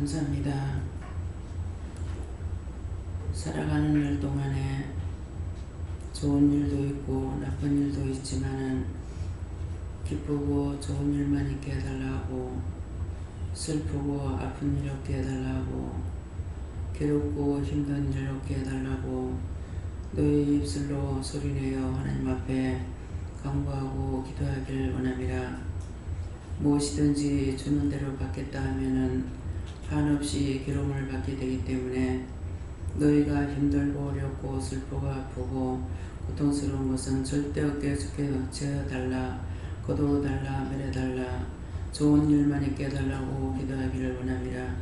감사합니다. 살아가는 일 동안에 좋은 일도 있고 나쁜 일도 있지만은 기쁘고 좋은 일만 있게 해달라고, 슬프고 아픈 일 없게 해달라고, 괴롭고 힘든 일 없게 해달라고 너희 입술로 소리내어 하나님 앞에 간구하고 기도하길 원합니다. 무엇이든지 주는 대로 받겠다 하면은 한없이 괴로움을 받게 되기 때문에 너희가 힘들고 어렵고 슬프고 아프고 고통스러운 것은 절대 없게 채워달라, 거둬달라, 멸해달라, 좋은 일만 있게 해달라고 기도하기를 원합니다.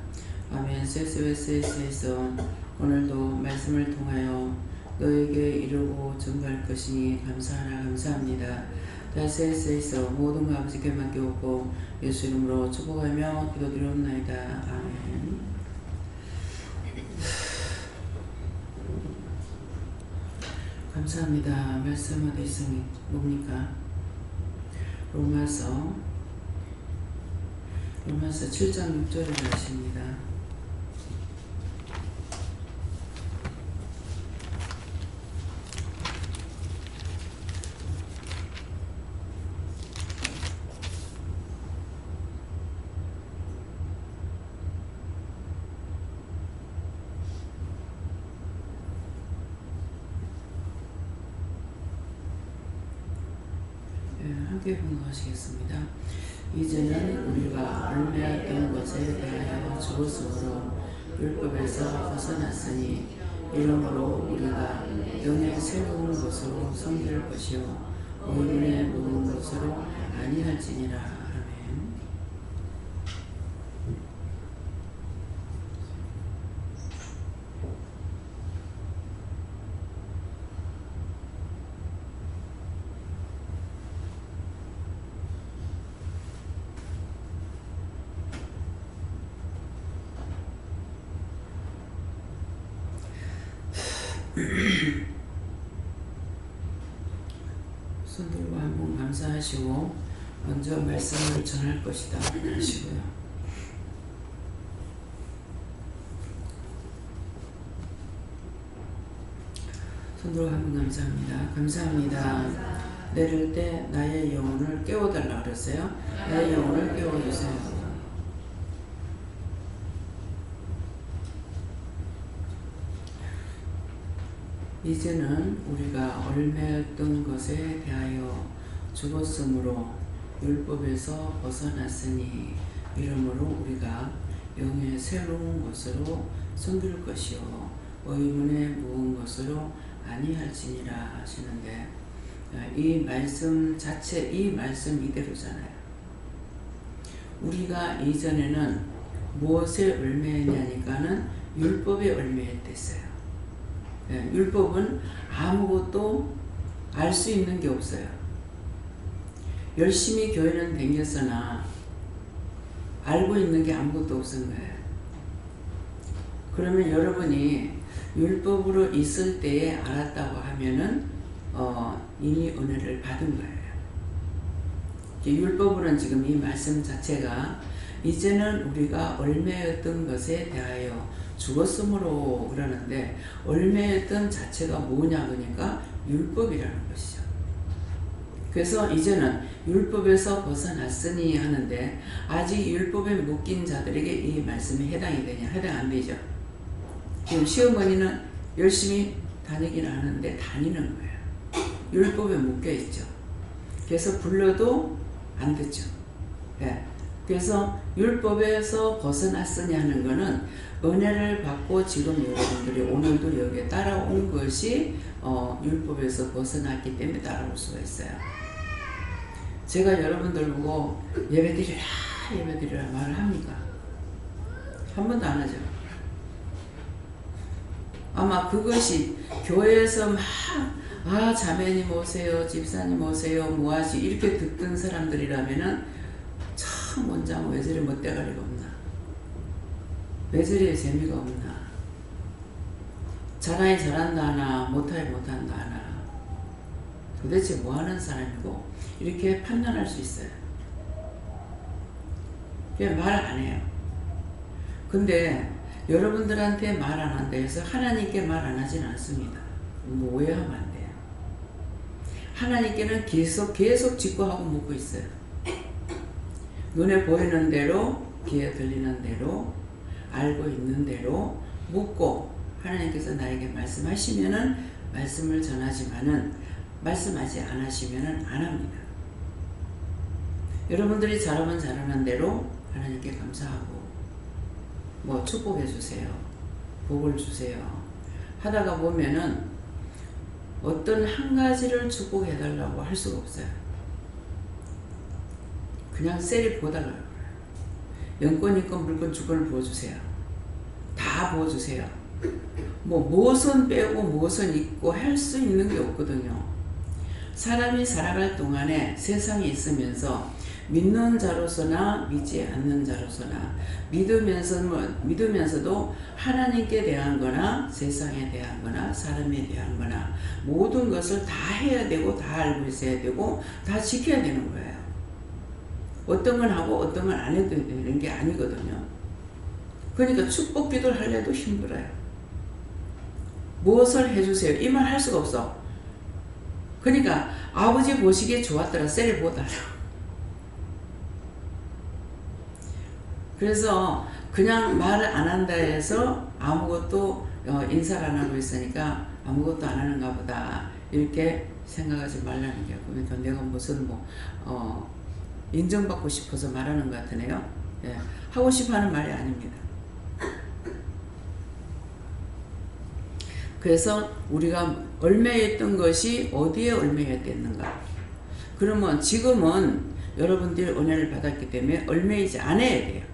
아멘. 세스웨스에서 오늘도 말씀을 통하여 너에게 이루고 증거할 것이니 감사하라 감사합니다. 다세에서 모든 것 아버지께 맡겨오고 예수 이름으로 축복하며 기도드리옵나이다. 아멘. 감사합니다. 말씀 어디 있습니까? 뭡니까? 로마서 7장 6절에 하십니다. 함께 분노하시겠습니다. 이제는 우리가 얽매였던 것에 대하여 죽었으므로 율법에서 벗어났으니 이러므로 우리가 영의 새로운 것으로 섬길 것이요 의인의 모든 것으로 아니할지니라. 아멘. 손들고 한번 감사하시고 먼저 말씀을 전할 것이다 하시고요. 손들고 한번 감사합니다. 감사합니다. 내릴 때 나의 영혼을 깨워달라 그랬어요. 나의 영혼을 깨워주세요. 이제는 우리가 얽매였던 것에 대하여 죽었으므로 율법에서 벗어났으니 이러므로 우리가 영의 새로운 것으로 섬길 것이요 의문의 모은 것으로 아니할지니라 하시는데, 이 말씀 자체, 이 말씀 이대로잖아요. 우리가 이전에는 무엇에 얽매였냐니까는 율법에 얽매였댔어요. 율법은 아무것도 알 수 있는 게 없어요. 열심히 교회는 다녔으나 알고 있는 게 아무것도 없은 거예요. 그러면 여러분이 율법으로 있을 때에 알았다고 하면은 이미 은혜를 받은 거예요. 율법으로는 지금 이 말씀 자체가 이제는 우리가 얽매였던 것에 대하여 죽었으므로 그러는데, 얽매였던 자체가 뭐냐 그러니까 율법이라는 것이죠. 그래서 이제는 율법에서 벗어났으니 하는데, 아직 율법에 묶인 자들에게 이 말씀이 해당이 되냐? 해당 안 되죠. 지금 시어머니는 열심히 다니기는 하는데 다니는 거예요. 율법에 묶여 있죠. 그래서 불러도 안 듣죠. 그래서 율법에서 벗어났으니 하는 거는 은혜를 받고 지금 여러분들이 오늘도 여기에 따라온 것이 율법에서 벗어났기 때문에 따라올 수가 있어요. 제가 여러분들 보고 예배드리라 말을 합니까? 한 번도 안 하죠. 아마 그것이 교회에서 막 자매님 오세요, 집사님 오세요, 뭐하시 이렇게 듣던 사람들이라면은 참 원장 왜 저리 멋대가리가 없나, 왜 저리 재미가 없나, 잘하니 잘한다 하나 못하니 못한다 하나 도대체 뭐하는 사람이고 이렇게 판단할 수 있어요. 그냥 말 안 해요. 근데 여러분들한테 말 안 한다 해서 하나님께 말 안 하진 않습니다. 뭐 오해하면 안 돼요. 하나님께는 계속 직구하고 묻고 있어요. 눈에 보이는 대로, 귀에 들리는 대로, 알고 있는 대로 묻고, 하나님께서 나에게 말씀하시면은 말씀을 전하지만은 말씀하지 않으시면은 안 합니다. 여러분들이 잘하면 잘하는 대로 하나님께 감사하고 뭐 축복해 주세요, 복을 주세요 하다가 보면은 어떤 한 가지를 축복해 달라고 할 수가 없어요. 그냥 셀이 보다가 그래요. 영권 있건 물건 주권을 부어주세요. 다 부어주세요. 뭐 무엇은 빼고 무엇은 있고 할 수 있는 게 없거든요. 사람이 살아갈 동안에 세상에 있으면서 믿는 자로서나 믿지 않는 자로서나 믿으면서도 하나님께 대한 거나 세상에 대한 거나 사람에 대한 거나 모든 것을 다 해야 되고 다 알고 있어야 되고 다 지켜야 되는 거예요. 어떤 건 하고 어떤 건 안 해도 되는 게 아니거든요. 그러니까 축복 기도를 하려도 힘들어요. 무엇을 해주세요 이 말 할 수가 없어. 그러니까 아버지 보시기에 좋았더라 셀을 보달라. 그래서 그냥 말을 안 한다 해서 아무것도 인사를 안 하고 있으니까 아무것도 안 하는가 보다 이렇게 생각하지 말라는 게, 그러니까 내가 무슨 인정받고 싶어서 말하는 것 같으네요. 예, 하고 싶어 하는 말이 아닙니다. 그래서 우리가 얽매였던 것이 어디에 얽매였겠는가? 그러면 지금은 여러분들이 은혜를 받았기 때문에 얽매이지 않아야 돼요.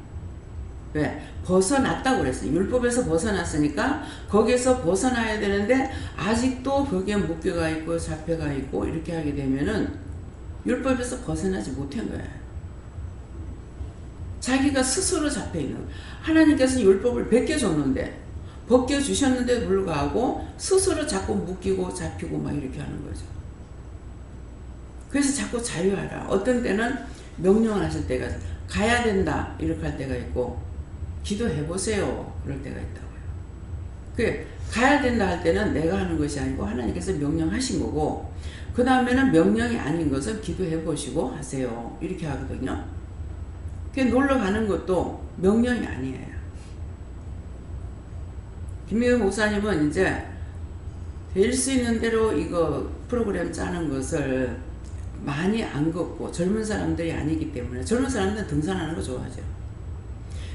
왜? 벗어났다고 그랬어요. 율법에서 벗어났으니까 거기에서 벗어나야 되는데 아직도 거기에 묶여가 있고 잡혀가 있고 이렇게 하게 되면은 율법에서 벗어나지 못한 거예요. 자기가 스스로 잡혀 있는 거예요. 하나님께서 율법을 벗겨줬는데 벗겨주셨는데도 불구하고 스스로 자꾸 묶이고 잡히고 막 이렇게 하는 거죠. 그래서 자꾸 자유하라. 어떤 때는 명령을 하실 때가 가야 된다 이렇게 할 때가 있고 기도해보세요 그럴 때가 있다고요. 그래 가야 된다 할 때는 내가 하는 것이 아니고 하나님께서 명령하신 거고, 그 다음에는 명령이 아닌 것은 기도해보시고 하세요 이렇게 하거든요. 놀러 가는 것도 명령이 아니에요. 김미경 목사님은 이제 될 수 있는 대로 이거 프로그램 짜는 것을 많이 안 걷고 젊은 사람들이 아니기 때문에, 젊은 사람들은 등산하는 거 좋아하죠.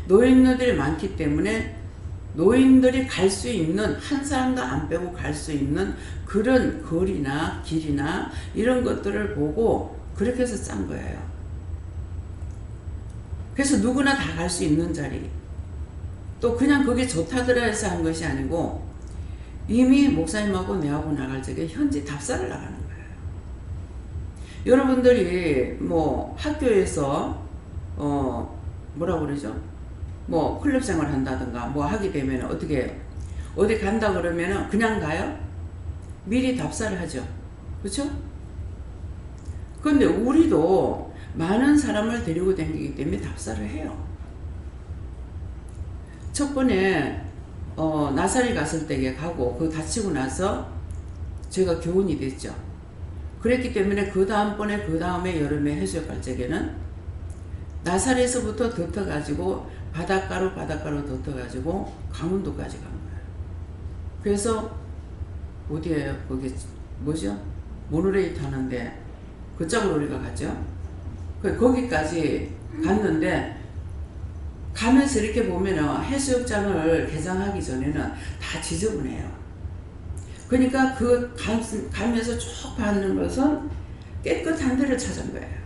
노인들이 많기 때문에 노인들이 갈 수 있는, 한 사람도 안 빼고 갈 수 있는 그런 거리나 길이나 이런 것들을 보고 그렇게 해서 짠 거예요. 그래서 누구나 다 갈 수 있는 자리, 또 그냥 그게 좋다더라 해서 한 것이 아니고 이미 목사님하고 내하고 나갈 적에 현지 답사를 나가는 거예요. 여러분들이 뭐 학교에서 뭐라고 그러죠? 뭐 클럽 생활 한다든가 뭐 하게 되면 어떻게 해요? 어디 간다 그러면 그냥 가요? 미리 답사를 하죠. 그렇죠? 그런데 우리도 많은 사람을 데리고 다니기 때문에 답사를 해요. 첫 번에 나사리 갔을 때에 가고 그 다치고 나서 제가 교훈이 됐죠. 그랬기 때문에 그 다음번에 그 다음에 여름에 해수욕 갈 적에는 나사리에서부터 덮어가지고 바닷가로 덮어가지고 강원도까지 간 거예요. 그래서 어디에요? 거기 뭐죠? 모노레일 타는데 그쪽으로 우리가 갔죠. 거기까지 갔는데 가면서 이렇게 보면은 해수욕장을 개장하기 전에는 다 지저분해요. 그러니까 그 가면서 쭉 가는 것은 깨끗한 데를 찾은 거예요.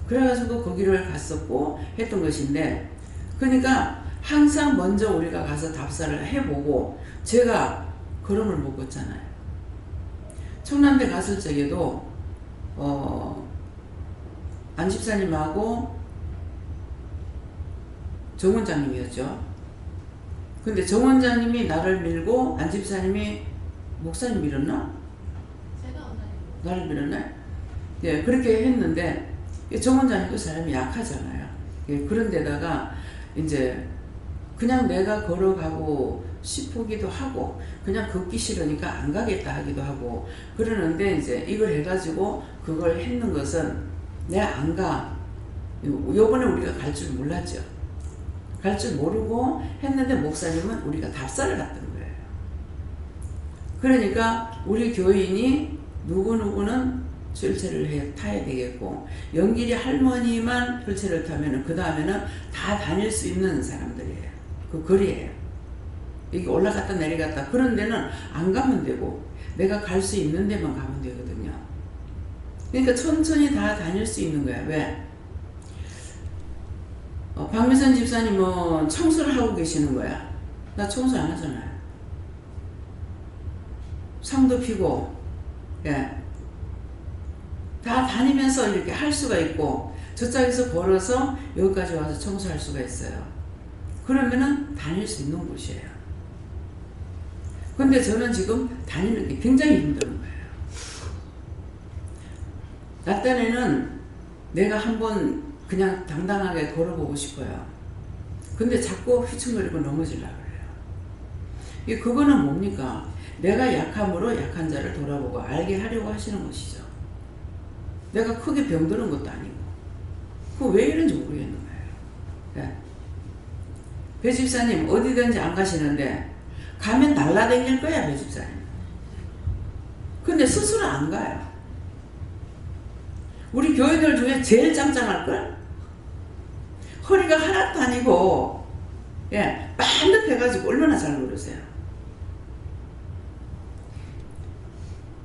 그래가지고 거기를 갔었고 했던 것인데, 그러니까 항상 먼저 우리가 가서 답사를 해보고, 제가 걸음을 못 걷잖아요. 청남대 갔을 적에도 안 집사님하고 정 원장님이었죠. 근데 정 원장님이 나를 밀고 안 집사님이 목사님 밀었나? 제가 나를 밀었나? 예, 그렇게 했는데 정 원장님도 사람이 약하잖아요. 예, 그런데다가 이제 그냥 내가 걸어가고 싶기도 하고 그냥 걷기 싫으니까 안 가겠다 하기도 하고 그러는데 이제 이걸 해가지고 그걸 했는 것은 내가 안 가. 요번에 우리가 갈 줄 몰랐죠. 갈 줄 모르고 했는데 목사님은 우리가 답사를 갔던 거예요. 그러니까 우리 교인이 누구누구는 휠체어를 타야 되겠고 영길이 할머니만 휠체어를 타면은 그 다음에는 다 다닐 수 있는 사람들이에요. 그 거리예요. 이게 올라갔다 내려갔다 그런 데는 안 가면 되고 내가 갈 수 있는 데만 가면 되거든요. 그러니까 천천히 다 다닐 수 있는 거야. 왜? 박미선 집사님은 청소를 하고 계시는 거야. 나 청소 안 하잖아요. 상도 피고 예. 다 다니면서 이렇게 할 수가 있고 저쪽에서 걸어서 여기까지 와서 청소할 수가 있어요. 그러면은 다닐 수 있는 곳이에요. 근데 저는 지금 다니는 게 굉장히 힘든 거예요. 나 딴에는 내가 한번 그냥 당당하게 걸어보고 싶어요. 근데 자꾸 휘청거리고 넘어지려고 그래요. 그거는 뭡니까? 내가 약함으로 약한 자를 돌아보고 알게 하려고 하시는 것이죠. 내가 크게 병드는 것도 아니고 그거 왜 이런지 모르겠는 거예요. 네. 배 집사님 어디든지 안 가시는데 가면 날라다닐 거야. 배 집사님. 근데 스스로 안 가요. 우리 교회들 중에 제일 짱짱할걸? 허리가 하나도 아니고 예, 반듯해가지고 얼마나 잘 걸으세요.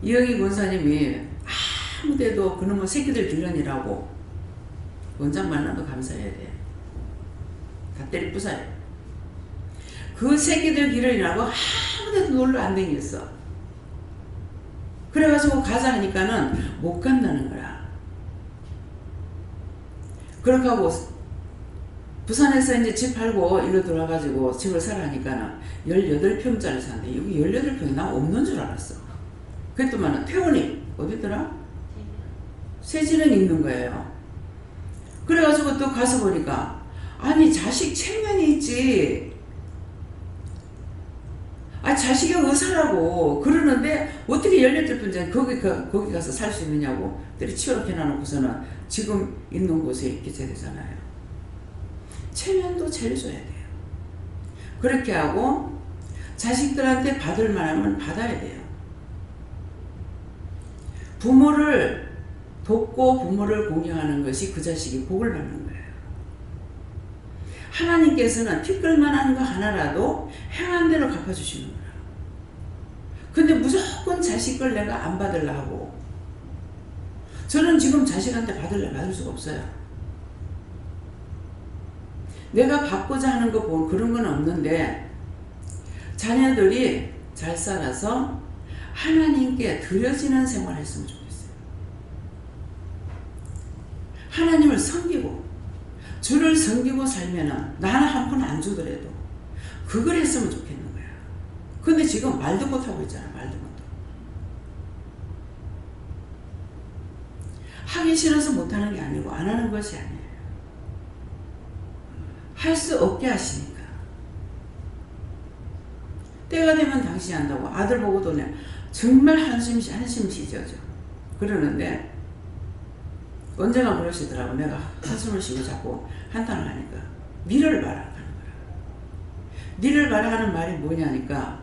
이영희 권사님이 아무데도 그놈의 새끼들 기른이라고 원장 만나도 감사해야 돼. 다 때리 부숴요. 그 새끼들 기른이라고 아무데도 놀러 안 다녔어. 그래가지고 가자 하니까는 못 간다는 거야. 그렇게 하고 부산에서 이제 집 팔고 일로 들어와가지고 집을 사라니까는 18평짜리 산대. 여기 18평이 나 없는 줄 알았어. 그랬더만은 태원이 어디더라? 세진은 있는 거예요. 그래가지고 또 가서 보니까 아니 자식 체면이 있지. 아 자식이 의사라고 그러는데 어떻게 18평짜리 거기 가서 살 수 있느냐고 때려치워 해놔놓고서는 지금 있는 곳에 있게 되잖아요. 체면도 제일 줘야 돼요. 그렇게 하고 자식들한테 받을 만하면 받아야 돼요. 부모를 돕고 부모를 공경하는 것이 그 자식이 복을 받는 거예요. 하나님께서는 티끌만한 거 하나라도 행한 대로 갚아주시는 거예요. 근데 무조건 자식 걸 내가 안 받으려 하고 저는 지금 자식한테 받을 수가 없어요. 내가 받고자 하는 거 보면 그런 건 없는데 자녀들이 잘 살아서 하나님께 드려지는 생활을 했으면 좋겠어요. 하나님을 섬기고 주를 섬기고 살면은 나는 한 푼 안 주더라도 그걸 했으면 좋겠는 거야. 근데 지금 말도 못하고 있잖아. 말도 못하고. 하기 싫어서 못하는 게 아니고 안 하는 것이 아니에요. 할 수 없게 하시니까. 때가 되면 당신이 한다고 아들 보고도 정말 한심히 찢어져. 그러는데 언제나 그러시더라고. 내가 한숨을 쉬고 자꾸 한탄을 하니까 니를 봐라 하는 거야. 니를 봐라 하는 말이 뭐냐니까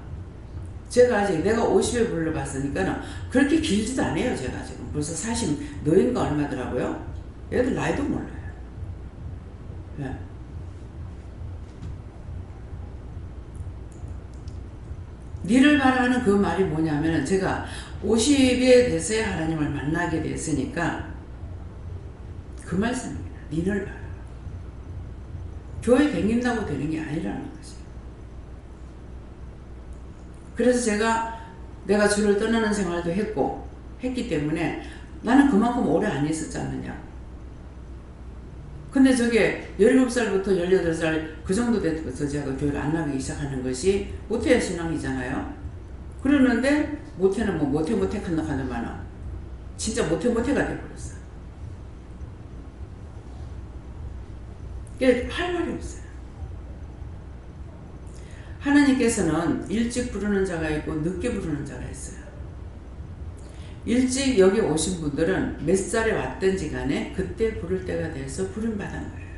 제가 아직 내가 50에 불러봤으니까 그렇게 길지도 않아요. 제가 지금 벌써 40 너인가 얼마더라고요. 애들 나이도 몰라요. 네. 니를 봐라 하는 그 말이 뭐냐면 제가 50에 돼서야 하나님을 만나게 됐으니까 그 말씀입니다. 니를 봐라. 교회 댕긴다고 되는 게 아니라는 거죠. 그래서 내가 주를 떠나는 생활도 했기 때문에 나는 그만큼 오래 안 있었지 않느냐. 근데 저게 17살부터 18살 그 정도 돼서 제가 교회를 안 나가기 시작하는 것이 모태 신앙이잖아요. 그러는데 모태는 뭐 모태 하는 진짜 모태가 돼버렸어. 이게 할 말이 없어요. 하나님께서는 일찍 부르는 자가 있고 늦게 부르는 자가 있어요. 일찍 여기 오신 분들은 몇 살에 왔든지 간에 그때 부를 때가 돼서 부름받은 거예요.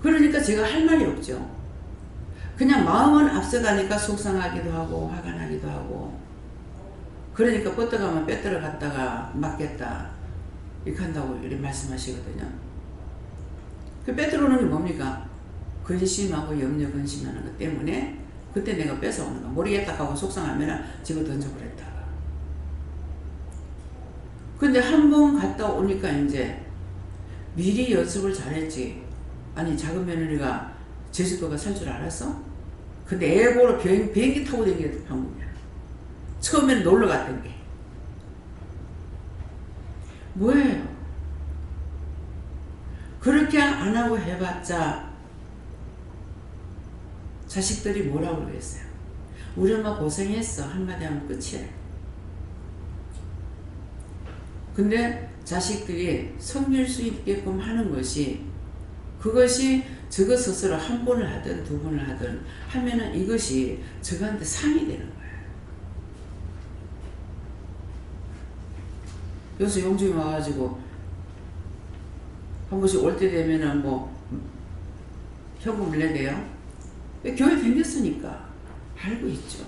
그러니까 제가 할 말이 없죠. 그냥 마음은 앞서가니까 속상하기도 하고 화가 나기도 하고, 그러니까 뻗어가면 빼들어 갔다가 맞겠다 이렇게 한다고 이렇게 말씀하시거든요. 그 빼들어오는 게 뭡니까? 근심하고 염려 근심하는 것 때문에 그때 내가 뺏어오는 거. 모르겠다 하고 속상하면 집어 던져버렸다가. 근데 한 번 갔다 오니까 이제 미리 연습을 잘했지. 아니 작은 며느리가 제주도가 살 줄 알았어? 근데 애 보러 비행기 타고 다니는 한국이야. 처음에는 놀러 갔던 게 뭐예요? 그렇게 안 하고 해봤자 자식들이 뭐라고 그러겠어요? 우리 엄마 고생했어 한마디 하면 끝이에요. 근데 자식들이 섬길 수 있게끔 하는 것이, 그것이 저거 스스로 한 번을 하든 두 번을 하든 하면은 이것이 저한테 상이 되는 거예요. 여기서 용주님 와가지고 한 번씩 올 때 되면은 뭐 현금을 내대요. 교회 다녔으니까 알고 있죠.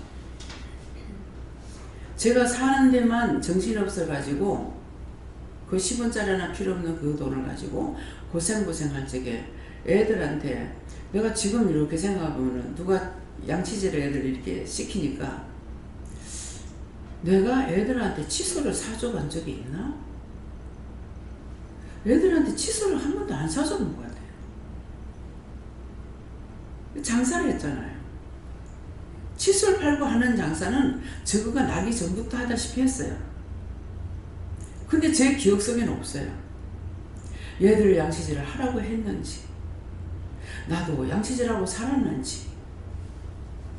제가 사는 데만 정신없어가지고 그 10원짜리 하나 필요 없는 그 돈을 가지고 고생할 적에 애들한테, 내가 지금 이렇게 생각해보면 누가 양치질을 애들 이렇게 시키니까 내가 애들한테 칫솔을 사줘본 적이 있나? 애들한테 칫솔을 한 번도 안 사줘본 것 같아요. 장사를 했잖아요. 칫솔 팔고 하는 장사는 저거가 나기 전부터 하다시피 했어요. 근데 제 기억 속에는 없어요. 얘들 양치질을 하라고 했는지, 나도 양치질하고 살았는지,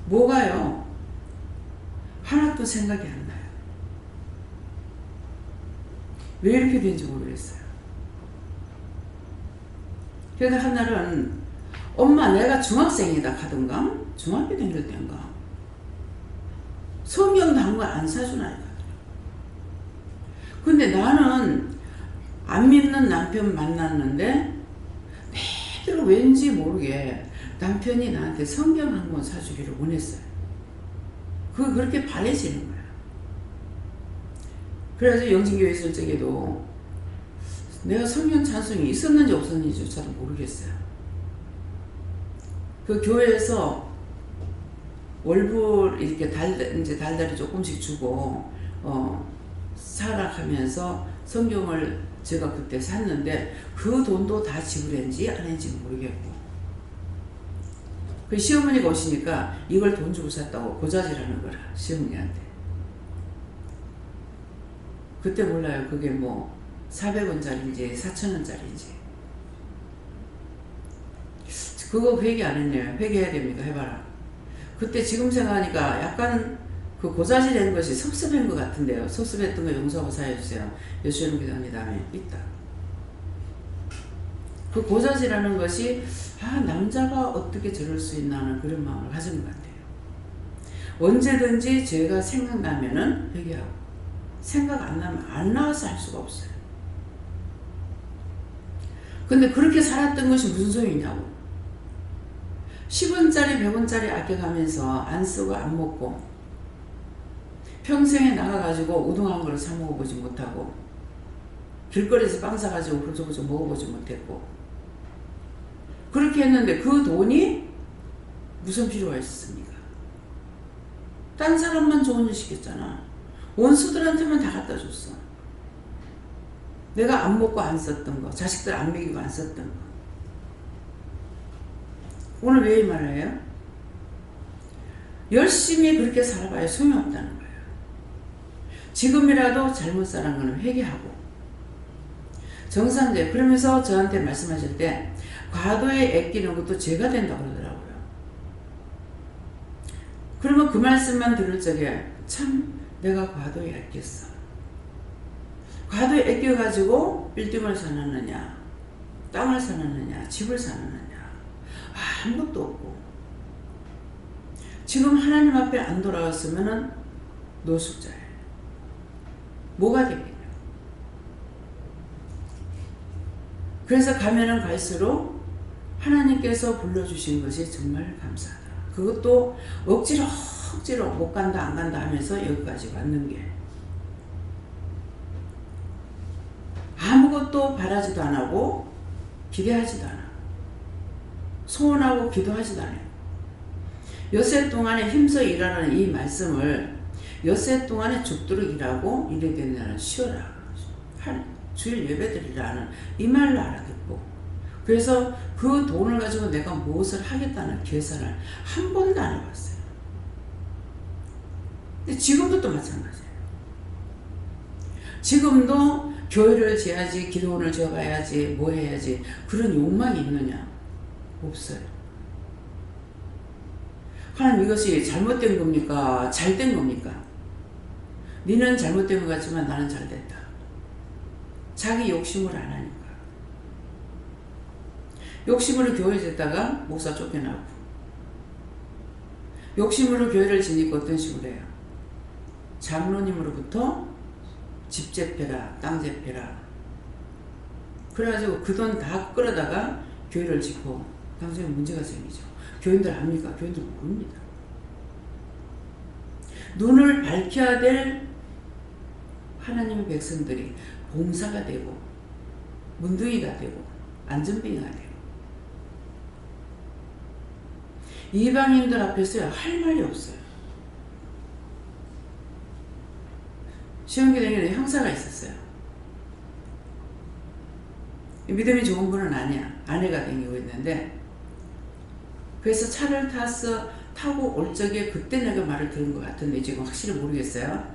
뭐가요? 하나도 생각이 안 나요. 왜 이렇게 된지 모르겠어요. 그래서 하나는 엄마 내가 중학생이다 하던가 중학교 다닐 때인가 성경도 한 권 안 사주나 이거. 근데 나는 안 믿는 남편 만났는데 내대로 왠지 모르게 남편이 나한테 성경 한 권 사주기를 원했어요. 그렇게 바래지는 거야. 그래서 영진교회 있을 적에도 내가 성경 찬송이 있었는지 없었는지조차도 모르겠어요. 그 교회에서 월불 이렇게 달달이 조금씩 주고 살아가면서 성경을 제가 그때 샀는데 그 돈도 다 지불했는지 안 했는지 모르겠고, 그 시어머니가 오시니까 이걸 돈 주고 샀다고 고자질하는 거라 시어머니한테. 그때 몰라요. 그게 뭐 400원짜리인지 4,000원짜리인지. 그거 회개 안 했네요. 회개해야 됩니까? 해봐라. 그때 지금 생각하니까 약간 그 고자질한 것이 섭섭한 것 같은데요. 섭섭했던 거 용서하고 사해주세요. 여수연 기자님 다음에 있다. 그 고자질하는 것이 남자가 어떻게 저럴 수 있나 하는 그런 마음을 가진 것 같아요. 언제든지 제가 생각나면은 회개하고, 생각 안 나면 안 나와서 할 수가 없어요. 근데 그렇게 살았던 것이 무슨 소용이냐고. 10원짜리 100원짜리 아껴가면서 안 쓰고 안 먹고 평생에 나가가지고 우동 한 그릇 사 먹어보지 못하고 길거리에서 빵 사가지고 그저그저 먹어보지 못했고 그렇게 했는데 그 돈이 무슨 필요가 있었습니까? 딴 사람만 좋은 일 시켰잖아. 원수들한테만 다 갖다 줬어. 내가 안 먹고 안 썼던 거, 자식들 안 먹이고 안 썼던 거. 오늘 왜 이 말을 해요? 열심히 그렇게 살아봐야 소용없다는 거예요. 지금이라도 잘못 살은 거는 회개하고. 정상제 그러면서 저한테 말씀하실 때 과도에 아끼는 것도 죄가 된다고 그러더라고요. 그러면 그 말씀만 들을 적에 참 내가 과도에 아꼈어. 과도에 아껴가지고 빌딩을 사놨느냐, 땅을 사놨느냐, 집을 사놨느냐, 아무것도 없고 지금 하나님 앞에 안 돌아왔으면은 노숙자예요. 뭐가 되겠냐. 그래서 가면은 갈수록 하나님께서 불러주신 것이 정말 감사하다. 그것도 억지로 못 간다 안 간다 하면서 여기까지 왔는 게 아무것도 바라지도 안 하고 기대하지도 않아. 소원하고 기도하지도 않아요. 엿새 동안에 힘써 일하라는 이 말씀을 엿새 동안에 죽도록 일하고 이래 된 날은 쉬어라. 주일 예배드리라는 이 말로 알아듣고 그래서 그 돈을 가지고 내가 무엇을 하겠다는 계산을 한 번도 안 해봤어요. 근데 지금도 또 마찬가지예요. 지금도 교회를 지어야지, 기도원을 지어가야지, 뭐 해야지 그런 욕망이 있느냐? 없어요. 하나님 이것이 잘못된 겁니까? 잘된 겁니까? 니는 잘못된 것 같지만 나는 잘됐다. 자기 욕심을 안 하니까. 욕심으로 교회 짓다가 목사 쫓겨나고 욕심으로 교회를 지니까 어떤 식으로 해요? 장로님으로부터 집 재패라, 땅 재패라. 그래가지고 그 돈 다 끌어다가 교회를 짓고 당장에 문제가 생기죠. 교인들 압니까? 교인들 모릅니다. 눈을 밝혀야 될 하나님의 백성들이 봉사가 되고 문둥이가 되고 안전뱅이가 되고 이방인들 앞에서 할 말이 없어요. 시험기대에는 형사가 있었어요. 믿음이 좋은 분은 아니야. 아내가 댕기고 있는데 그래서 차를 타고 올 적에 그때 내가 말을 들은 것 같은데 지금 확실히 모르겠어요.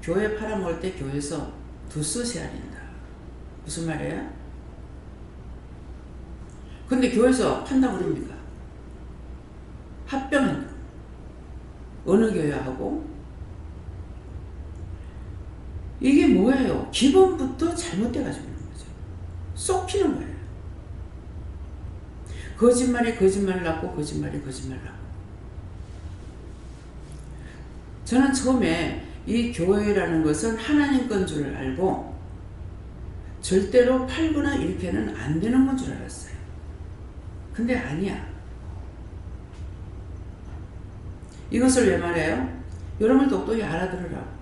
교회 팔아먹을 때 교회에서 두스 세안인다. 무슨 말이에요? 근데 교회에서 판다고 그럽니까? 합병한다. 어느 교회하고? 이게 뭐예요? 기본부터 잘못돼가지고 있는 거죠. 쏙히는 거예요. 거짓말이 거짓말을 낳고 거짓말이 거짓말을 낳고. 저는 처음에 이 교회라는 것은 하나님 건 줄 알고 절대로 팔거나 이렇게는 안 되는 건 줄 알았어요. 근데 아니야. 이것을 왜 말해요? 여러분 똑똑히 알아들으라고.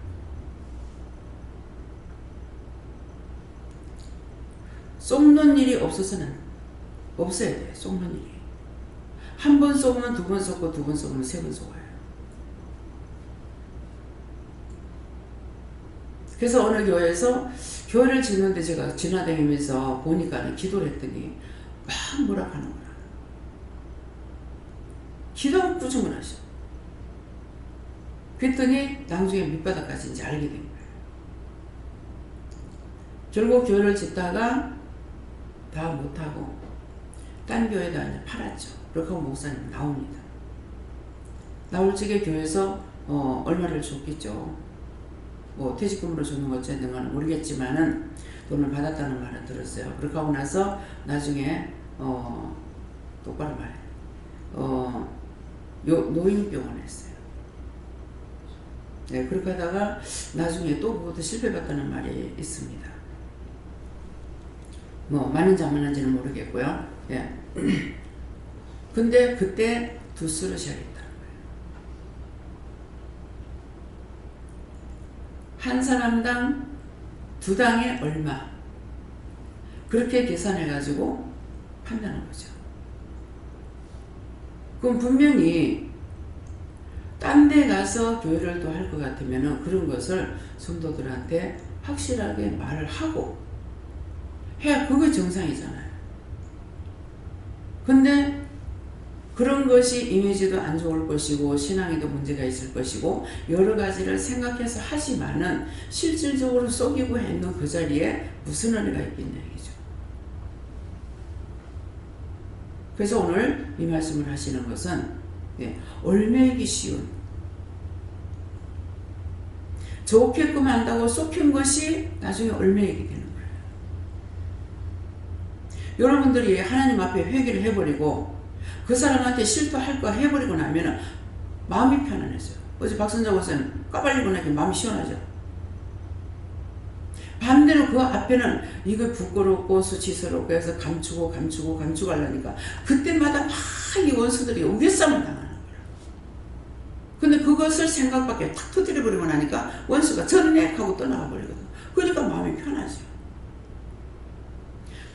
속는 일이 없어서는 없어야 돼. 속는 일이. 한 번 속으면 두 번 속고 두 번 속으면 세 번 속아요. 그래서 어느 교회에서 교회를 짓는데 제가 지나다니면서 보니까 기도를 했더니 막 뭐라 하는 거야. 기도하고 꾸중을 하셔. 그랬더니 나중에 밑바닥까지 이제 알게 된 거예요. 결국 교회를 짓다가 다 못하고 딴 교회에다 이제 팔았죠. 그렇게 하고 목사님 나옵니다. 나올 적에 교회에서 얼마를 줬겠죠. 뭐 퇴직금으로 주는 건지 했는가는 모르겠지만은 돈을 받았다는 말을 들었어요. 그렇게 하고 나서 나중에 똑바로 말해. 노인병원에 했어요. 네, 그렇게 하다가 나중에 또 그것도 실패받다는 말이 있습니다. 뭐 맞는지 안 맞는지는 모르겠고요. 예. 근데 그때 두수를 시작했다는 거예요. 한 사람당 두 당에 얼마 그렇게 계산해가지고 판단한 거죠. 그럼 분명히 딴 데 가서 교회를 또 할 것 같으면 그런 것을 성도들한테 확실하게 말을 하고 해야 그게 정상이잖아요. 근데 그런 것이 이미지도 안 좋을 것이고 신앙에도 문제가 있을 것이고 여러 가지를 생각해서 하지만은 실질적으로 속이고 했는 그 자리에 무슨 은혜가 있겠냐 얘기죠. 그래서 오늘 이 말씀을 하시는 것은 얼매이기 쉬운 좋게끔 한다고 쏙힌 것이 나중에 얼매이게 되는 거예요. 여러분들이 하나님 앞에 회개를 해버리고 그 사람한테 실토할 거 해버리고 나면은 마음이 편안해져요. 어제 박선장 원사는 까발리고 나니까 마음이 시원하죠. 반대로 그 앞에는 이거 부끄럽고 수치스럽고 해서 감추고 하려니까 그때마다 막 이 원수들이 우겨싸움을 당하는 거예요. 근데 그것을 생각밖에 탁 터뜨려버리고 나니까 원수가 저리네 하고 떠나가 버리거든. 그러니까 마음이 편하죠.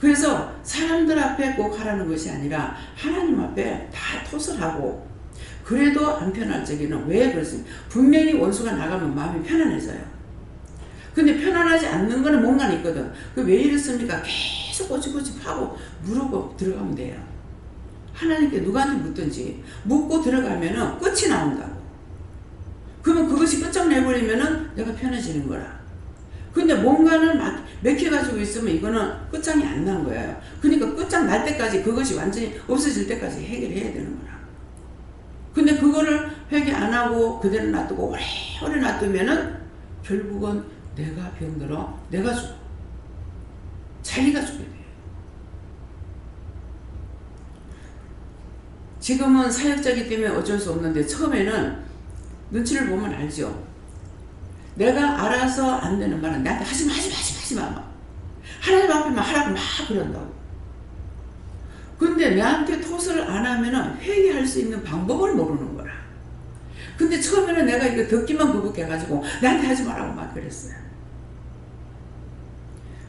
그래서 사람들 앞에 꼭 하라는 것이 아니라 하나님 앞에 다 토설 하고, 그래도 안 편할 적에는 왜 그렇습니까? 분명히 원수가 나가면 마음이 편안해져요. 근데 편안하지 않는 거는 뭔가 있거든. 그 왜 이렇습니까? 계속 꼬치꼬치 파고 물고 들어가면 돼요. 하나님께 누구한테 묻든지 묻고 들어가면은 끝이 나온다고. 그러면 그것이 끝장내버리면은 내가 편해지는 거라. 근데 뭔가는 막 맥혀가지고 있으면 이거는 끝장이 안 난 거예요. 그러니까 끝장 날 때까지, 그것이 완전히 없어질 때까지 해결해야 되는 거라. 근데 그거를 회개 안 하고 그대로 놔두고 오래 놔두면은 결국은 내가 병들어, 내가 죽어. 자기가 죽게 돼요. 지금은 사역자이기 때문에 어쩔 수 없는데 처음에는 눈치를 보면 알죠. 내가 알아서 안 되는 말은 나한테 하지마. 하나님 앞에만 하라고 막 그런다고. 근데 나한테 토설을 안 하면은 회개할 수 있는 방법을 모르는 거라. 근데 처음에는 내가 이거 듣기만 거북해가지고 나한테 하지 말라고 막 그랬어요.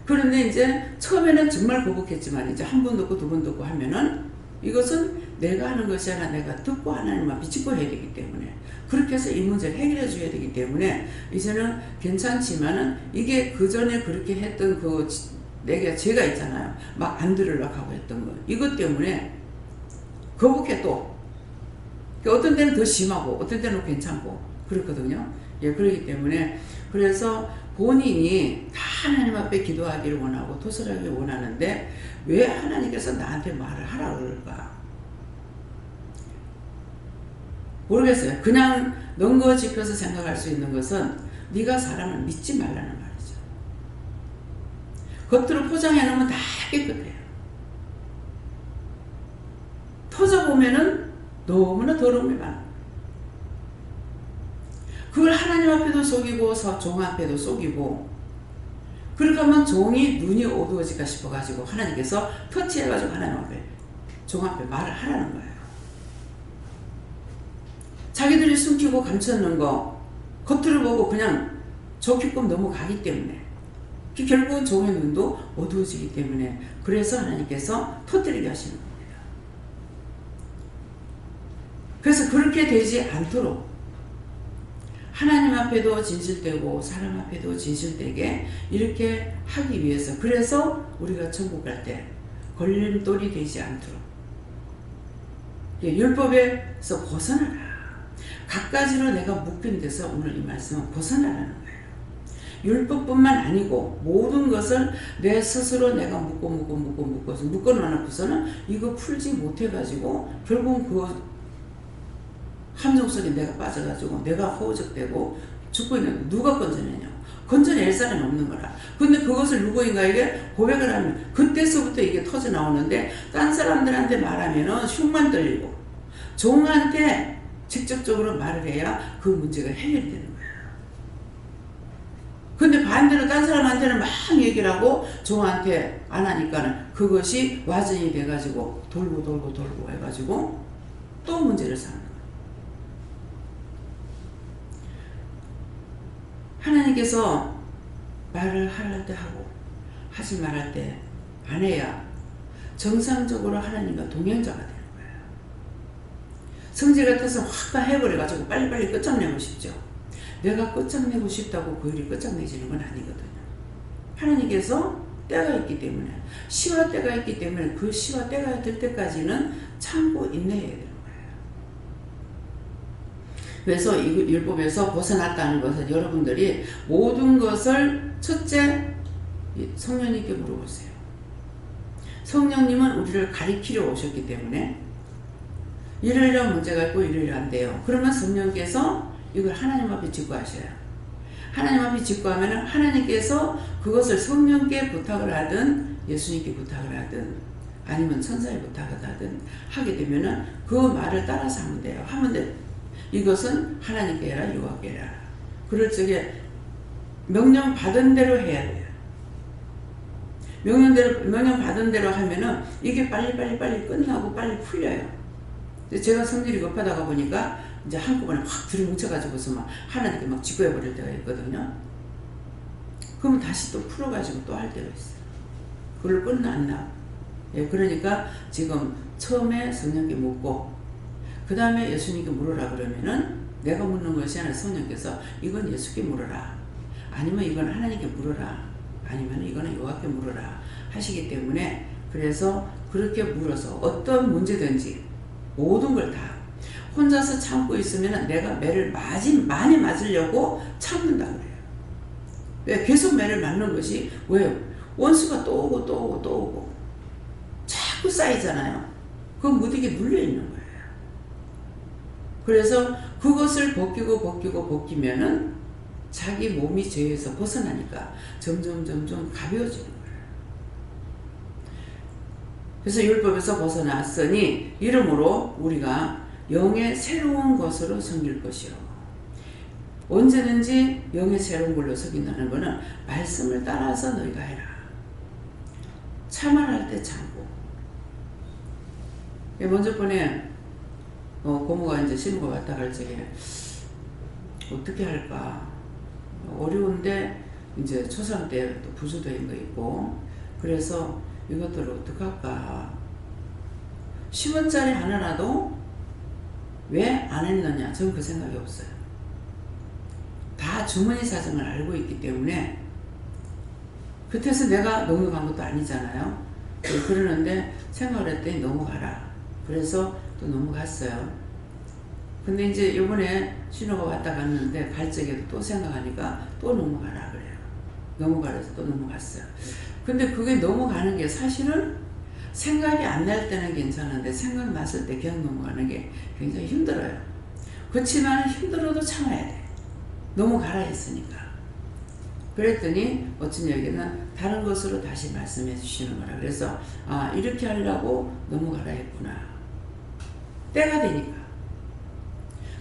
그런데 이제 처음에는 정말 거북했지만 이제 한 번 듣고 두 번 듣고 하면은 이것은 내가 하는 것이 아니라 내가 듣고 하나님만 비집고 해야 되기 때문에, 그렇게 해서 이 문제를 해결해 줘야 되기 때문에 이제는 괜찮지만은 이게 그 전에 그렇게 했던 그 내가 죄가 있잖아요. 막 안 들으려고 하고 했던 거. 이것 때문에 거북해 또. 어떤 때는 더 심하고 어떤 때는 괜찮고 그렇거든요. 예, 그렇기 때문에 그래서 본인이 다 하나님 앞에 기도하기를 원하고 토설하기를 원하는데 왜 하나님께서 나한테 말을 하라고 그럴까? 모르겠어요. 그냥 넘겨짚혀서 생각할 수 있는 것은 네가 사람을 믿지 말라는 말이죠. 겉으로 포장해 놓으면 다 깨끗해요. 터져보면은 너무나 더러움이 많아요. 그걸 하나님 앞에도 속이고 종 앞에도 속이고, 그렇게 하면 종이 눈이 어두워질까 싶어가지고 하나님께서 터치해가지고 하나님 앞에 종 앞에 말을 하라는 거예요. 자기들이 숨기고 감추는 거 겉으로 보고 그냥 좋게끔 넘어가기 때문에 결국은 종의 눈도 어두워지기 때문에, 그래서 하나님께서 터뜨리게 하시는 겁니다. 그래서 그렇게 되지 않도록 하나님 앞에도 진실되고 사람 앞에도 진실되게 이렇게 하기 위해서, 그래서 우리가 천국 갈 때 걸림돌이 되지 않도록 율법에서 벗어나라. 갖가지로 내가 묶인 데서 오늘 이 말씀은 벗어나라는 거예요. 율법뿐만 아니고 모든 것을 내 스스로 내가 묶어놓고서는 이거 풀지 못해가지고 결국은 그 함정 속에 내가 빠져가지고 내가 허우적대고 죽고 있는, 누가 건져내냐고. 건져낼 사람이 없는 거라. 근데 그것을 누구인가에게 고백을 하면 그때서부터 이게 터져 나오는데, 딴 사람들한테 말하면은 흉만 떨리고 종한테 직접적으로 말을 해야 그 문제가 해결이 되는 거예요. 근데 반대로 딴 사람한테는 막 얘기를 하고 종한테 안 하니까는 그것이 와전이 돼가지고 돌고 해가지고 또 문제를 삼는 거예요. 하나님께서 말을 할 때 하고 하지 말할 때 안 해야 정상적으로 하나님과 동행자가 되는 거예요. 성질 같아서 확 해버려가지고 빨리빨리 끝장내고 싶죠. 내가 끝장내고 싶다고 그 일이 끝장내지는 건 아니거든요. 하나님께서 때가 있기 때문에, 시와 때가 있기 때문에 그 시와 때가 될 때까지는 참고 인내해야 돼요. 그래서 이 율법에서 벗어났다는 것은 여러분들이 모든 것을 첫째 성령님께 물어보세요. 성령님은 우리를 가리키려 오셨기 때문에 이러이러한 문제가 있고 이러이러 안 돼요. 그러면 성령께서 이걸 하나님 앞에 직구하셔요. 하나님 앞에 직구하면 하나님께서 그것을 성령께 부탁을 하든 예수님께 부탁을 하든 아니면 천사의 부탁을 하게 되면은 그 말을 따라서 하면 돼요. 하면 돼. 이것은 하나님께 해라, 여호와께 해라. 그럴 적에 명령 받은 대로 해야 돼요. 명령 받은 대로 하면은 이게 빨리 끝나고 빨리 풀려요. 제가 성질이 급하다가 보니까 이제 한꺼번에 확 들이뭉쳐가지고서 막 하나님께 막 직구해버릴 때가 있거든요. 그러면 다시 또 풀어가지고 또 할 때가 있어요. 그걸 끝났나. 예, 그러니까 지금 처음에 성령께 묻고 그 다음에 예수님께 물으라 그러면은 내가 묻는 것이 아니라 성령께서 이건 예수께 물어라, 아니면 이건 하나님께 물어라, 아니면 이거는 여호와께 물어라 하시기 때문에, 그래서 그렇게 물어서 어떤 문제든지 모든 걸 다 혼자서 참고 있으면 내가 매를 많이 맞으려고 참는다 그래요. 왜? 계속 매를 맞는 것이 왜? 원수가 또 오고 자꾸 쌓이잖아요. 그 무디게 눌려있는 거예요. 그래서 그것을 벗기면은 자기 몸이 죄에서 벗어나니까 점점 가벼워지는 거예요. 그래서 율법에서 벗어났으니 이러므로 우리가 영의 새로운 것으로 섬길 것이요. 언제든지 영의 새로운 걸로 섬긴다는 것은 말씀을 따라서 너희가 해라. 참아할 때 참고. 먼저 번에 고모가 이제 신부가 왔다 갈 적에 어떻게 할까 어려운데, 이제 초상 때 또 부수된 거 있고, 그래서 이것들을 어떡할까. 10원짜리 하나라도 왜 안 했느냐, 저는 그 생각이 없어요. 다 주머니 사정을 알고 있기 때문에, 그때서 내가 넘어간 것도 아니잖아요. 그러는데 생각을 했더니 넘어가라. 그래서 또 넘어갔어요. 근데 이제 요번에 신호가 왔다 갔는데 갈 적에도 또 생각하니까 또 넘어가라 그래요. 넘어가라 해서 또 넘어갔어요. 근데 그게 넘어가는 게 사실은 생각이 안 날 때는 괜찮은데 생각 났을 때 그냥 넘어가는 게 굉장히 힘들어요. 그렇지만 힘들어도 참아야 돼. 넘어가라 했으니까. 그랬더니 어쩐 여기는 다른 것으로 다시 말씀해 주시는 거라. 그래서 이렇게 하려고 넘어가라 했구나. 때가 되니까.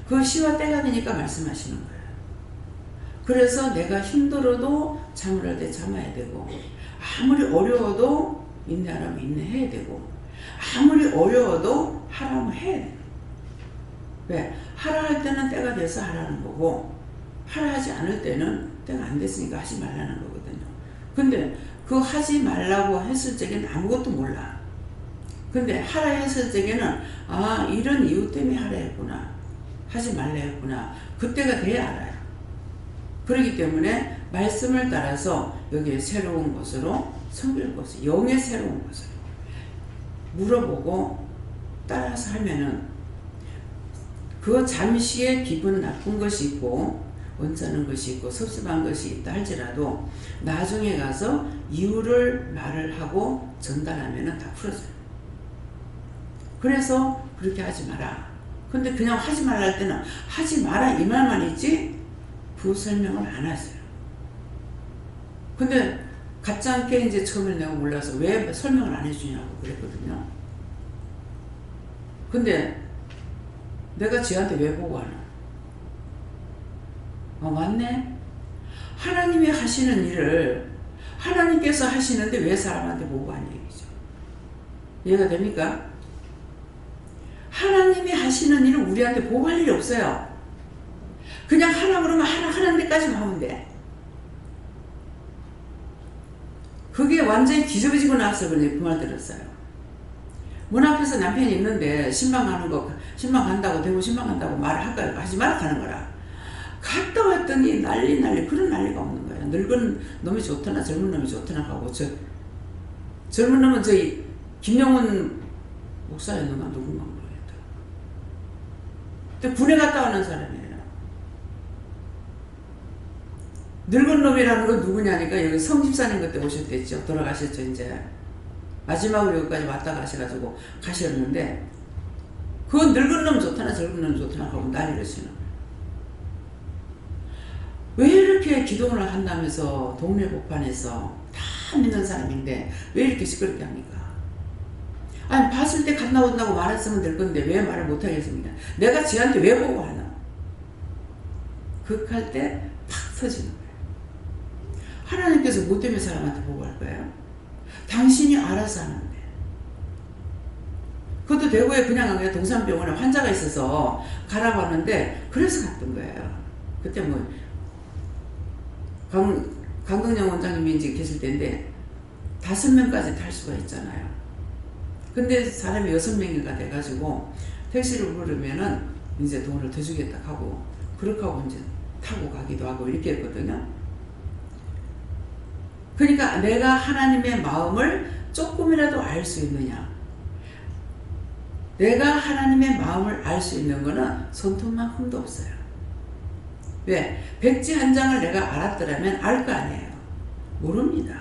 그 시와 때가 되니까 말씀하시는 거예요. 그래서 내가 힘들어도 참으라 때 참아야 되고, 아무리 어려워도 인내하라면 인내해야 되고, 아무리 어려워도 하라면 해야 돼. 왜? 하라 할 때는 때가 돼서 하라는 거고, 하라 하지 않을 때는 때가 안 됐으니까 하지 말라는 거거든요. 근데 그 하지 말라고 했을 적에는 아무것도 몰라. 근데 하라 했을 적에는 이런 이유 때문에 하라 했구나, 하지 말라 했구나, 그때가 돼야 알아요. 그렇기 때문에 말씀을 따라서 여기에 새로운 것으로 섬길 것을, 영의 새로운 것으로 물어보고 따라서 하면은 그 잠시에 기분 나쁜 것이 있고 언짢은 것이 있고 섭섭한 것이 있다 할지라도 나중에 가서 이유를 말을 하고 전달하면은 다 풀어져요. 그래서 그렇게 하지 마라. 근데 그냥 하지 말라 할 때는 하지 마라 이 말만 있지 그 설명을 안 하세요. 근데 같지 않게 이제 처음에 내가 몰라서 왜 설명을 안 해주냐고 그랬거든요. 근데 내가 지한테 왜 보고 하나? 맞네? 하나님이 하시는 일을 하나님께서 하시는데 왜 사람한테 보고 하는 얘기죠? 이해가 됩니까? 하나님이 하시는 일을 우리한테 보고 할 일이 없어요. 그냥 하라 그러면 하는 데까지만 하면 돼. 그게 완전히 뒤집어지고 나서 그 말 들었어요. 문 앞에서 남편이 있는데 신방 간다고 대구 신방 간다고 말을 할까요? 하지 말라 하는 거라. 갔다 왔더니 난리 그런 난리가 없는 거예요. 늙은 놈이 좋더나 젊은 놈이 좋더나 하고 젊은 놈은 저희 김영훈 목사였는가 누군가 모르겠다. 근데 군에 갔다 오는 사람이에요. 늙은 놈이라는 건 누구냐니까 여기 성집사님 그때 오셨댔죠. 돌아가셨죠. 이제 마지막으로 여기까지 왔다 가셔가지고 가셨는데 그 늙은 놈 좋다나 젊은 놈 좋다나 하고 난리를 치는 거예요. 왜 이렇게 기도를 한다면서 동네 복판에서 다 믿는 사람인데 왜 이렇게 시끄럽게 합니까? 아니 봤을 때 갓 나온다고 말했으면 될 건데 왜 말을 못하겠습니까? 내가 지한테 왜 보고 하나? 극할 때 팍 터지는 거예요. 하나님께서 뭐 때문에 사람한테 보고할 거예요? 당신이 알아서 하는데. 그것도 대구에 그냥 동산병원에 환자가 있어서 가라고 하는데 그래서 갔던 거예요. 그때 뭐 강동영 원장님이 이제 계실 때인데 5명까지 탈 수가 있잖아요. 근데 사람이 6명이가 돼가지고 택시를 부르면은 이제 돈을 더 주겠다 하고 그렇게 하고 이제 타고 가기도 하고 이렇게 했거든요. 그러니까 내가 하나님의 마음을 조금이라도 알 수 있느냐. 내가 하나님의 마음을 알 수 있는 거는 손톱만큼도 없어요. 왜? 백지 한 장을 내가 알았더라면 알 거 아니에요. 모릅니다.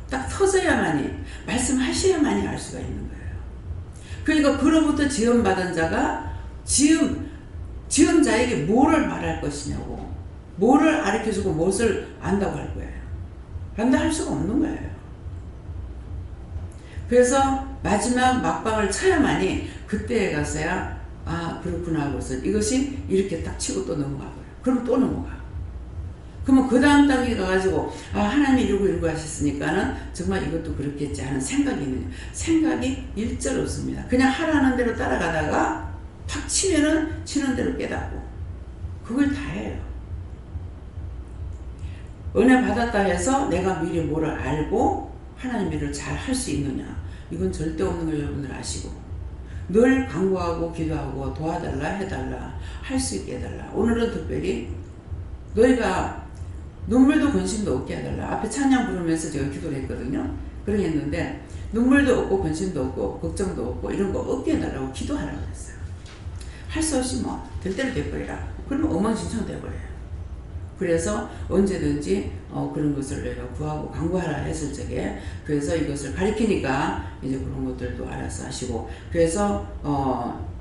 딱 터져야만이, 말씀하셔야만이 알 수가 있는 거예요. 그러니까 그로부터 지음받은 자가 지은 자에게 뭐를 말할 것이냐고, 뭐를 가르쳐주고 무엇을 안다고 할 거예요. 안다 할 수가 없는 거예요. 그래서 마지막 막방을 쳐야만이 그때에 가서야 아 그렇구나 하고서 이것이 이렇게 딱 치고 또 넘어가고요. 그럼 또 넘어가. 그러면 그 다음 단계 가가지고 아 하나님이 이러고 하셨으니까는 정말 이것도 그렇겠지 하는 생각이 있느냐. 생각이 일절 없습니다. 그냥 하라는 대로 따라가다가 팍 치면은 치는 대로 깨닫고 그걸 다 해요. 은혜 받았다 해서 내가 미리 뭐를 알고 하나님 일을 잘 할 수 있느냐. 이건 절대 없는 걸 여러분들 아시고 늘 간구하고 기도하고 도와달라 해달라 할 수 있게 해달라. 오늘은 특별히 너희가 눈물도 근심도 없게 해달라. 앞에 찬양 부르면서 제가 기도를 했거든요. 그러겠는데 눈물도 없고 근심도 없고 걱정도 없고 이런 거 없게 해달라고 기도하라고 했어요. 할 수 없이 뭐 될 대로 돼버리라. 그러면 엉망진창 돼버려요. 그래서 언제든지 그런 것을 내가 구하고 간구하라 했을 적에 그래서 이것을 가리키니까 이제 그런 것들도 알아서 하시고 그래서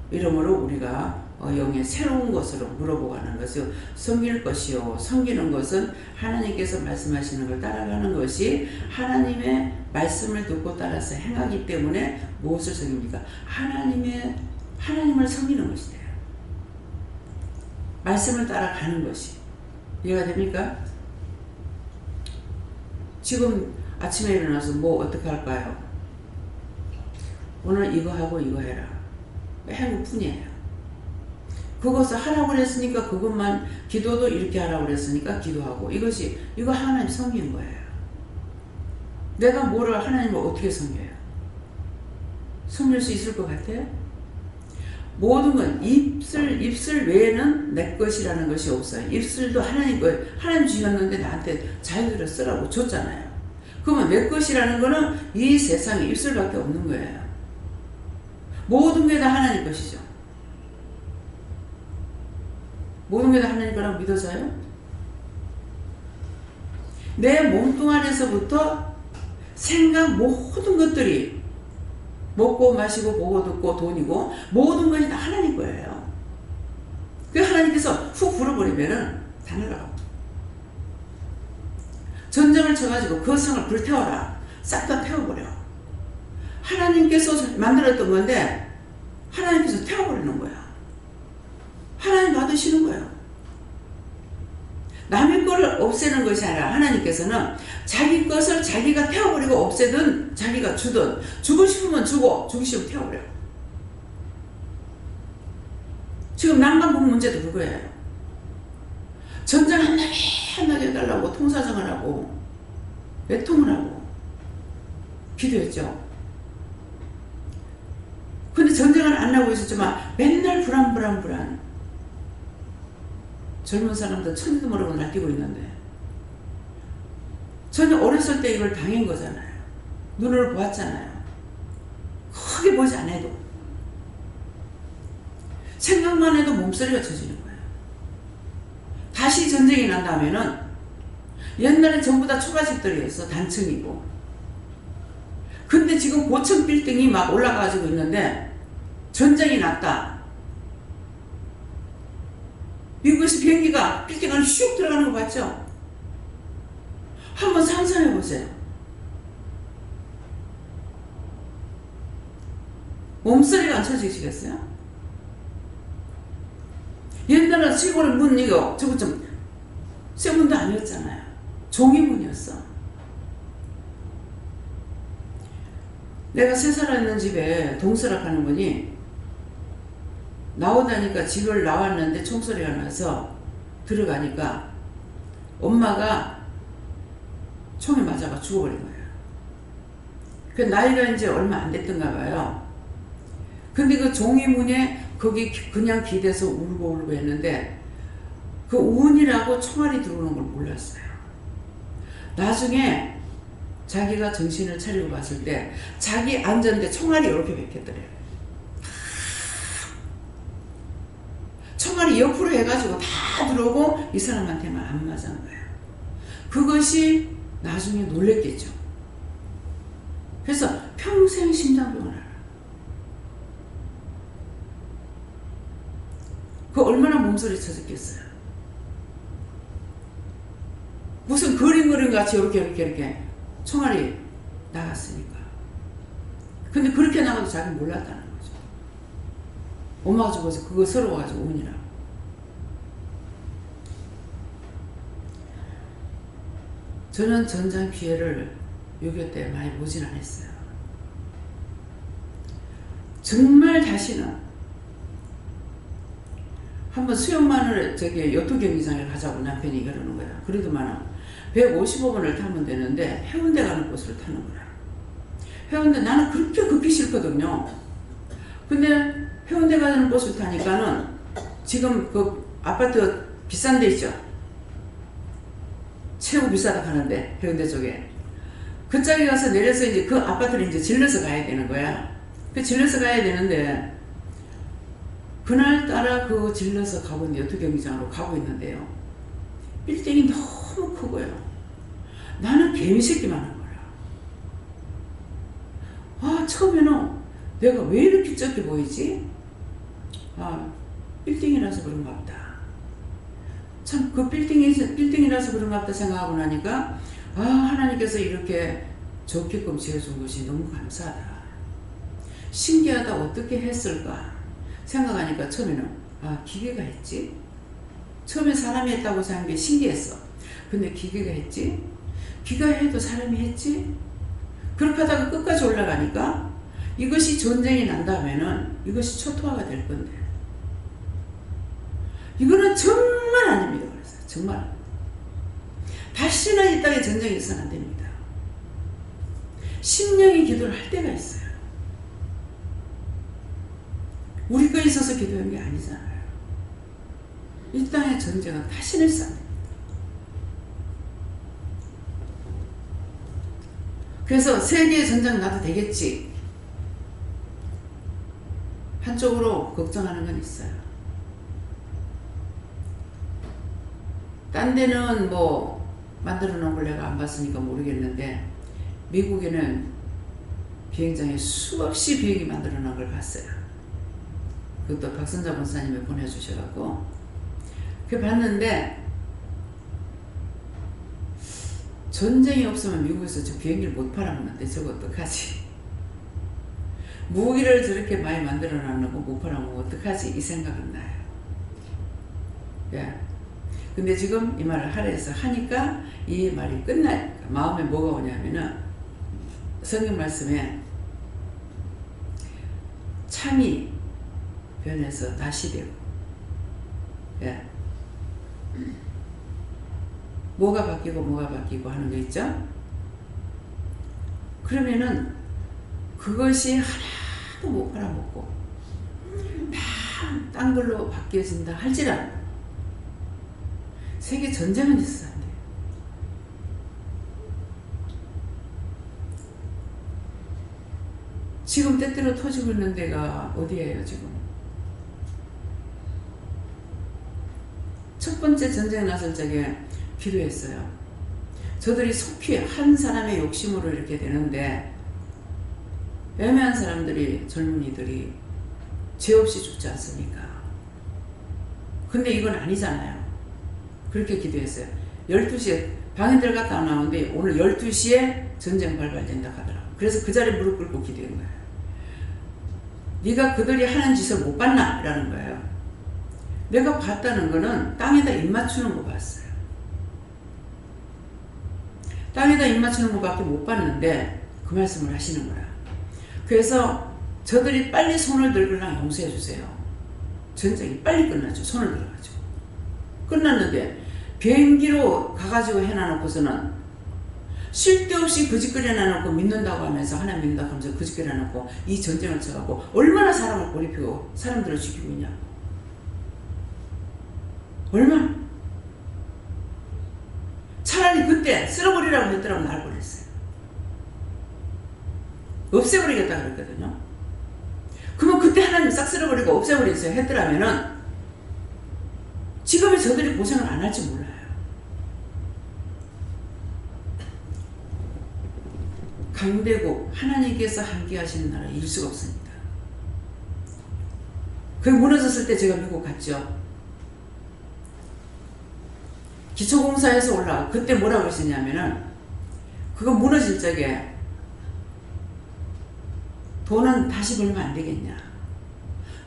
이러므로 우리가 영의 새로운 것으로 물어보고 하는 것을 섬길 것이요 섬기는 것은 하나님께서 말씀하시는 걸 따라가는 것이 하나님의 말씀을 듣고 따라서 행하기 때문에 무엇을 섬깁니까? 하나님을 섬기는 것이 돼요. 말씀을 따라가는 것이 이해가 됩니까? 지금 아침에 일어나서 뭐 어떻게 할까요? 오늘 이거 하고 이거 해라. 행복뿐이에요. 그것을 하라고 그랬으니까 그것만 기도도 이렇게 하라고 그랬으니까 기도하고 이거 하나님 섬기는 거예요. 내가 뭐를 하나님을 어떻게 섬겨요? 섬길 수 있을 것 같아요? 모든 건 입술 외에는 내 것이라는 것이 없어요. 입술도 하나님 거, 하나님 주셨는데 나한테 자유를 쓰라고 줬잖아요. 그러면 내 것이라는 거는 이 세상에 입술밖에 없는 거예요. 모든 게 다 하나님 것이죠. 모든 게 다 하나님 거라고 믿어져요? 내 몸뚱아리에서부터 생각 모든 것들이 먹고 마시고 보고 듣고 돈이고 모든 것이 다 하나님 거예요. 그 하나님께서 훅 불어버리면은 다 날아가고 전쟁을 쳐가지고 그 성을 불태워라. 싹 다 태워버려. 하나님께서 만들었던 건데 하나님께서 태워버리는 거야. 하나님 받으시는 거예요. 남의 거를 없애는 것이 아니라 하나님께서는 자기 것을 자기가 태워버리고 없애든 자기가 주든 주고 싶으면 주고 주기 싫으면 태워버려. 지금 난방국 문제도 그거예요. 전쟁 한 나게 해달라고 통사정을 하고 외통을 하고 기도했죠. 근데 전쟁을 안 하고 있었지만 맨날 불안 젊은 사람들 천지도 모르고 날뛰고 있는데 저는 어렸을 때 이걸 당한 거잖아요. 눈으로 보았잖아요. 크게 보지 않아도 생각만 해도 몸소리가 쳐지는 거예요. 다시 전쟁이 난다면은 옛날에 전부 다 초가집들이었어. 단층이고. 근데 지금 고층 빌딩이 막 올라가지고 있는데 전쟁이 났다. 미국에서 비행기가 빌딩 안에 슉 들어가는 거 봤죠? 한번 상상해 보세요. 몸소리가 안 쳐지시겠어요? 옛날에 시골의 문 이거 저거 좀 쇠문도 아니었잖아요. 종이문이었어. 내가 세 살았는 집에 동서락 하는 분이 나오다니까 집을 나왔는데 총소리가 나서 들어가니까 엄마가 총에 맞아가 죽어버린 거예요. 그 나이가 이제 얼마 안 됐던가 봐요. 근데 그 종이문에 거기 그냥 기대서 울고 했는데 그 운이라고 총알이 들어오는 걸 몰랐어요. 나중에 자기가 정신을 차리고 봤을 때 자기 앉았는데 총알이 이렇게 박혔더래요. 총알이 옆으로 해가지고 다 들어오고 이 사람한테만 안 맞은 거예요. 그것이 나중에 놀랬겠죠. 그래서 평생 심장병을 앓아. 그 얼마나 몸소리 쳐졌겠어요. 무슨 그림 같이 이렇게 총알이 나갔으니까. 근데 그렇게 나가도 자기는 몰랐다는 거죠. 엄마가 죽어서 그거 서러워가지고 운이라고. 저는 전장 피해를 6.25 때 많이 보진 않았어요. 정말 다시는 한번 수영만을 저기 요트 경기장에 가자고 남편이 그러는 거야. 그래도만 155번을 타면 되는데 해운대 가는 버스를 타는 거야. 해운대 나는 그렇게 걷기 싫거든요. 근데 해운대 가는 버스를 타니까는 지금 그 아파트 비싼 데 있죠. 최고 비싸다 하는데 해운대 쪽에 그 짝에 가서 내려서 이제 그 아파트를 이제 질러서 가야 되는 거야. 그 질러서 가야 되는데 그날따라 그 질러서 가고 있는 요트 경기장으로 가고 있는데요. 빌딩이 너무 크고요. 나는 개미새끼만 한 거야. 처음에는 내가 왜 이렇게 적게 보이지? 빌딩이라서 그런가 보다. 참 그 빌딩이라서 그런가 보다 생각하고 나니까 하나님께서 이렇게 좋게끔 지어준 것이 너무 감사하다. 신기하다. 어떻게 했을까 생각하니까 처음에는 기계가 했지. 처음에 사람이 했다고 생각한 게 신기했어. 근데 기계가 했지. 기가 해도 사람이 했지. 그렇게 하다가 끝까지 올라가니까 이것이 전쟁이 난 다음에는 이것이 초토화가 될 건데 이거는 정말 아닙니다. 그래서 정말 다시는 이 땅에 전쟁이 있어는 안 됩니다. 심령이 기도를 할 때가 있어요. 우리 거에 있어서 기도한 게 아니잖아요. 이 땅의 전쟁은 다시는 있어 안 됩니다. 그래서 세계의 전쟁 나도 되겠지. 한쪽으로 걱정하는 건 있어요. 딴 데는 뭐 만들어 놓은 걸 내가 안 봤으니까 모르겠는데 미국에는 비행장에 수없이 비행기 만들어 놓은 걸 봤어요. 그것도 박선자 목사님이 보내주셔갖고 그 봤는데 전쟁이 없으면 미국에서 저 비행기를 못 팔아먹는데 저거 어떡하지? 무기를 저렇게 많이 만들어 놨는고 못 팔아먹으면 어떡하지? 이 생각은 나요. 예. 근데 지금 이 말을 하래서 하니까 이 말이 끝나니까 마음에 뭐가 오냐면은 성경 말씀에 참이 변해서 다시 되고, 예. 뭐가 바뀌고 하는 거 있죠? 그러면은 그것이 하나도 못 팔아먹고 다 딴 걸로 바뀌어진다 할지라도 세계 전쟁은 있어야 안 돼요. 지금 때때로 터지고 있는 데가 어디예요 지금? 첫 번째 전쟁 났을 적에 기도했어요. 저들이 속히 한 사람의 욕심으로 이렇게 되는데 애매한 사람들이 젊은이들이 죄 없이 죽지 않습니까? 근데 이건 아니잖아요. 그렇게 기도했어요. 12시에 방에 들어갔다 나오는데 오늘 12시에 전쟁 발발된다 하더라고요. 그래서 그 자리에 무릎 꿇고 기도한 거예요. 네가 그들이 하는 짓을 못 봤나? 라는 거예요. 내가 봤다는 거는 땅에다 입 맞추는 거 봤어요. 땅에다 입 맞추는 거밖에 못 봤는데 그 말씀을 하시는 거야. 그래서 저들이 빨리 손을 들거나 용서해 주세요. 전쟁이 빨리 끝나죠. 손을 들어가지고. 끝났는데 비행기로 가가지고 해놔놓고서는 쓸데없이 거짓거리 해놔놓고 믿는다고 하면서 하나님 믿는다고 하면서 거짓거리 해놔놓고 이 전쟁을 쳐가고 얼마나 사람을 고립히고 사람들을 죽이고 있냐. 얼마나. 차라리 그때 쓸어버리라고 했더라면 날 뻔했어요. 없애버리겠다 그랬거든요. 그러면 그때 하나님 싹 쓸어버리고 없애버리세요 했더라면은 지금의 저들이 고생을 안 할지 몰라요. 강대국 하나님께서 함께 하시는 나라 이길 수가 없습니다. 그게 무너졌을 때 제가 미국 갔죠. 기초공사에서 올라가 그때 뭐라고 했었냐면은 그거 무너질 적에 돈은 다시 벌면 안 되겠냐,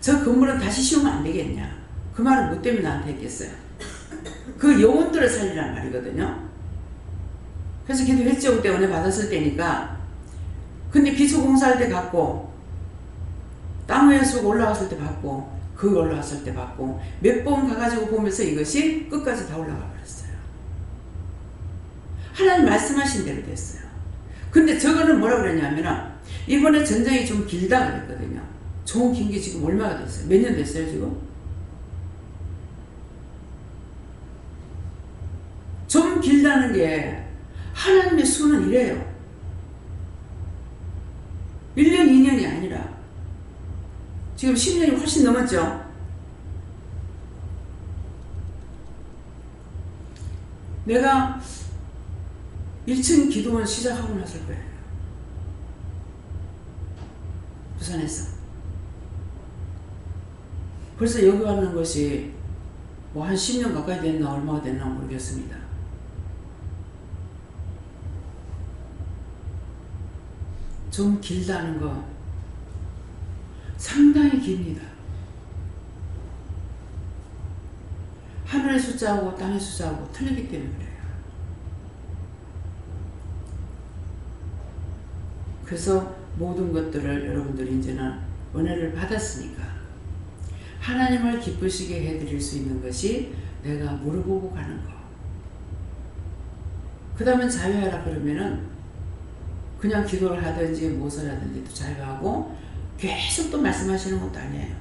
저 건물은 다시 씌우면 안 되겠냐, 그 말을 뭐 때문에 나한테 했겠어요. 그 영혼들을 살리란 말이거든요. 그래서 기도했죠. 그때 은혜 받았을 때니까. 근데 기초공사할 때 받고 땅 위에 쑥 올라왔을 때 받고 그 올라왔을 때 받고 몇 번 가가지고 보면서 이것이 끝까지 다 올라가 버렸어요. 하나님 말씀하신 대로 됐어요. 근데 저거는 뭐라고 그랬냐면 이번에 전쟁이 좀 길다 그랬거든요. 좀 긴 게 지금 얼마가 됐어요? 몇 년 됐어요 지금? 좀 길다는 게 하나님의 수는 이래요. 1년 2년이 아니라 지금 10년이 훨씬 넘었죠. 내가 1층 기도원 시작하고 났을 거예요. 부산에서. 벌써 여기 왔는 것이 뭐 한 10년 가까이 됐나 얼마가 됐나 모르겠습니다. 좀 길다는 거 상당히 깁니다. 하늘의 숫자하고 땅의 숫자하고 틀리기 때문에 그래요. 그래서 모든 것들을 여러분들이 이제는 은혜를 받았으니까 하나님을 기쁘시게 해드릴 수 있는 것이 내가 물어보고 가는 거. 그 다음에 자유하라 그러면은 그냥 기도를 하든지 무엇을 하든지 또 자유하고 계속 또 말씀하시는 것도 아니에요.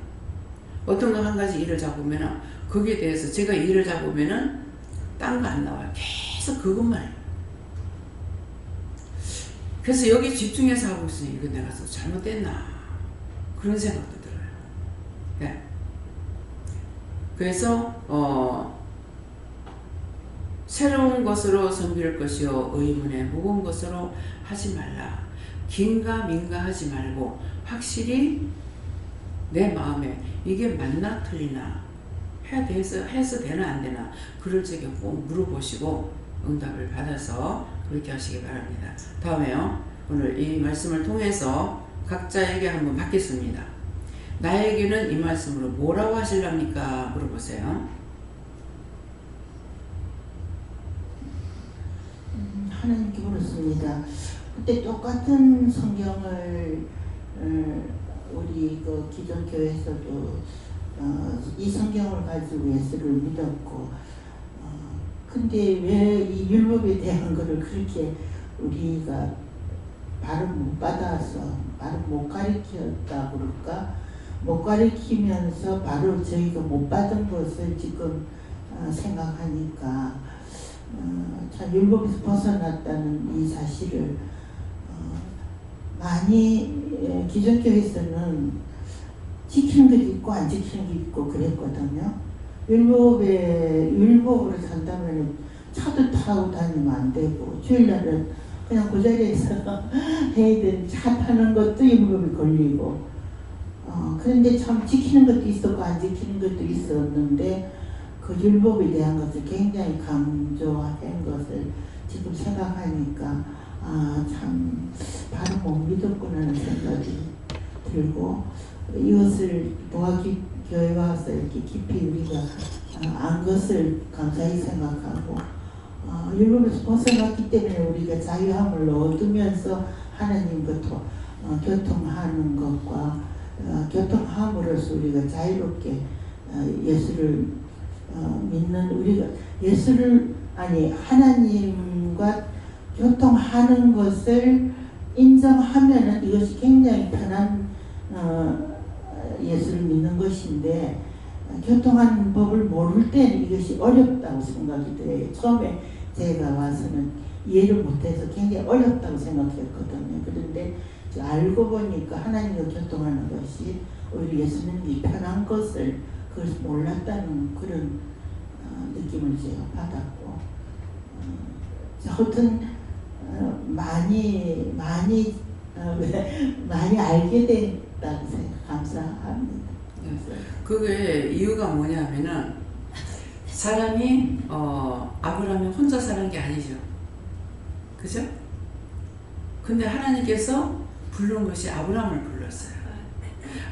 어떤 거 한 가지 일을 잡으면은 거기에 대해서 제가 일을 잡으면은 딴 거 안 나와요. 계속 그것만 해요. 그래서 여기 집중해서 하고 있으니 이거 내가 잘못됐나 그런 생각도 들어요. 네. 그래서 새로운 것으로 섬길 것이요 의문에 무거운 것으로 하지 말라. 긴가 민가 하지 말고 확실히 내 마음에 이게 맞나 틀리나 해서 되나 안 되나 그럴 적에 꼭 물어보시고 응답을 받아서 그렇게 하시기 바랍니다. 다음에요. 오늘 이 말씀을 통해서 각자에게 한번 받겠습니다. 나에게는 이 말씀으로 뭐라고 하실랍니까? 물어보세요. 하나님께 물었습니다. 그때 똑같은 성경을 우리 그 기존교회에서도 이 성경을 가지고 예수를 믿었고 근데 왜 이 율법에 대한 거를 그렇게 우리가 바로 못 받아서 바로 못 가르쳤다 그럴까? 못 가르치면서 바로 저희가 못 받은 것을 지금 생각하니까 참 율법에서 벗어났다는 이 사실을 많이 기존교회에서는 지키는 게 있고 안 지키는 게 있고 그랬거든요. 율법으로 산다면 차도 타고 다니면 안 되고 주일날은 그냥 그 자리에서 해야 되는 차 타는 것도 율법이 걸리고 그런데 참 지키는 것도 있었고 안 지키는 것도 있었는데 그 율법에 대한 것을 굉장히 강조한 것을 지금 생각하니까 참 바로 못 믿었구나라는 생각이 들고 이것을 보아교회 와서 이렇게 깊이 우리가 안 것을 감사히 생각하고 율법에서 벗어났기 때문에 우리가 자유함을 얻으면서 하나님부터 교통하는 것과 교통함으로써 우리가 자유롭게 예수를 믿는 우리가 예수를 하나님과 교통하는 것을 인정하면은 이것이 굉장히 편한 예수를 믿는 것인데 교통하는 법을 모를 때는 이것이 어렵다고 생각이 돼요. 처음에 제가 와서는 이해를 못해서 굉장히 어렵다고 생각했거든요. 그런데 알고 보니까 하나님과 교통하는 것이 오히려 예수님이 편한 것을 그걸 몰랐다는 그런 느낌을 제가 받았고 하여튼 많이 알게 됐다고 감사합니다. 그게 이유가 뭐냐면은 사람이 아브라함이 혼자 사는 게 아니죠. 그죠? 근데 하나님께서 부른 것이 아브라함을 불렀어요.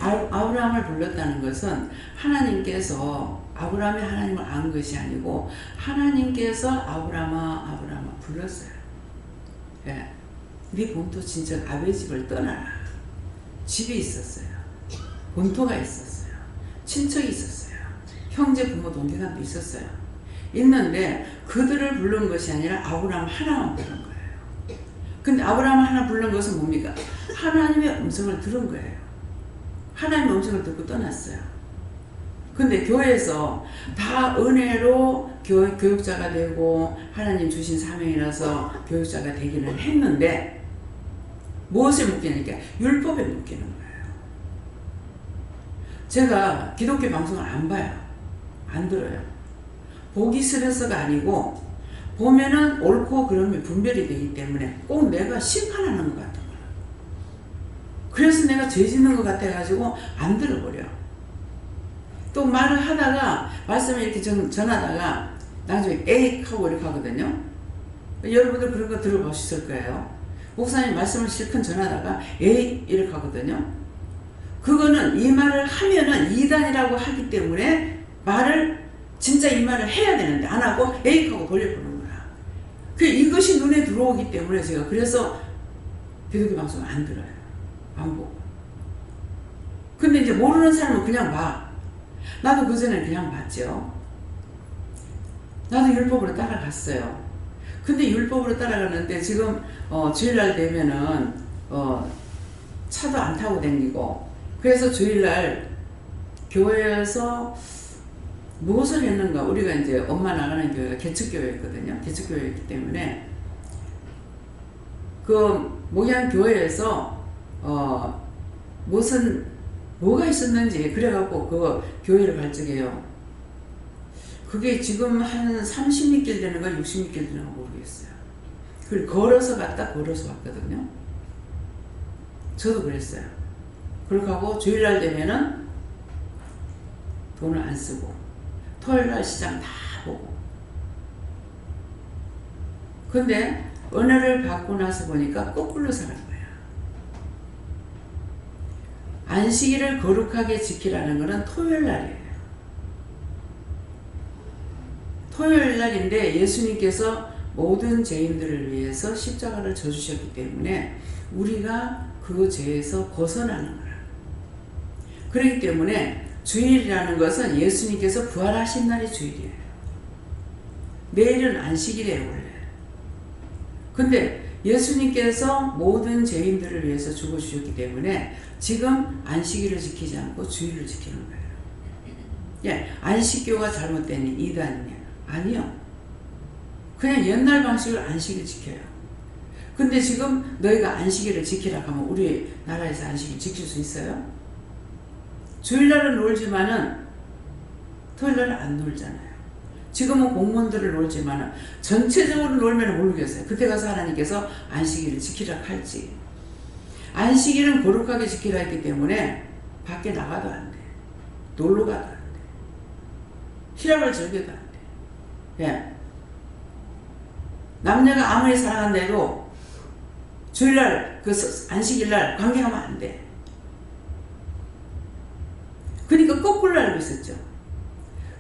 아브라함을 불렀다는 것은 하나님께서 아브라함이 하나님을 안 것이 아니고 하나님께서 아브라함아 불렀어요. 예. 네 본토 친척 아베 집을 떠나라. 집이 있었어요. 본토가 있었어요. 친척이 있었어요. 형제 부모 동기간도 있었어요. 있는데 그들을 부른 것이 아니라 아브라함 하나만 부른 거예요. 근데 아브라함 하나 부른 것은 뭡니까? 하나님의 음성을 들은 거예요. 하나님의 음성을 듣고 떠났어요. 근데 교회에서 다 은혜로 교육자가 되고 하나님 주신 사명이라서 교육자가 되기는 했는데 무엇에 묶이니까 율법에 묶이는 거예요. 제가 기독교 방송을 안 봐요. 안 들어요. 보기 싫어서가 아니고 보면은 옳고 그름이 분별이 되기 때문에 꼭 내가 심판하는 것 같은 거예요. 그래서 내가 죄 짓는 것 같아가지고 안 들어버려. 또 말을 하다가 말씀을 이렇게 전하다가 나중에 에이 하고 이렇게 하거든요. 여러분들 그런 거 들어보셨을 거예요. 목사님 말씀을 실컷 전하다가 에이 이렇게 하거든요. 그거는 이 말을 하면은 이단이라고 하기 때문에 말을 진짜 이 말을 해야 되는데 안 하고 에이 하고 돌려보는 거야. 이것이 눈에 들어오기 때문에 제가 그래서 기독교 방송을 안 들어요. 안 보고. 근데 이제 모르는 사람은 그냥 봐. 나도 그전에 그냥 봤죠. 나도 율법으로 따라갔어요. 근데 율법으로 따라가는데 지금 주일날 되면은 차도 안 타고 다니고 그래서 주일날 교회에서 무엇을 했는가. 우리가 이제 엄마 나가는 교회가 개척교회였거든요. 개척교회였기 때문에 그 목양 교회에서 뭐가 있었는지 그래갖고 그 교회를 갈 적에요. 그게 지금 한 30몇 길 되는가 60몇 길 되는가 모르겠어요. 그걸 걸어서 갔다 걸어서 왔거든요. 저도 그랬어요. 그렇게 하고 주일날 되면은 돈을 안 쓰고 토요일날 시장 다 보고. 근데 은혜를 받고 나서 보니까 거꾸로 사는 거야. 안식일을 거룩하게 지키라는 것은 토요일날이에요. 토요일날인데 예수님께서 모든 죄인들을 위해서 십자가를 져주셨기 때문에 우리가 그 죄에서 벗어나는 거라. 그렇기 때문에 주일이라는 것은 예수님께서 부활하신 날이 주일이에요. 내일은 안식일이에요 원래. 근데 예수님께서 모든 죄인들을 위해서 죽어주셨기 때문에 지금 안식일을 지키지 않고 주일을 지키는 거예요. 예, 안식교가 잘못된 이단이냐? 아니요. 그냥 옛날 방식으로 안식일 지켜요. 근데 지금 너희가 안식일을 지키라 하면 우리나라에서 안식일 지킬 수 있어요? 주일날은 놀지만은 토요일날은 안 놀잖아요. 지금은 공무원들을 놀지만은 전체적으로 놀면 모르겠어요. 그때 가서 하나님께서 안식일을 지키라 할지. 안식일은 거룩하게 지키라 했기 때문에 밖에 나가도 안 돼. 놀러 가도 안 돼. 희락을 즐겨도 안 돼. 예. 남녀가 아무리 사랑한다 해도 주일날 그 안식일날 관계하면 안 돼. 그러니까 거꾸로 알고 있었죠.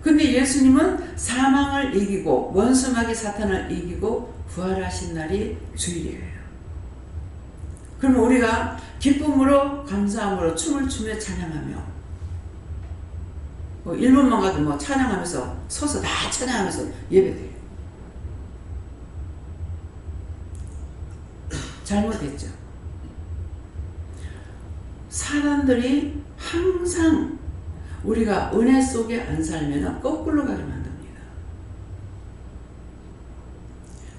근데 예수님은 사망을 이기고 원수마귀 사탄을 이기고 부활하신 날이 주일이에요. 그러면 우리가 기쁨으로 감사함으로 춤을 추며 찬양하며 1분만 가도 찬양하면서 서서 다 찬양하면서 예배드려요. 잘못했죠. 사람들이 항상 우리가 은혜 속에 안 살면 거꾸로 가게 만듭니다.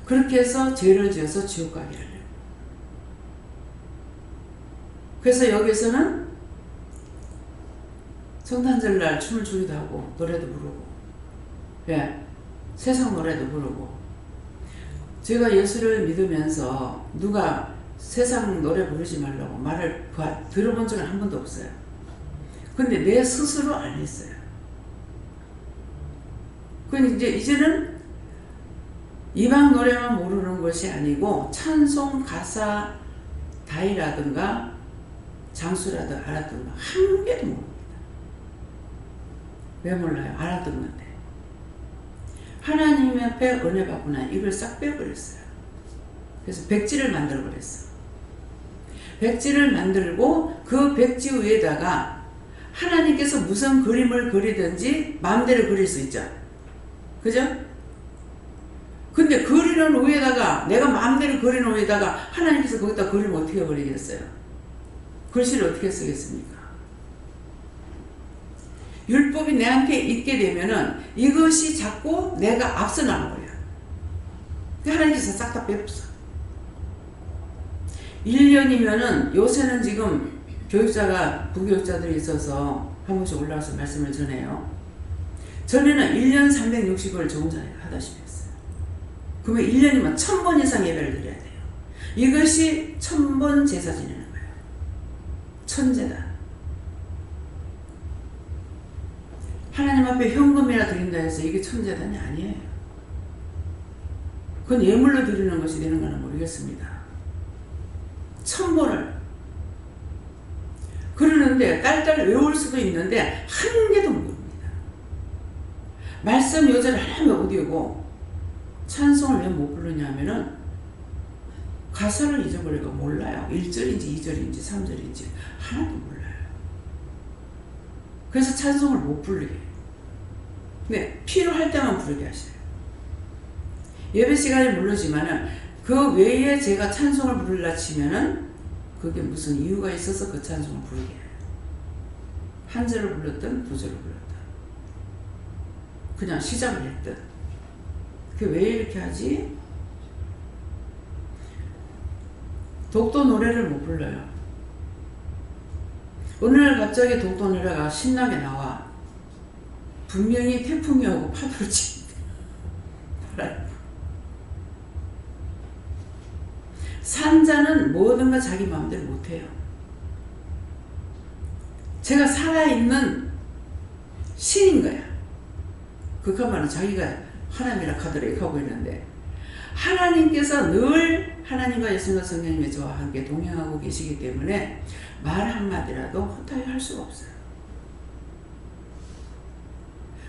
그렇게 해서 죄를 지어서 지옥 가게 하려고. 그래서 여기서는 성탄절날 춤을 추기도 하고 노래도 부르고, 세상 노래도 부르고. 제가 예수를 믿으면서 누가 세상 노래 부르지 말라고 말을 들어본 적은 한 번도 없어요. 근데 내 스스로 안 했어요. 이제는 이방 노래만 모르는 것이 아니고 찬송 가사 다이라든가 장수라든가 알아듣는 한 개도 모릅니다. 왜 몰라요? 알아듣는데. 하나님 앞에 은혜 받고 난 입을 싹 빼버렸어요. 그래서 백지를 만들어 버렸어. 백지를 만들고 그 백지 위에다가 하나님께서 무슨 그림을 그리든지 마음대로 그릴 수 있죠. 그죠? 근데 그리는 위에다가, 내가 마음대로 그리는 위에다가 하나님께서 거기다 그림을 어떻게 그리겠어요? 글씨를 어떻게 쓰겠습니까? 율법이 내한테 있게 되면은 이것이 자꾸 내가 앞서 나는 거야. 하나님께서 싹 다 빼버렸어. 1년이면은 요새는 지금 교육자가 부교육자들이 있어서 한 번씩 올라와서 말씀을 전해요. 전에는 1년 360을 저 혼자 하다시피 했어요. 그러면 1년이면 1000번 이상 예배를 드려야 돼요. 이것이 1000번 제사 지내는 거예요. 천제다. 하나님 앞에 현금이라 드린다 해서 이게 천제단이 아니에요. 그건 예물로 드리는 것이 되는 거는 모르겠습니다. 1000번을 그러는데 딸딸 외울 수도 있는데 한 개도 모릅니다. 말씀 요절을 하나면 어디고 찬송을 왜 못 부르냐면은 가사를 잊어버리고 몰라요. 1절인지 2절인지 3절인지 하나도 몰라요. 그래서 찬송을 못 부르게 해요. 근데 필요할 때만 부르게 하셔요. 예배 시간에 부르지만은 그 외에 제가 찬송을 부르려 치면은 그게 무슨 이유가 있어서 그 찬송을 부르게 해요. 한 절을 불렀든 두 절을 불렀든 그냥 시작을 했든. 그게 왜 이렇게 하지? 독도 노래를 못 불러요. 어느 날 갑자기 독도 노래가 신나게 나와. 분명히 태풍이 오고 파도를 치는데 산자는 뭐든가 자기 마음대로 못해요. 제가 살아있는 신인 거야. 그것만은 자기가 하나님이라 하더래 하고 있는데 하나님께서 늘 하나님과 예수님과 성령님이 저와 함께 동행하고 계시기 때문에 말 한마디라도 허탈히 할 수가 없어요.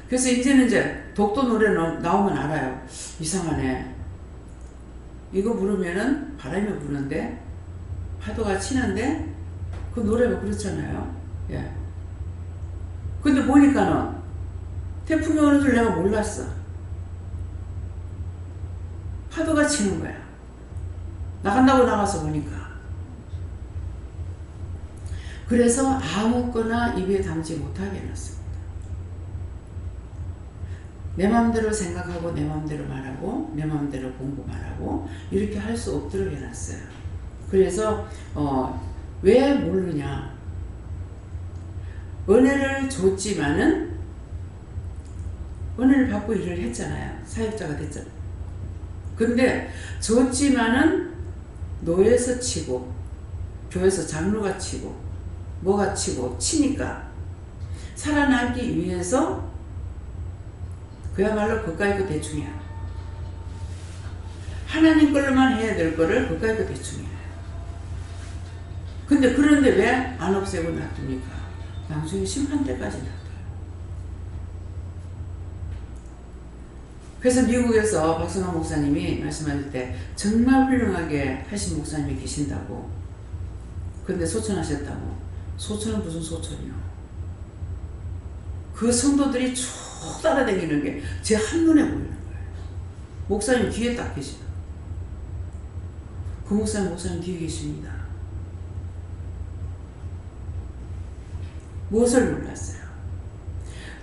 그래서 이제는 독도 노래 나오면 알아요. 이상하네. 이거 부르면은 바람이 부는데 파도가 치는데 그 노래가 그렇잖아요. 예. 근데 보니까는 태풍이 오는 줄 내가 몰랐어. 파도가 치는 거야. 나간다고 나가서 보니까. 그래서 아무거나 입에 담지 못하게 해놨습니다. 내 마음대로 생각하고 내 마음대로 말하고 내 마음대로 공부만 하고 이렇게 할 수 없도록 해놨어요. 그래서 왜 모르냐? 은혜를 줬지만은 은혜를 받고 일을 했잖아요. 사역자가 됐잖아요. 근데 줬지만은 노예에서 치고 교회에서 장로가 치고 뭐가 치고 치니까 살아남기 위해서 그야말로 그까이고 대충이야. 하나님 걸로만 해야 될 거를 그까이고 대충이야. 근데 그런데 왜 안 없애고 놔둡니까? 나중에 심판대까지 놔둬요. 그래서 미국에서 박성환 목사님이 말씀하실 때 정말 훌륭하게 하신 목사님이 계신다고. 그런데 소천하셨다고. 소천은 무슨 소천이요? 그 성도들이 쭉 따라다니는 게 제 한눈에 보이는 거예요. 목사님 뒤에 딱 계시다. 그 목사님 뒤에 계십니다. 무엇을 몰랐어요?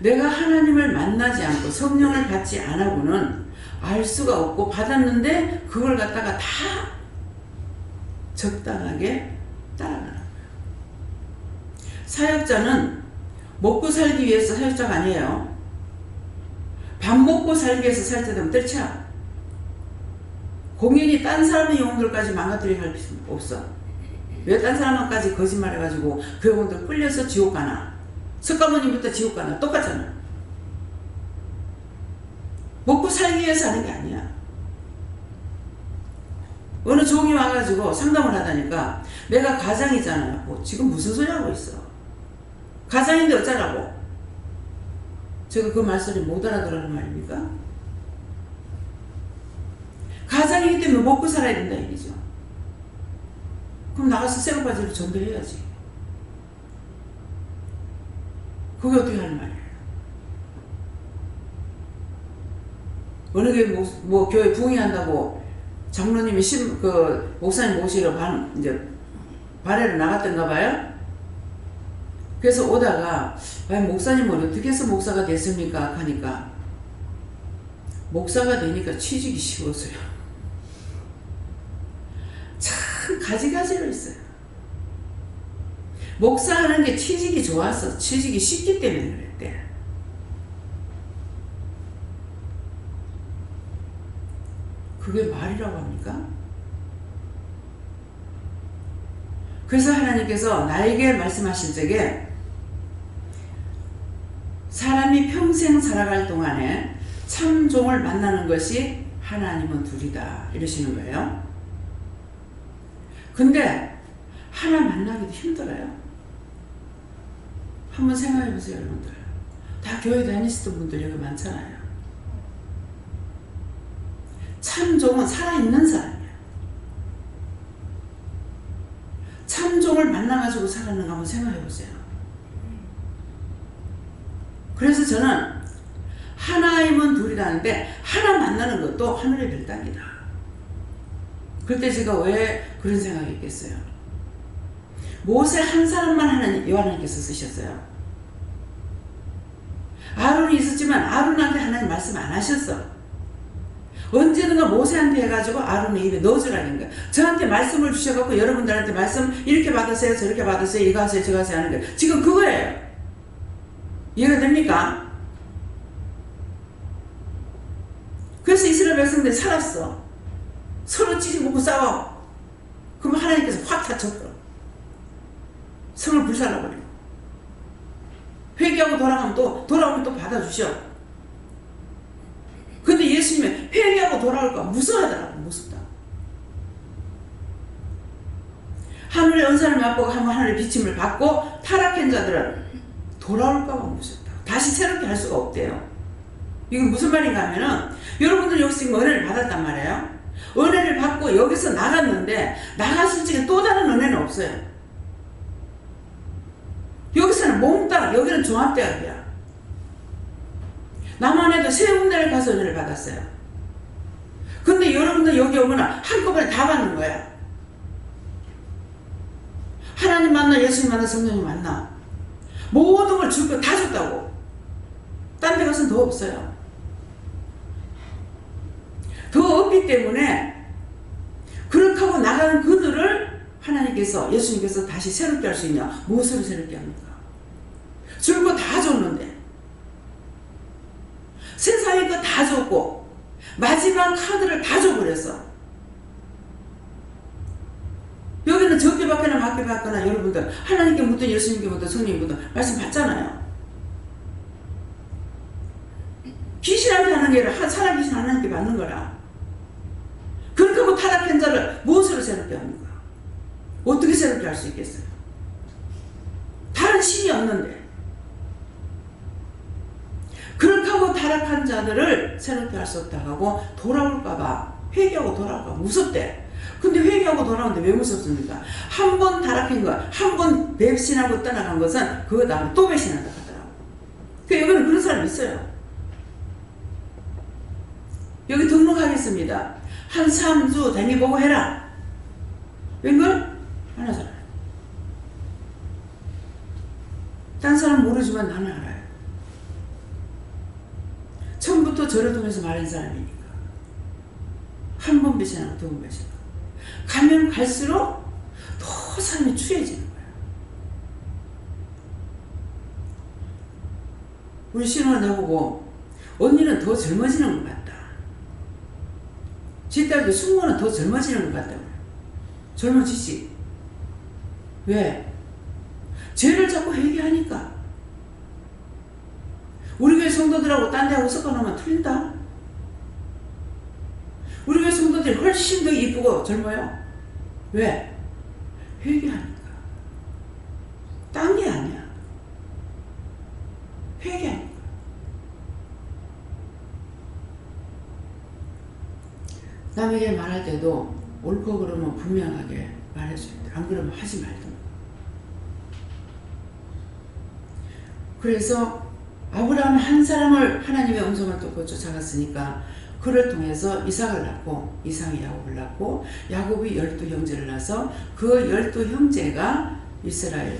내가 하나님을 만나지 않고 성령을 받지 않고는 알 수가 없고, 받았는데 그걸 갖다가 다 적당하게 따라가는 거예요. 사역자는 먹고 살기 위해서 사역자가 아니에요. 밥 먹고 살기 위해서 사역자 되면 떨쳐. 공연히 딴 사람의 영혼들까지 망가뜨리게 할 필요 없어. 왜 딴 사람까지 거짓말해가지고 그 영혼들 끌려서 지옥 가나? 석가모니부터 지옥 가나? 똑같잖아. 먹고 살기 위해서 하는 게 아니야. 어느 종이 와가지고 상담을 하다니까 내가 가장이잖아요. 뭐 지금 무슨 소리 하고 있어? 가장인데 어쩌라고? 제가 그 말소리 못 알아들으는 말입니까? 가장이기 때문에 먹고 살아야 된다 얘기죠. 그럼 나가서 새우바지를 전도해야지. 그게 어떻게 하는 말이에요? 어느 교회 뭐 교회 부흥회한다고 장로님이 목사님 모시러 이제 발해를 나갔던가 봐요. 그래서 오다가 목사님은 어떻게 해서 목사가 됐습니까? 하니까 목사가 되니까 취직이 쉬웠어요. 참 가지가지로 있어요. 목사하는 게 취직이 좋아서 취직이 쉽기 때문에 그랬대. 그게 말이라고 합니까? 그래서 하나님께서 나에게 말씀하신 적에 사람이 평생 살아갈 동안에 참종을 만나는 것이 하나님은 둘이다 이러시는 거예요. 근데 하나 만나기도 힘들어요. 한번 생각해 보세요, 여러분들. 다 교회 다니시던 분들 여기 많잖아요. 참종은 살아있는 사람이야. 참종을 만나가지고 살았는가 한번 생각해 보세요. 그래서 저는 하나님은 둘이라는데 하나 만나는 것도 하늘의 별따기다. 그때 제가 왜 그런 생각이 있겠어요? 모세 한 사람만 하나님께서 쓰셨어요. 아론이 있었지만 아론한테 하나님 말씀 안 하셨어. 언제든가 모세한테 해가지고 아론의 입에 넣어주라는 거야. 저한테 말씀을 주셔갖고 여러분들한테 말씀 이렇게 받으세요 저렇게 받으세요 이거 하세요 저거 하세요 하는 거예요. 지금 그거예요. 이해가 됩니까? 그래서 이스라엘 백성들이 살았어. 서로 찌집먹고 싸워. 그럼 하나님께서 확 다쳤더라. 성을 불살라버리고 회개하고 돌아오면 또 받아주셔. 근데 예수님은 회개하고 돌아올까 무서워하더라고. 무섭다. 하늘의 은사를 맛보고 한번 하늘의 비침을 받고 타락한 자들은 돌아올까 봐 무섭다. 다시 새롭게 할 수가 없대요. 이건 무슨 말인가 하면은 여러분들 여기서 지금 은혜를 받았단 말이에요. 은혜를 받고 여기서 나갔는데 나갔을 적에 또 다른 은혜는 없어요. 여기서는 몽땅, 여기는 종합대학이야. 남한에도 세 군데를 가서 은혜를 받았어요. 근데 여러분들 여기 오면 한꺼번에 다 받는 거야. 하나님 만나, 예수님 만나, 성령님 만나. 모든 걸 줄 거 다 줬다고. 딴 데 가서는 더 없어요. 더 없기 때문에 그렇게 하고 나가는 그들을 하나님께서, 예수님께서 다시 새롭게 할 수 있냐? 무엇으로 새롭게 합니까? 줄 거 다 줬는데 세상에 거 다 줬고 마지막 카드를 다 줘버렸어. 여기는 적게 받거나 많게 받거나 여러분들 하나님께 묻든 예수님께 묻든 성령님께 묻든 말씀 받잖아요. 귀신한테 하는 게 아니라 사람 귀신 하나님께 받는 거라. 그렇게 하고 타락한 자를 무엇으로 새롭게 합니까? 어떻게 새롭게 할 수 있겠어요? 다른 신이 없는데. 그렇게 하고 타락한 자들을 새롭게 할 수 없다고 하고 돌아올까봐, 회개하고 돌아올까봐 무섭대. 근데 회개하고 돌아오는데 왜 무섭습니까? 한 번 타락한 거, 한 번 배신하고 떠나간 것은 그 다음에 또 배신한다 하더라고. 여기는 그런 사람이 있어요. 여기 등록하겠습니다. 한 3주 다니보고 해라. 웬걸? 하나 살아요. 딴 사람 모르지만 나는 알아요. 처음부터 저를 통해서 말한 사람이니까. 한 번 배신하고 두 번 배신하고. 가면 갈수록 더 사람이 추해지는 거야. 우리 신우가 나보고 언니는 더 젊어지는 것 같다. 지 딸도 승모는 더 젊어지는 것 같다고요. 젊어지지. 왜? 죄를 자꾸 회개하니까. 우리 교회 성도들하고 딴 데하고 섞어놓으면 틀린다. 우리 교회 성도들이 훨씬 더 이쁘고 젊어요. 왜? 회개하니까. 딴 게 아니야. 회개하니까. 남에게 말할 때도 옳고 그러면 분명하게 말해줘야 돼. 안 그러면 하지 말든가. 그래서 아브라함 한 사람을 하나님의 음성을 듣고 쫓아갔으니까 그를 통해서 이삭을 낳고 이삭이 야곱을 낳고 야곱이 12형제를 낳아서 그 12형제가 이스라엘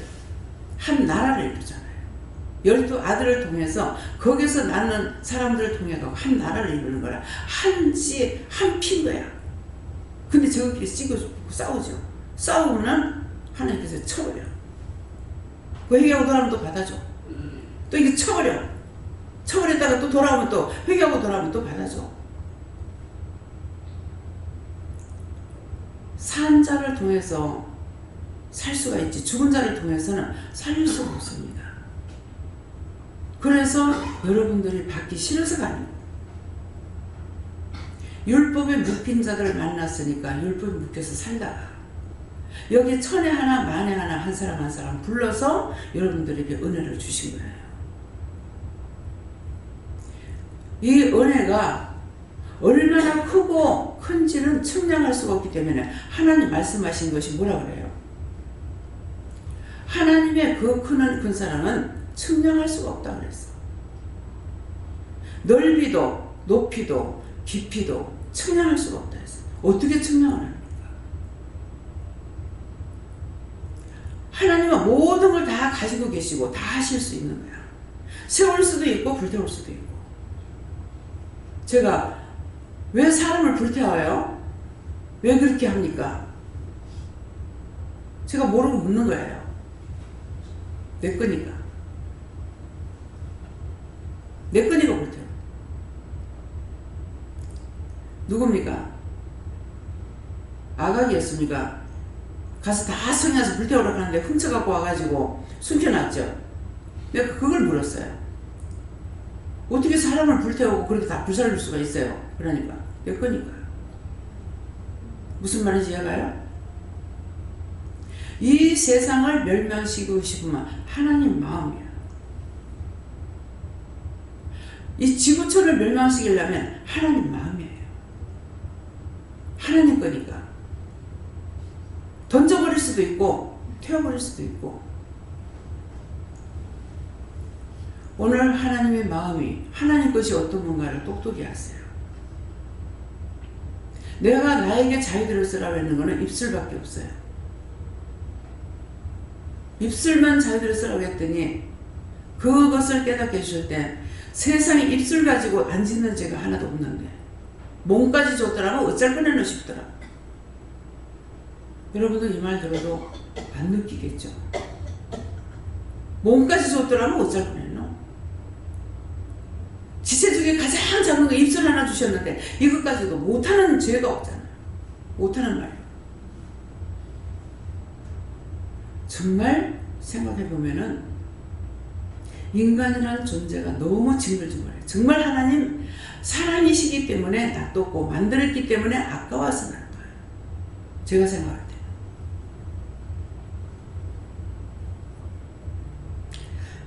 한 나라를 이루잖아요. 12아들을 통해서 거기서 낳는 사람들을 통해 가고 한 나라를 이루는 거라. 한 피인 거야. 근데 저기끼리 찍어주고 싸우죠. 싸우면 하나님께서 쳐버려. 그 회개하고 돌아오면 또 받아줘. 또 이게 쳐버려. 쳐버렸다가 또 돌아오면 또 회개하고 돌아오면 또 받아줘. 산 자를 통해서 살 수가 있지 죽은 자를 통해서는 살릴 수가 없습니다. 그래서 여러분들이 받기 싫어서가 아니고 율법에 묶인 자들을 만났으니까 율법에 묶여서 살다가 여기 천에 하나 만에 하나 한 사람 한 사람 불러서 여러분들에게 은혜를 주신 거예요. 이 은혜가 얼마나 크고 큰지는 측량할 수가 없기 때문에 하나님 말씀하신 것이 뭐라 그래요? 하나님의 그 큰 사랑은 측량할 수가 없다 그랬어. 넓이도 높이도 깊이도 측량할 수가 없다 했어. 어떻게 측량을 합니까? 하나님은 모든 걸 다 가지고 계시고 다 하실 수 있는 거야. 세울 수도 있고 불태울 수도 있고. 제가 왜 사람을 불태워요? 왜 그렇게 합니까? 제가 모르고 묻는 거예요. 내 거니까. 내 거니까 불태워. 누굽니까? 아각이었습니까? 가서 다 성해서 불태우라고 하는데 훔쳐갖고 와가지고 숨겨놨죠. 내가 그걸 물었어요. 어떻게 사람을 불태우고 그렇게 다 불살릴 수가 있어요? 그러니까 내 거니까. 무슨 말인지 이해가요? 이 세상을 멸망시키고 싶으면 하나님 마음이야. 이 지구촌을 멸망시키려면 하나님 마음이에요. 하나님 거니까. 던져버릴 수도 있고 태워버릴 수도 있고. 오늘 하나님의 마음이 하나님 것이 어떤 건가를 똑똑히 하세요. 내가 나에게 자유들을 쓰라고 했는 것은 입술밖에 없어요. 입술만 자유들을 쓰라고 했더니 그것을 깨닫게 해줄 때 세상에 입술 가지고 안 짓는 죄가 하나도 없는데 몸까지 줬더라면 어쩔 뻔했나 싶더라. 여러분들 이 말 들어도 안 느끼겠죠? 몸까지 줬더라면 어쩔 뻔했노? 지체 중에 가장 작은 거 입술 하나 주셨는데 이것까지도 못하는 죄가 없잖아요. 못하는 말이에요. 정말 생각해보면은 인간이라는 존재가 너무 징글징글해요. 정말 하나님 사랑이시기 때문에 놔뒀고 만들었기 때문에 아까워서 난 거예요. 제가 생각할 때.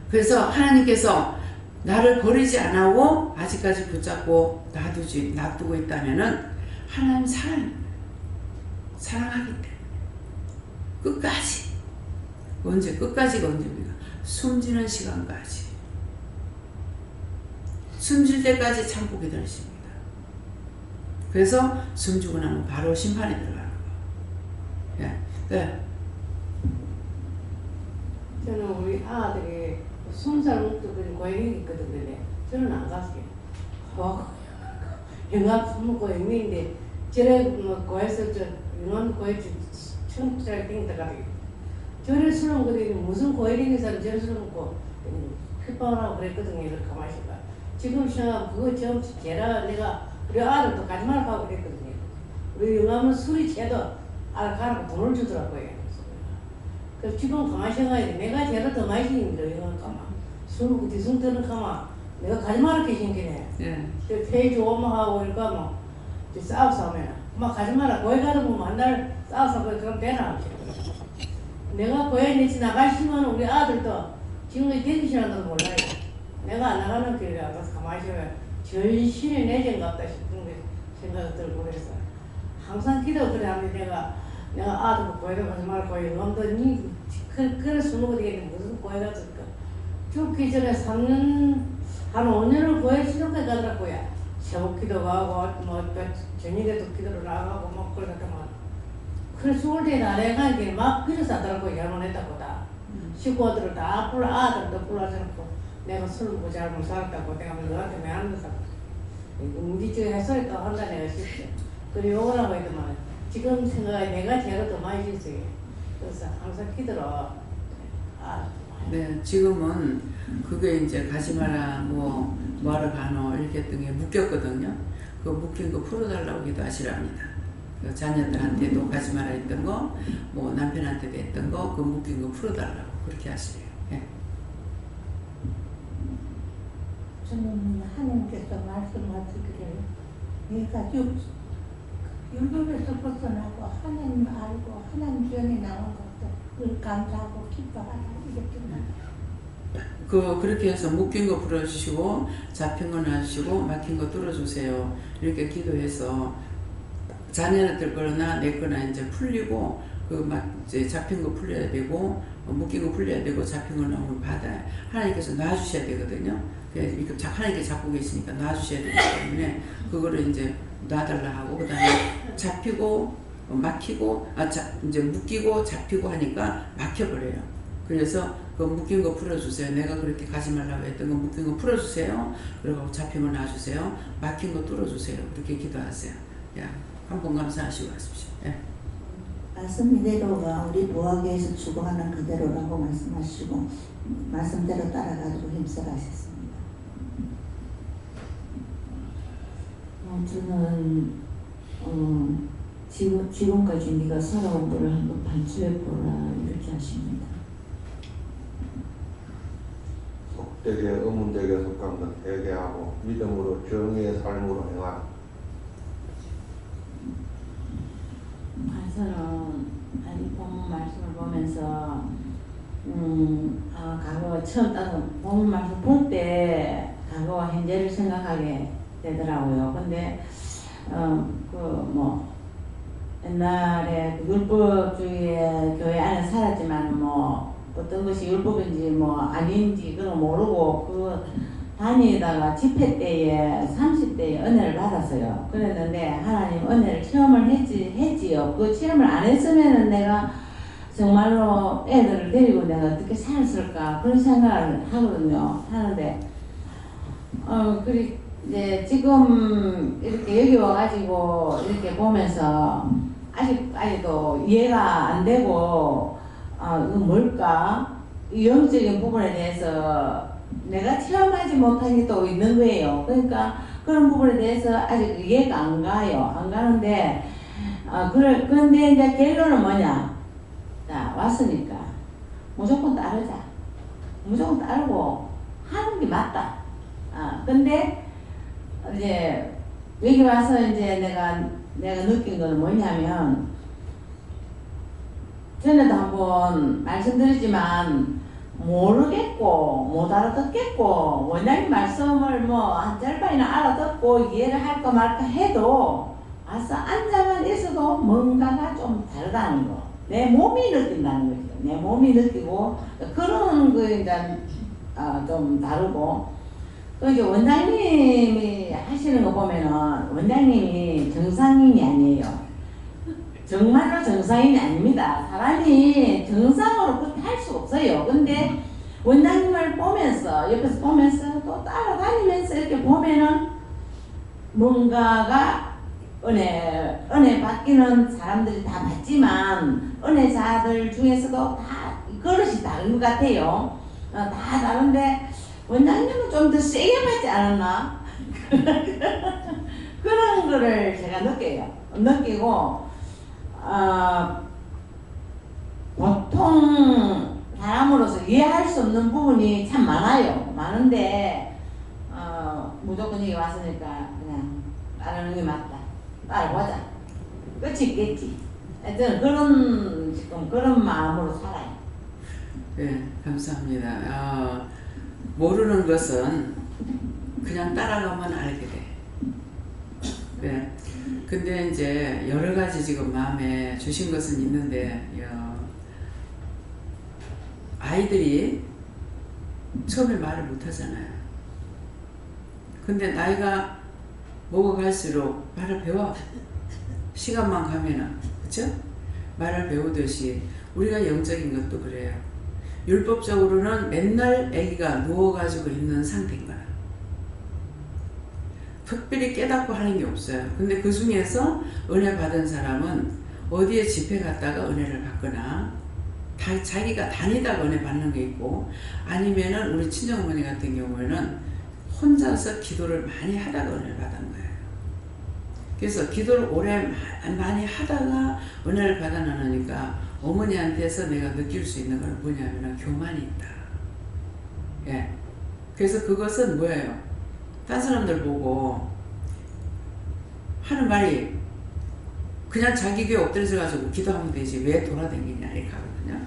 그래서 하나님께서 나를 버리지 않고 아직까지 붙잡고 놔두고 있다면은 하나님 사랑하기 때문에 끝까지. 언제 끝까지가 언제입니까? 숨지는 시간까지. 숨질 때까지 참고 기다리십니다. 그래서 숨지고 나면 바로 심판에 들어가는 거예요. 네. 저는 우리 아들이 20살 먹던 고양이 있거든요. 저는 안 갔어요. 영화 먹고 영미인데 저래 뭐 고에서 저 영화 고에 청국장 땡다가 저래 술 먹거든요. 무슨 고양이 사람 저래 술 먹고 핏방하고 그랬거든요. 이렇게 가만히 있어봐. 지금 생각 그거 좀 제라 내가 우리 아들도 가지 말라고 하고 그랬거든요. 우리 영화는 술이 채도 아들 가라고 돈을 주더라고요. 그래서 지금 가만히 생각해 내가 제일 더 많이 생깁니다. 이건 가만 술 먹고 뒤숭터는 가만 내가 가지 말라게 생기네. 네. 페이지 오마하고 이러니까 뭐 싸우면 막 가지 마라. 거기 가다 보면 한달 싸워서 그럼 되나. 내가 고향에 나가시면 우리 아들도 지금까지 되기 싫어하는 걸 몰라요. 내가 안 나가는 길에 가서 가만히 있으면 전신이 내전갑다 싶은 게 생각이 들고 그래서 항상 기도 그래 하는데 내가 아들 고향에 가지 말고 놈도 니 그래 술 먹어도 되겠는데 무슨 고향 갔을까. 죽기 전에 3년 한 5년을 고향 신혼까지 가더라고요. 새벽기도 가고 뭐 저녁에도 기도를 나가고 막 그러다만 그래 죽을 때 나래 가니까 막 그래서 하더라고요. 결혼했다고 다 식구들을 다 불러 아들도 불러줘놓고 내가 술 먹고 잘못 살았다고 내가 너한테 왜 안 넣었다고 우리 집에 해소했다 한다 내가 싶죠. 그리고 요거라고 했더만 지금 생각에 내가 제가 더 많이 있어요. 그래서 항상 기도로 네, 지금은 그게 이제 가지 마라, 뭐하러 가노, 이렇게 등에 묶였거든요. 그 묶인 거 풀어달라고 기도하시랍니다. 그 자녀들한테도 가지 마라 했던 거, 뭐 남편한테도 했던 거, 그 묶인 거 풀어달라고 그렇게 하시래요. 예. 저는 하나님께서 말씀하시기를 내가 율법에서 벗어나고 하나님 알고 하나님 전에 나온 것들 감사하고 기뻐하라 이렇게 그렇게 해서 묶인 거 풀어주시고 잡힌 거 놔주시고 막힌 거 뚫어주세요. 이렇게 기도해서 자녀들 거나 내 거나 이제 풀리고 이제 잡힌 거 풀려야 되고 묶인 거 풀려야 되고 잡힌 거 나오면 받아야 하나님께서 놔주셔야 되거든요. 그래서 하나님께 잡고 계시니까 놔주셔야 되기 때문에 그거를 이제 놔달라 하고 그다음에 잡히고 막히고 이제 묶이고 잡히고 하니까 막혀버려요. 그래서 그 묶인 거 풀어주세요. 내가 그렇게 가지 말라고 했던 거 묶인 거 풀어주세요. 그리고 잡힌 거 놔주세요. 막힌 거 뚫어주세요. 그렇게 기도하세요. 야, 한번 감사하시고 하십시오. 예. 말씀 이대로가 우리 부하교에서 추구하는 그대로라고 말씀하시고 말씀대로 따라가지고 힘써가셨습니다. 저는 지금까지 네가 살아온 거를 한번 반추해보라 이렇게 하십니다. 속되게 의문되게 속한 것 회개하고 믿음으로 정의의 삶으로 행하라. 저는 본 말씀을 보면서 과거 처음 본 말씀 볼 때 과거와 현재를 생각하게 되더라고요. 근데 옛날에 율법주의의 교회 안에 살았지만 어떤 것이 율법인지 아닌지 그런 모르고 다니다가 집회 때에 30대에 은혜를 받았어요. 그랬는데 하나님 은혜를 체험을 했지요. 그 체험을 안 했으면은 내가 정말로 애들을 데리고 내가 어떻게 살았을까 그런 생각을 하거든요. 하는데 이제 지금 이렇게 여기 와가지고 이렇게 보면서 아직도 이해가 안 되고 이거 뭘까? 이 영적인 부분에 대해서 내가 체험하지 못한 게 또 있는 거예요. 그러니까 그런 부분에 대해서 아직 이해가 안 가요. 안 가는데 그런데 이제 결론은 뭐냐? 자, 왔으니까 무조건 따르자. 무조건 따르고 하는 게 맞다. 근데 이제 여기 와서 이제 내가 느낀 건 뭐냐면 전에도 한번 말씀드렸지만 모르겠고 못 알아듣겠고 원장님 말씀을 뭐 한 절반이나 알아듣고 이해를 할까 말까 해도 아싸 앉아만 있어도 뭔가가 좀 다르다는 거. 내 몸이 느낀다는 거죠. 내 몸이 느끼고 그런 거에 대한 좀 다르고 또 이제 원장님이 하시는 거 보면은 원장님이 정상인이 아니에요. 정말로 정상인이 아닙니다. 사람이 정상으로 그렇게 할 수 없어요. 근데 원장님을 보면서 옆에서 보면서 또 따라다니면서 이렇게 보면은 뭔가가 은혜 받기는 사람들이 다 받지만 은혜자들 중에서도 다 그릇이 다른 것 같아요. 다 다른데 원장님은 좀 더 세게 받지 않았나? 그런 거를 제가 느끼고 보통 사람으로서 이해할 수 없는 부분이 참 많은데 무조건 여기 왔으니까 그냥 따르는 게 맞다. 따라보자. 끝이 있겠지. 하여튼 지금 그런 마음으로 살아요. 네, 감사합니다. 모르는 것은 그냥 따라가면 알게 돼. 네. 근데 이제 여러 가지 지금 마음에 주신 것은 있는데, 아이들이 처음에 말을 못 하잖아요. 근데 나이가 먹어갈수록 말을 배워. 시간만 가면은. 그쵸? 말을 배우듯이 우리가 영적인 것도 그래요. 율법적으로는 맨날 아기가 누워가지고 있는 상태인 거야. 특별히 깨닫고 하는 게 없어요. 근데 그 중에서 은혜 받은 사람은 어디에 집회 갔다가 은혜를 받거나 자기가 다니다가 은혜 받는 게 있고 아니면은 우리 친정어머니 같은 경우에는 혼자서 기도를 많이 하다가 은혜를 받은 거예요. 그래서 기도를 오래 많이 하다가 은혜를 받아 나누니까 어머니한테서 내가 느낄 수 있는 건 뭐냐면 교만이 있다. 예. 그래서 그것은 뭐예요? 딴 사람들 보고 하는 말이 그냥 자기 귀에 엎드려져 가지고 기도하면 되지 왜 돌아다니냐 이렇게 하거든요.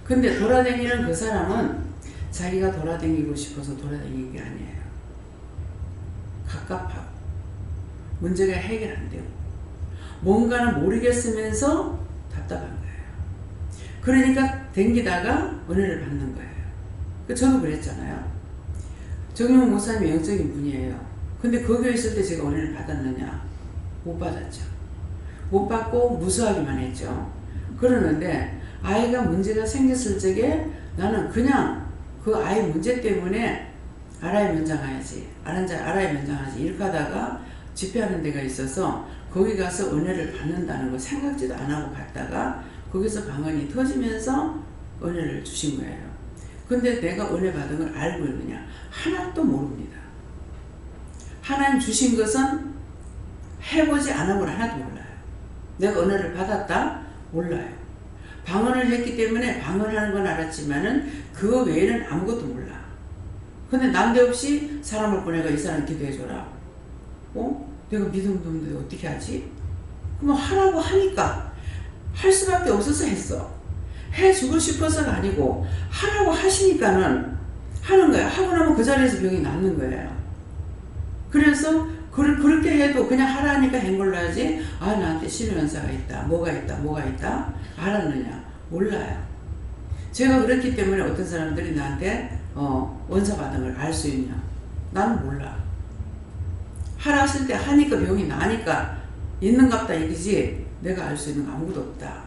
근데 돌아다니는 그 사람은 자기가 돌아다니고 싶어서 돌아다니는 게 아니에요. 갑갑하고 문제가 해결 안 되고 뭔가는 모르겠으면서 답답한 거예요. 그러니까 댕기다가 은혜를 받는 거예요. 저도 그랬잖아요. 정용 목사님이 영적인 분이에요. 근데 거기에 있을 때 제가 은혜를 받았느냐? 못 받았죠. 못 받고 무수하기만 했죠. 그러는데 아이가 문제가 생겼을 적에 나는 그냥 그 아이 문제 때문에 알아야 면장하야지. 알아야 면장하지. 이렇게 하다가 집회하는 데가 있어서 거기 가서 은혜를 받는다는 거 생각지도 안 하고 갔다가 거기서 방언이 터지면서 은혜를 주신 거예요. 근데 내가 은혜 받은 걸 알고 있느냐? 하나도 모릅니다. 하나님 주신 것은 해보지 않으면 하나도 몰라요. 내가 은혜를 받았다? 몰라요. 방언을 했기 때문에 방언하는 건 알았지만은 그 외에는 아무것도 몰라. 근데 난데없이 사람을 보내가 이 사람 기도해줘라. 내가 믿음도 없는데 어떻게 하지? 그럼 하라고 하니까 할 수밖에 없어서 했어. 해주고 싶어서가 아니고 하라고 하시니까는 하는 거야. 하고 나면 그 자리에서 병이 낫는 거예요. 그래서 그렇게 해도 그냥 하라니까 한 걸로 하지 나한테 신의원사가 있다. 뭐가 있다. 알았느냐? 몰라요. 제가 그렇기 때문에 어떤 사람들이 나한테 원사 받은 걸 알 수 있냐? 나는 몰라. 하라 하실 때 하니까 병이 나니까 있는갑다 이기지 내가 알 수 있는 거 아무것도 없다.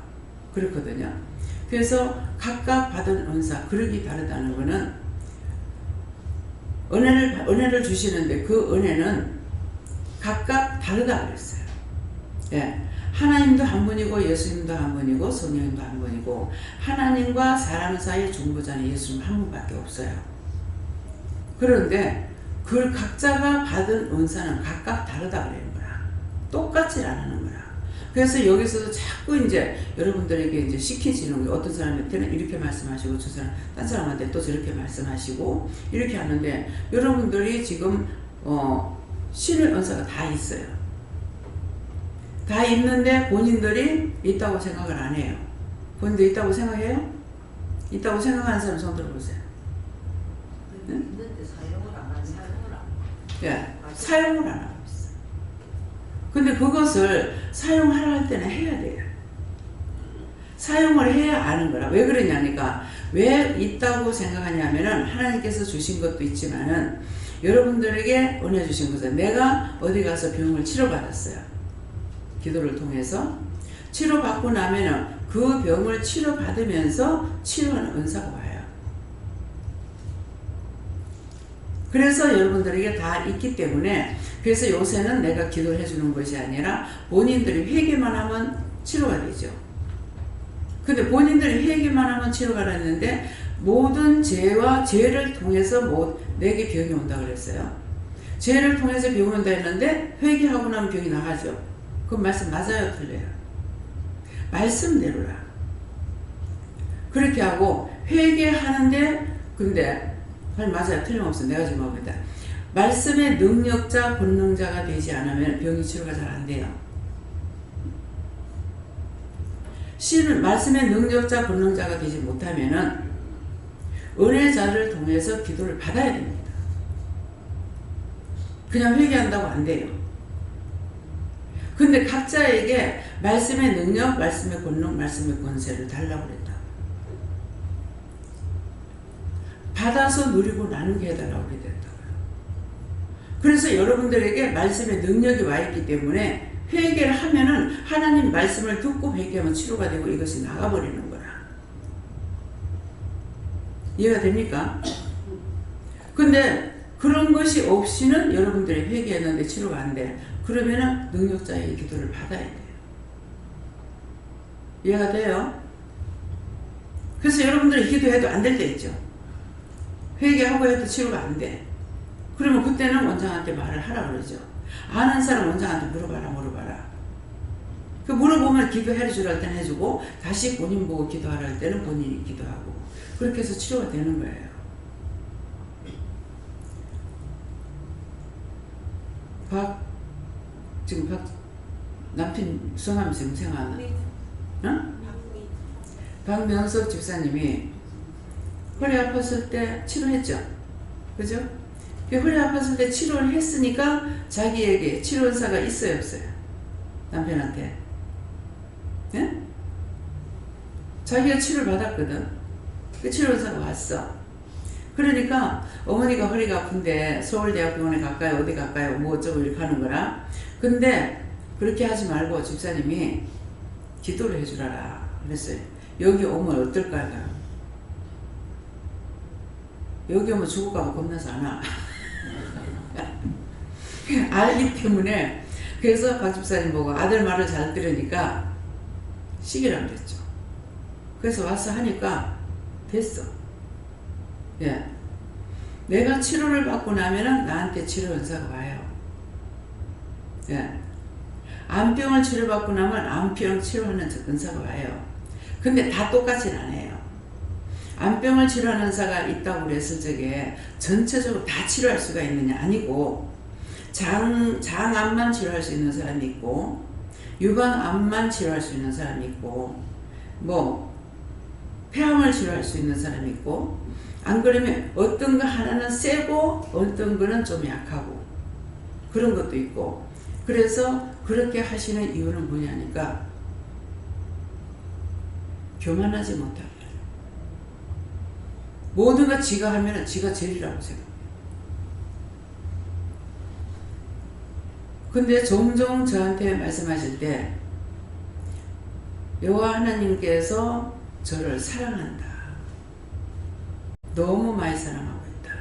그렇거든요. 그래서 각각 받은 은사 그릇이 다르다는 거는 은혜를 주시는데 그 은혜는 각각 다르다 그랬어요. 예. 하나님도 한 분이고 예수님도 한 분이고 성령님도 한 분이고 하나님과 사람 사이 중보자는 예수님 한 분밖에 없어요. 그런데 그 각자가 받은 은사는 각각 다르다 그러는 거야. 똑같지 않은 거야. 그래서 여기서도 자꾸 이제 여러분들에게 이제 시키시는 게 어떤 사람한테는 이렇게 말씀하시고 딴 사람한테 또 저렇게 말씀하시고 이렇게 하는데 여러분들이 지금 신의 은사가 다 있어요. 다 있는데 본인들이 있다고 생각을 안 해요. 본인들 있다고 생각해요? 있다고 생각하는 사람 손 들어보세요. 있는데 사용을 안 하는 사용을 안 예, 사용을 안 하고 있어. 근데 그것을 사용할 때는 해야 돼요. 사용을 해야 아는 거라. 왜 그러냐니까, 왜 있다고 생각하냐면은 하나님께서 주신 것도 있지만은 여러분들에게 은혜 주신 것은, 내가 어디 가서 병을 치료받았어요. 기도를 통해서 치료받고 나면은 그 병을 치료받으면서 치료하는 은사가 와요. 그래서 여러분들에게 다 있기 때문에, 그래서 요새는 내가 기도를 해주는 것이 아니라 본인들이 회개만 하면 치료가 되죠. 근데 본인들이 회개만 하면 치료가 되는데, 모든 죄와 죄를 통해서 내게 병이 온다 그랬어요. 죄를 통해서 병이 온다 했는데 회개하고 나면 병이 나가죠. 그 말씀 맞아요, 틀려요? 말씀대로라. 그렇게 하고 회개하는데, 근데 맞아요, 틀림없어. 내가 지금 하고 있다. 말씀의 능력자, 권능자가 되지 않으면 병이 치료가 잘 안 돼요. 말씀의 능력자, 권능자가 되지 못하면은 은혜자를 통해서 기도를 받아야 됩니다. 그냥 회개한다고 안 돼요. 근데 각자에게 말씀의 능력, 말씀의 권능, 말씀의 권세를 달라고 그랬다. 받아서 누리고 나누게 해달라고 그랬다고요. 그래서 여러분들에게 말씀의 능력이 와 있기 때문에 회개를 하면은 하나님 말씀을 듣고 회개하면 치료가 되고 이것이 나가버리는 거라. 이해가 됩니까? 근데 그런 것이 없이는 여러분들이 회개했는데 치료가 안 돼. 그러면은 능력자의 기도를 받아야 돼요. 이해가 돼요? 그래서 여러분들이 기도해도 안 될 때 있죠. 회개하고 해도 치료가 안 돼. 그러면 그때는 원장한테 말을 하라 그러죠. 아는 사람 원장한테 물어봐라. 그 물어보면 기도해 주라 할 때는 해주고, 다시 본인 보고 기도하라 할 때는 본인이 기도하고, 그렇게 해서 치료가 되는 거예요. 지금 남편 성함이 지금 생각나? 응? 박명석 집사님이 허리 아팠을 때 치료했죠? 그죠? 허리 아팠을 때 치료를 했으니까 자기에게 치료원사가 있어요, 없어요? 남편한테. 예? 자기가 치료를 받았거든. 그 치료원사가 왔어. 그러니까 어머니가 허리가 아픈데 서울대학병원에 갈까요? 어디 갈까요? 뭐 어쩌고 이렇게 하는 거라. 근데 그렇게 하지 말고 집사님이 기도를 해주라라 그랬어요. 여기 오면 어떨까요? 여기 오면 죽을까봐 겁나서 안 와. 알기 때문에. 그래서 박 집사님 보고 아들 말을 잘 들으니까 시기라 그랬죠. 그래서 와서 하니까 됐어. 예. 내가 치료를 받고 나면은 나한테 치료 은사가 와요. 예. 암병을 치료받고 나면 암병 치료하는 은사가 와요. 근데 다 똑같진 않아요. 암병을 치료하는 은사가 있다고 그랬을 적에 전체적으로 다 치료할 수가 있느냐? 아니고, 장암만 치료할 수 있는 사람이 있고, 유방암만 치료할 수 있는 사람이 있고, 폐암을 치료할 수 있는 사람이 있고, 안 그러면 어떤 거 하나는 세고 어떤 거는 좀 약하고 그런 것도 있고. 그래서 그렇게 하시는 이유는 뭐냐니까, 교만하지 못하게. 모든 거 지가 하면은 지가 제일이라고 생각해요. 근데 종종 저한테 말씀하실 때, 여호와 하나님께서 저를 사랑한다. 너무 많이 사랑하고 있다.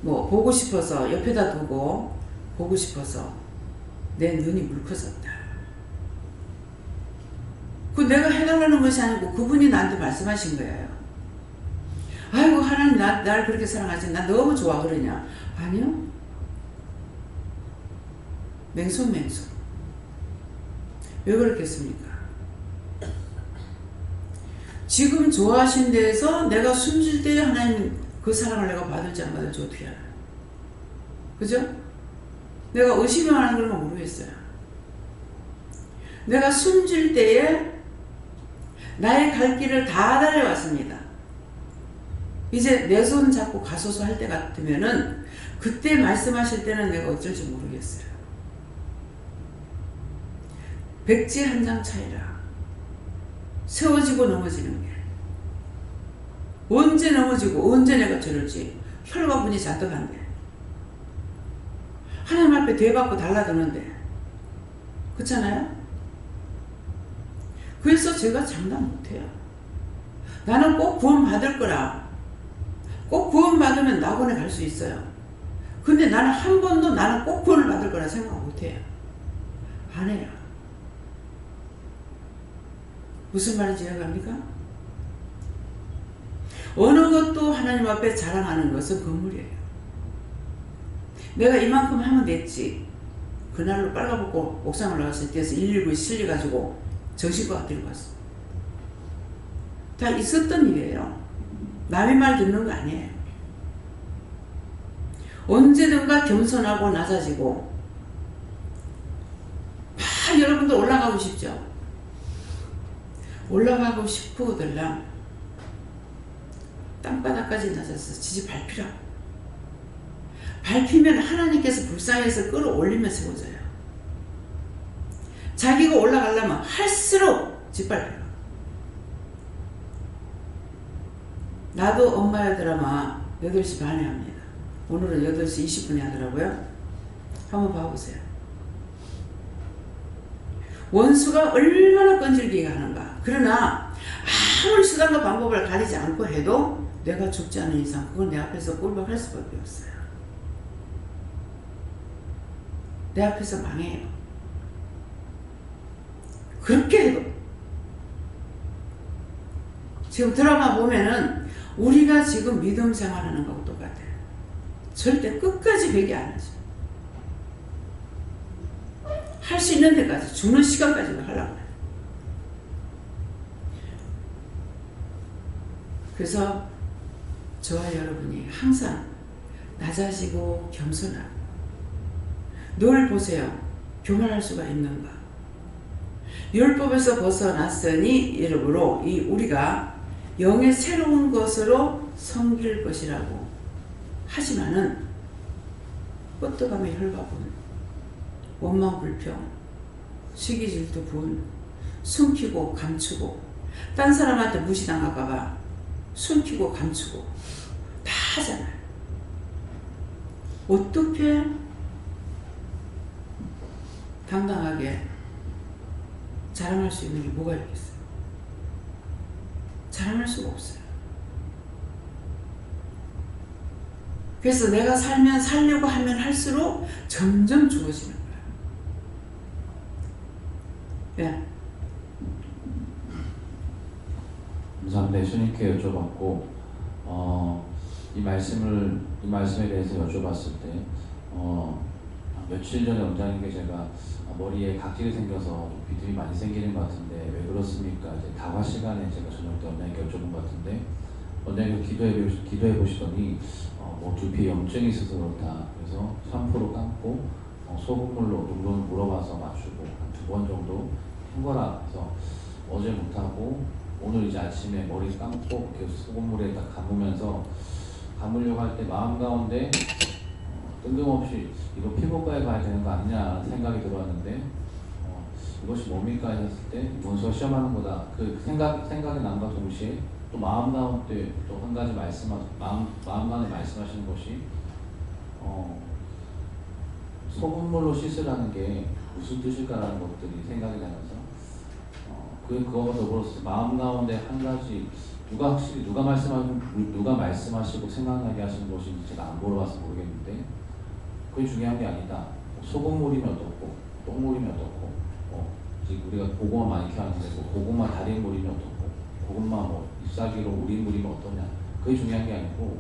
보고 싶어서 옆에다 두고 보고 싶어서 내 눈이 물커졌다. 그 내가 해달라는 것이 아니고 그분이 나한테 말씀하신 거예요. 아이고 하나님 나를 그렇게 사랑하지, 나 너무 좋아 그러냐? 아니요. 맹손. 왜 그렇겠습니까? 지금 좋아하신 데에서 내가 숨질 때 하나님 그 사랑을 내가 받을지 안 받을지 어떻게 알아요? 그죠? 내가 의심을 하는 걸 모르겠어요. 내가 숨질 때에 나의 갈 길을 다 달려왔습니다. 이제 내 손 잡고 가소서 할 때 같으면은 그때 말씀하실 때는 내가 어쩔지 모르겠어요. 백지 한 장 차이라. 세워지고 넘어지는 게. 언제 넘어지고 언제 내가 저럴지 혈과분이 잔뜩한데. 하나님 앞에 대받고 달라드는데. 그렇잖아요? 그래서 제가 장담 못해요. 나는 꼭 구원 받을 거라. 꼭 구원 받으면 낙원에 갈 수 있어요. 근데 나는 한 번도 나는 꼭 구원을 받을 거라 생각 못해요. 안 해요. 무슨 말인지 이해갑니까? 어느 것도 하나님 앞에 자랑하는 것은 건물이에요. 내가 이만큼 하면 됐지. 그날로 빨가벗고 옥상 올라갔을 때에서 119에 실려가지고 정신과 들고 갔어. 다 있었던 일이에요. 남의 말 듣는 거 아니에요. 언제든가 겸손하고 낮아지고 막 여러분들 올라가고 싶죠? 올라가고 싶으들랑 땅바닥까지 낮아서 지지 밟히라. 밟히면 하나님께서 불쌍해서 끌어올리면 세워져요. 자기가 올라가려면 할수록 짓밟혀요. 나도 엄마의 드라마 8시 반에 합니다. 오늘은 8시 20분에 하더라고요. 한번 봐보세요. 원수가 얼마나 끈질기게 하는가. 그러나 아무리 수단과 방법을 가리지 않고 해도 내가 죽지 않은 이상 그건 내 앞에서 꼴박할 수밖에 없어요. 내 앞에서 망해요. 그렇게 해도 지금 드라마 보면은 우리가 지금 믿음 생활하는 거하고 똑같아요. 절대 끝까지 회개 안 하죠. 할 수 있는 데까지 죽는 시간까지도 하려고 해요. 그래서 저와 여러분이 항상 낮아지고 겸손하고 늘 보세요. 교만할 수가 있는가. 율법에서 벗어났으니 이러므로 이 우리가 영의 새로운 것으로 섬길 것이라고 하지만은 뻗어가며 혈과분, 원망 불평, 시기 질투 분, 숨기고 감추고 딴 사람한테 무시당할까봐 숨기고 감추고 다 하잖아요. 어떻게 당당하게 자랑할 수 있는 게 뭐가 있겠어요? 자랑할 수가 없어요. 그래서 내가 살면 살려고 하면 할수록 점점 죽어지는 거예요. 네. 감사합니다. 예수님께 여쭤봤고 이 말씀에 대해서 여쭤봤을 때 며칠 전에 원장님께 제가 머리에 각질이 생겨서 비듬이 많이 생기는 것 같은데 왜 그렇습니까? 이제 다화 시간에 제가 저녁 때 원장님께 여쭤본 것 같은데 원장님께서 기도해 보시더니 뭐 두피에 염증이 있어서 그렇다. 그래서 샴푸로 감고 소금물로 눈으로 물어봐서 맞추고 한 2번 정도 한 거라. 그래서 어제 못하고 오늘 이제 아침에 머리 감고 이렇게 소금물에 딱 감으려고 할 때 마음 가운데 뜬금없이 이거 피부과에 가야 되는 거 아니냐 생각이 들어왔는데 이것이 뭡니까 했을 때 문서 시험하는 거다. 그 생각이 남과 동시에 또 마음 가운데 또 한 가지 마음 간에 말씀하시는 것이 소금물로 씻으라는 게 무슨 뜻일까라는 것들이 생각이 나면서 그거와 더불어서 마음 가운데 한 가지 누가 말씀하시고 생각나게 하시는 것인지 제가 안 물어봐서 모르겠는데 그게 중요한 게 아니다. 소금물이면 어떻고 똥물이면 어떻고 지금 우리가 고구마 많이 키웠는데 고구마 달인물이면 어떻고 고구마 뭐 잎사귀로 우린 물이면 어떠냐. 그게 중요한 게 아니고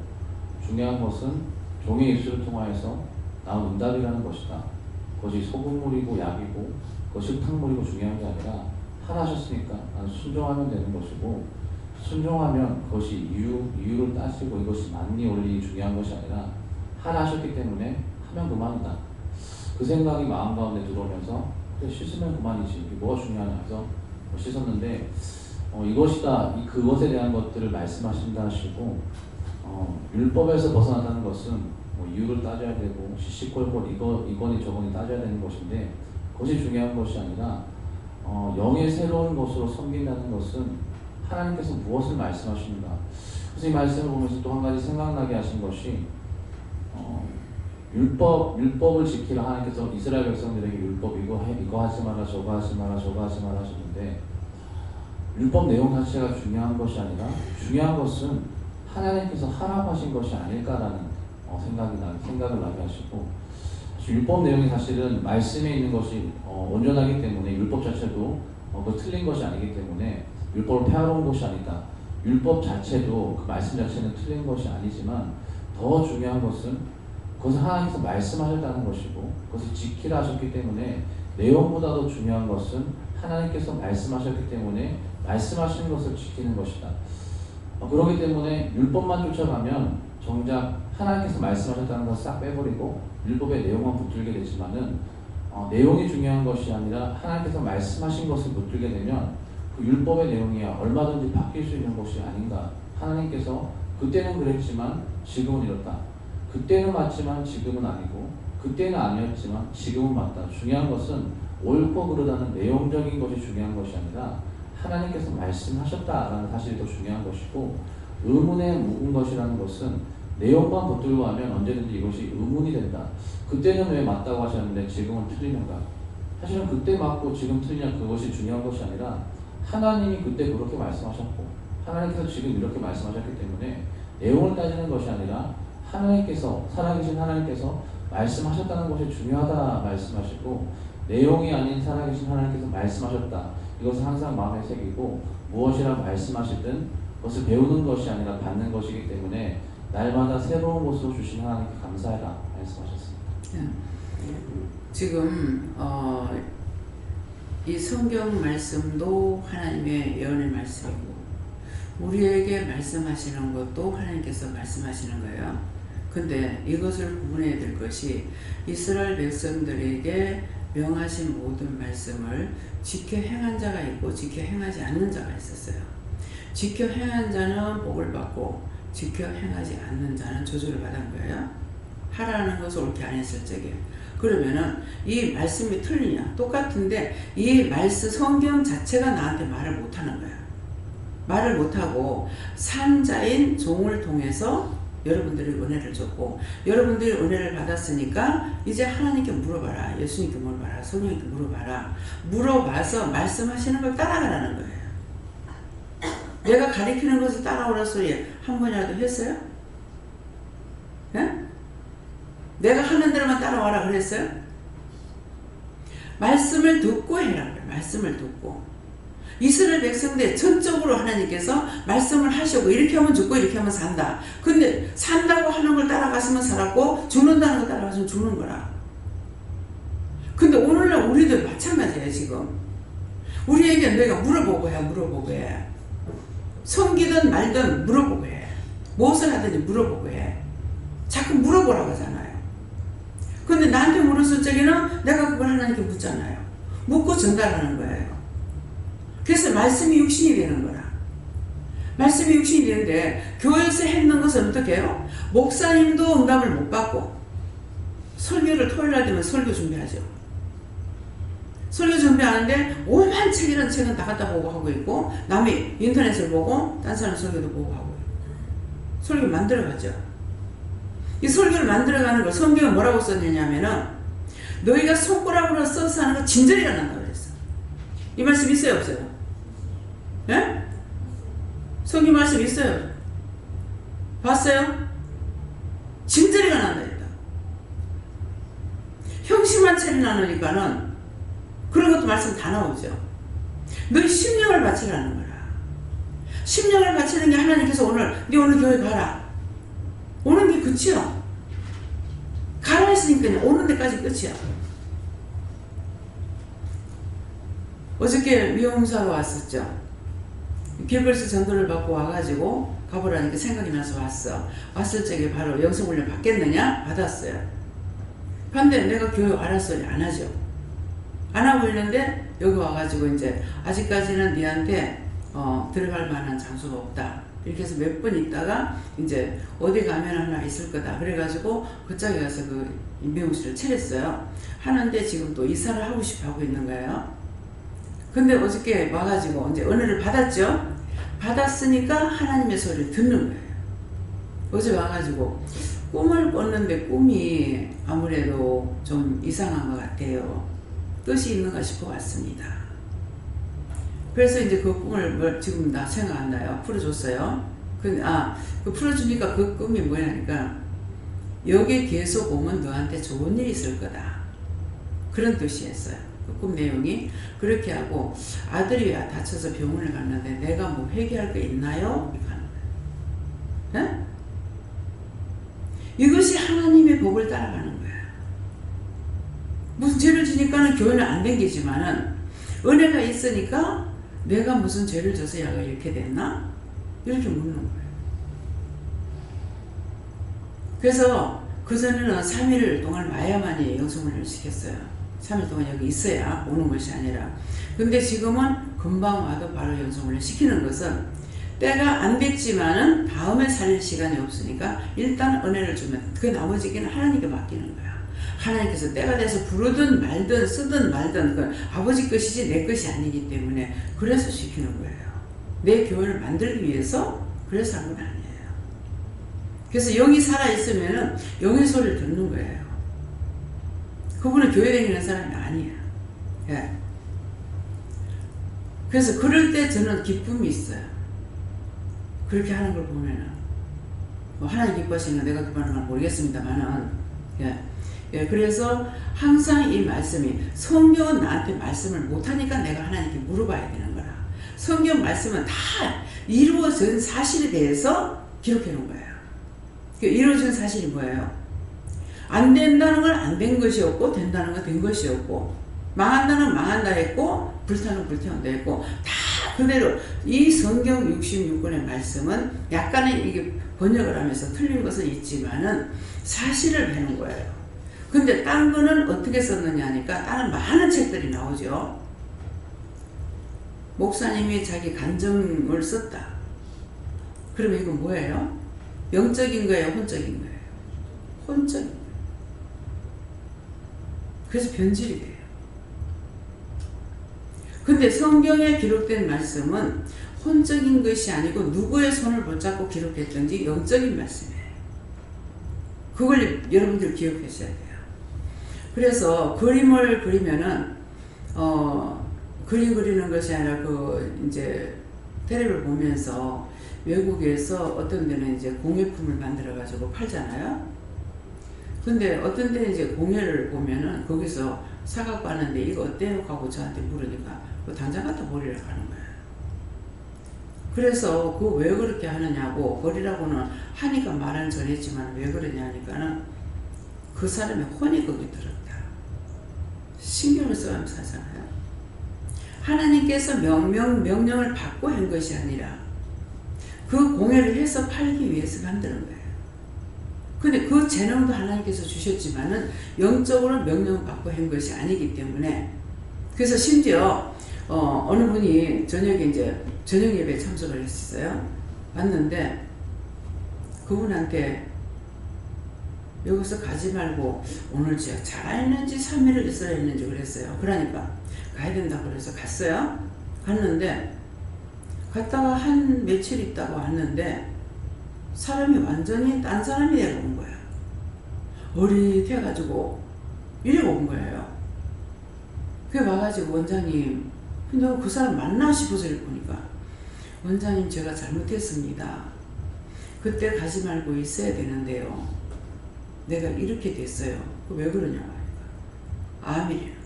중요한 것은 종의 입술을 통하여서 나온 응답이라는 것이다. 그것이 소금물이고 약이고 그것이 흙탕물이고 중요한 게 아니라 하라 하셨으니까 나는 순종하면 되는 것이고 순종하면 그것이 이유를 따지고 이것이 맞니 원리 중요한 것이 아니라 하라 하셨기 때문에 하면 그만이다. 그 생각이 마음 가운데 들어오면서 그래 씻으면 그만이지 이게 뭐가 중요하냐 해서 씻었는데 이것이다 그것에 대한 것들을 말씀하신다 하시고 율법에서 벗어난다는 것은 뭐 이유를 따져야 되고 시시콜콜 이거니 저거니 따져야 되는 것인데 그것이 중요한 것이 아니라 영의 새로운 것으로 섬긴다는 것은 하나님께서 무엇을 말씀하시는가. 그래서 이 말씀을 보면서 또 한 가지 생각나게 하신 것이 율법을 지키라. 하나님께서 이스라엘 백성들에게 율법 이거 하지 마라 저거 하지 마라 저거 하지 마라 하셨는데 율법 내용 자체가 중요한 것이 아니라 중요한 것은 하나님께서 하라고 하신 것이 아닐까라는 생각을 나게 하시고, 율법 내용이 사실은 말씀에 있는 것이 온전하기 때문에 율법 자체도 그 틀린 것이 아니기 때문에 율법을 폐하러 온 것이 아니다. 율법 자체도 그 말씀 자체는 틀린 것이 아니지만 더 중요한 것은 그것을 하나님께서 말씀하셨다는 것이고 그것을 지키라 하셨기 때문에 내용보다도 중요한 것은 하나님께서 말씀하셨기 때문에 말씀하시는 것을 지키는 것이다. 그렇기 때문에 율법만 쫓아가면 정작 하나님께서 말씀하셨다는 것을 싹 빼버리고 율법의 내용만 붙들게 되지만은 내용이 중요한 것이 아니라 하나님께서 말씀하신 것을 붙들게 되면 그 율법의 내용이 얼마든지 바뀔 수 있는 것이 아닌가. 하나님께서 그때는 그랬지만 지금은 이렇다. 그때는 맞지만 지금은 아니고 그때는 아니었지만 지금은 맞다. 중요한 것은 옳고 그르다는 내용적인 것이 중요한 것이 아니라 하나님께서 말씀하셨다라는 사실이 더 중요한 것이고, 의문에 묵은 것이라는 것은 내용만 붙들고 하면 언제든지 이것이 의문이 된다. 그때는 왜 맞다고 하셨는데 지금은 틀리는가. 사실은 그때 맞고 지금 틀리냐 그것이 중요한 것이 아니라 하나님이 그때 그렇게 말씀하셨고 하나님께서 지금 이렇게 말씀하셨기 때문에 내용을 따지는 것이 아니라 하나님께서, 살아계신 하나님께서 말씀하셨다는 것이 중요하다 말씀하시고, 내용이 아닌 살아계신 하나님께서 말씀하셨다. 이것을 항상 마음에 새기고 무엇이라 말씀하시든 그것을 배우는 것이 아니라 받는 것이기 때문에 날마다 새로운 것으로 주신 하나님께 감사해라 말씀하셨습니다. 지금 이 성경 말씀도 하나님의 예언의 말씀이고 우리에게 말씀하시는 것도 하나님께서 말씀하시는 거예요. 근데 이것을 구분해야 될 것이 이스라엘 백성들에게 명하신 모든 말씀을 지켜 행한 자가 있고 지켜 행하지 않는 자가 있었어요. 지켜 행한 자는 복을 받고 지켜 행하지 않는 자는 저주를 받은 거예요. 하라는 것을 옳게 안 했을 적에. 그러면은 이 말씀이 틀리냐? 똑같은데 이 말씀 성경 자체가 나한테 말을 못하는 거야. 말을 못하고 산자인 종을 통해서 여러분들이 은혜를 줬고 여러분들이 은혜를 받았으니까 이제 하나님께 물어봐라. 예수님께 물어봐라. 성령님께 물어봐라. 물어봐서 말씀하시는 걸 따라가라는 거예요. 내가 가리키는 것을 따라오라 소리 한 번이라도 했어요? 예? 내가 하는 대로만 따라와라 그랬어요? 말씀을 듣고 해라 그래. 말씀을 듣고. 이스라엘 백성들 전적으로 하나님께서 말씀을 하시고 이렇게 하면 죽고 이렇게 하면 산다. 근데 산다고 하는 걸 따라갔으면 살았고 죽는다는 걸 따라갔으면 죽는 거라. 근데 오늘날 우리도 마찬가지예요. 지금 우리에게 너희가 물어보고 해. 물어보고 해. 섬기든 말든 물어보고 해. 무엇을 하든지 물어보고 해. 자꾸 물어보라고 하잖아요. 근데 나한테 물었을 적에는 내가 그걸 하나님께 묻잖아요. 묻고 전달하는 거예요. 그래서 말씀이 육신이 되는 거라. 말씀이 육신이 되는데 교회에서 했는 것은 어떻게 해요? 목사님도 응답을 못 받고 설교를 토요일날 되면 설교 준비하죠. 설교 준비하는데 오만 책이라는 책은 다 갖다 보고 하고 있고 남이 인터넷을 보고 딴 사람 설교도 보고 하고 있고 설교 만들어가죠. 이 설교를 만들어가는 걸 성경은 뭐라고 썼느냐면은 너희가 손가락으로 써서 하는 거 진절이가 난다고 그랬어. 이 말씀 있어요 없어요? 예? 성경 말씀 있어요. 봤어요? 진저리가 난다 했다. 형식만 차리 나누니까는 그런 것도 말씀 다 나오죠. 너희 심령을 바치라는 거라. 심령을 바치는 게 하나님께서 오늘 교회 가라. 오는 게 끝이야. 가라 했으니까 오는 데까지 끝이야. 어저께 미용사로 왔었죠. 길거리에서 전도를 받고 와가지고 가보라니까 생각이 나서 왔어. 왔을 적에 바로 영성훈련 받겠느냐? 받았어요. 근데 내가 교회 알았어요? 안 하죠. 안 하고 있는데 여기 와가지고 이제 아직까지는 니한테 들어갈 만한 장소가 없다. 이렇게 해서 몇 번 있다가 이제 어디 가면 하나 있을 거다. 그래가지고 그쪽에 가서 그 임병실을 차렸어요. 하는데 지금 또 이사를 하고 싶어 하고 있는 거예요. 근데 어저께 와가지고 이제 은혜를 받았죠. 받았으니까 하나님의 소리를 듣는 거예요. 어제 와가지고 꿈을 꿨는데 꿈이 아무래도 좀 이상한 것 같아요. 뜻이 있는가 싶어 왔습니다. 그래서 이제 그 꿈을 지금 나 생각 안 나요. 풀어줬어요. 그 풀어주니까 그 꿈이 뭐냐니까 여기 계속 오면 너한테 좋은 일이 있을 거다. 그런 뜻이었어요. 그 꿈 내용이. 그렇게 하고 아들이 다쳐서 병원에 갔는데 내가 뭐 회개할 거 있나요? 이렇게 하는 거예요. 네? 이것이 하나님의 복을 따라가는 거예요. 무슨 죄를 지니까는 교회는 안 댕기지만은 은혜가 있으니까 내가 무슨 죄를 져서 야가 이렇게 됐나? 이렇게 묻는 거예요. 그래서 그전에는 3일 동안 와야만이 영성훈련을 시켰어요. 3일 동안 여기 있어야 오는 것이 아니라. 근데 지금은 금방 와도 바로 영성훈련 시키는 것은 때가 안 됐지만은 다음에 살릴 시간이 없으니까 일단 은혜를 주면 그 나머지는 하나님께 맡기는 거야. 하나님께서 때가 돼서 부르든 말든 쓰든 말든 그 아버지 것이지 내 것이 아니기 때문에 그래서 시키는 거예요. 내 교회를 만들기 위해서 그래서 한 건 아니에요. 그래서 영이 살아있으면은 영의 소리를 듣는 거예요. 그분은 교회 다니는 사람이 아니야. 예. 그래서 그럴 때 저는 기쁨이 있어요. 그렇게 하는 걸 보면은 뭐 하나님 기뻐하시는 건 내가 기뻐하는 건 모르겠습니다만은 예, 그래서 항상 이 말씀이 성경은 나한테 말씀을 못하니까 내가 하나님께 물어봐야 되는 거라. 성경 말씀은 다 이루어진 사실에 대해서 기록해 놓은 거예요. 이루어진 사실이 뭐예요? 안 된다는 건 안 된 것이었고 된다는 건 된 것이었고 망한다는 망한다 했고 불타는 불태운다 했고 다 그대로 이 성경 66권의 말씀은 약간의 이게 번역을 하면서 틀린 것은 있지만은 사실을 배는 거예요. 근데 딴 거는 어떻게 썼느냐 하니까 다른 많은 책들이 나오죠. 목사님이 자기 간증을 썼다. 그러면 이건 뭐예요? 영적인 거예요? 혼적인 거예요? 혼적인 거예요. 그래서 변질이 돼요. 근데 성경에 기록된 말씀은 혼적인 것이 아니고 누구의 손을 붙잡고 기록했든지 영적인 말씀이에요. 그걸 여러분들 기억하셔야 돼요. 그래서 그림을 그리면은 그림 그리는 것이 아니라 이제 텔레비를 보면서 외국에서 어떤 데는 이제 공예품을 만들어 가지고 팔잖아요. 근데 어떤 데는 이제 공예를 보면은 거기서 사갖고 하는데 이거 어때요? 하고 저한테 물으니까 그 당장 갖다 버리라고 하는 거예요. 그래서 그 왜 그렇게 하느냐고 버리라고는 하니까 말은 전했지만 왜 그러냐 하니까는 그 사람의 혼이 거기 들었다. 신경을 써가면서 하잖아요. 하나님께서 명령을 받고 한 것이 아니라 그 공예를 해서 팔기 위해서 만드는 거예요. 근데 그 재능도 하나님께서 주셨지만은 영적으로 명령을 받고 한 것이 아니기 때문에 그래서 심지어 어느 분이 저녁에 이제 저녁 예배에 참석을 했어요. 왔는데 그분한테 여기서 가지 말고 오늘 제가 잘했는지 3일을 있어야 했는지 그랬어요. 그러니까 가야 된다고 그래서 갔어요. 갔는데 갔다가 한 며칠 있다가 왔는데 사람이 완전히 딴 사람이 되고 온 거야. 어릿해가지고 이러고 온 거예요. 그게 와가지고 원장님 근데 그 사람 맞나 싶어서 이렇게 보니까 원장님 제가 잘못했습니다. 그때 가지 말고 있어야 되는데요. 내가 이렇게 됐어요. 왜 그러냐고 하니까 암이래는 거예요.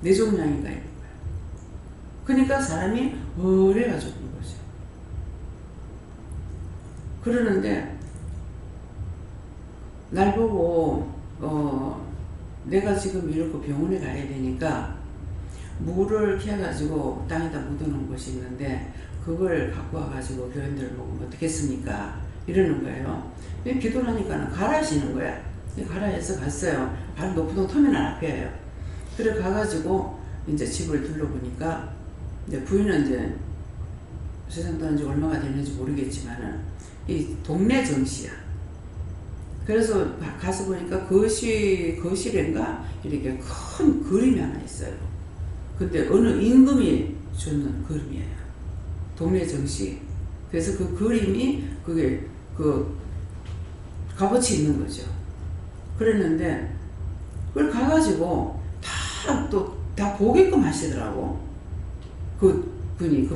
뇌종양인가 이런 거예요. 그러니까 사람이 어려가지고 그런 거죠. 그러는데 날 보고 내가 지금 이렇게 병원에 가야 되니까 물을 캐가지고 땅에다 묻어놓은 것이 있는데 그걸 갖고 와가지고 교인들 먹으면 어떻겠습니까? 이러는 거예요. 기도를 하니까 가라 하시는 거야. 가라 해서 갔어요. 바로 높은 터미널 앞이에요. 그래 가가지고 이제 집을 둘러보니까 이제 부인은 이제 세상 떠난 지 얼마가 되는지 모르겠지만은 이 동네 정시야. 그래서 가서 보니까 거실인가 이렇게 큰 그림이 하나 있어요. 근데 어느 임금이 줬는 그림이에요. 동네 정시. 그래서 그 그림이 그게 그 값어치 있는 거죠. 그랬는데 그걸 가가지고 다 보게끔 하시더라고. 그분이.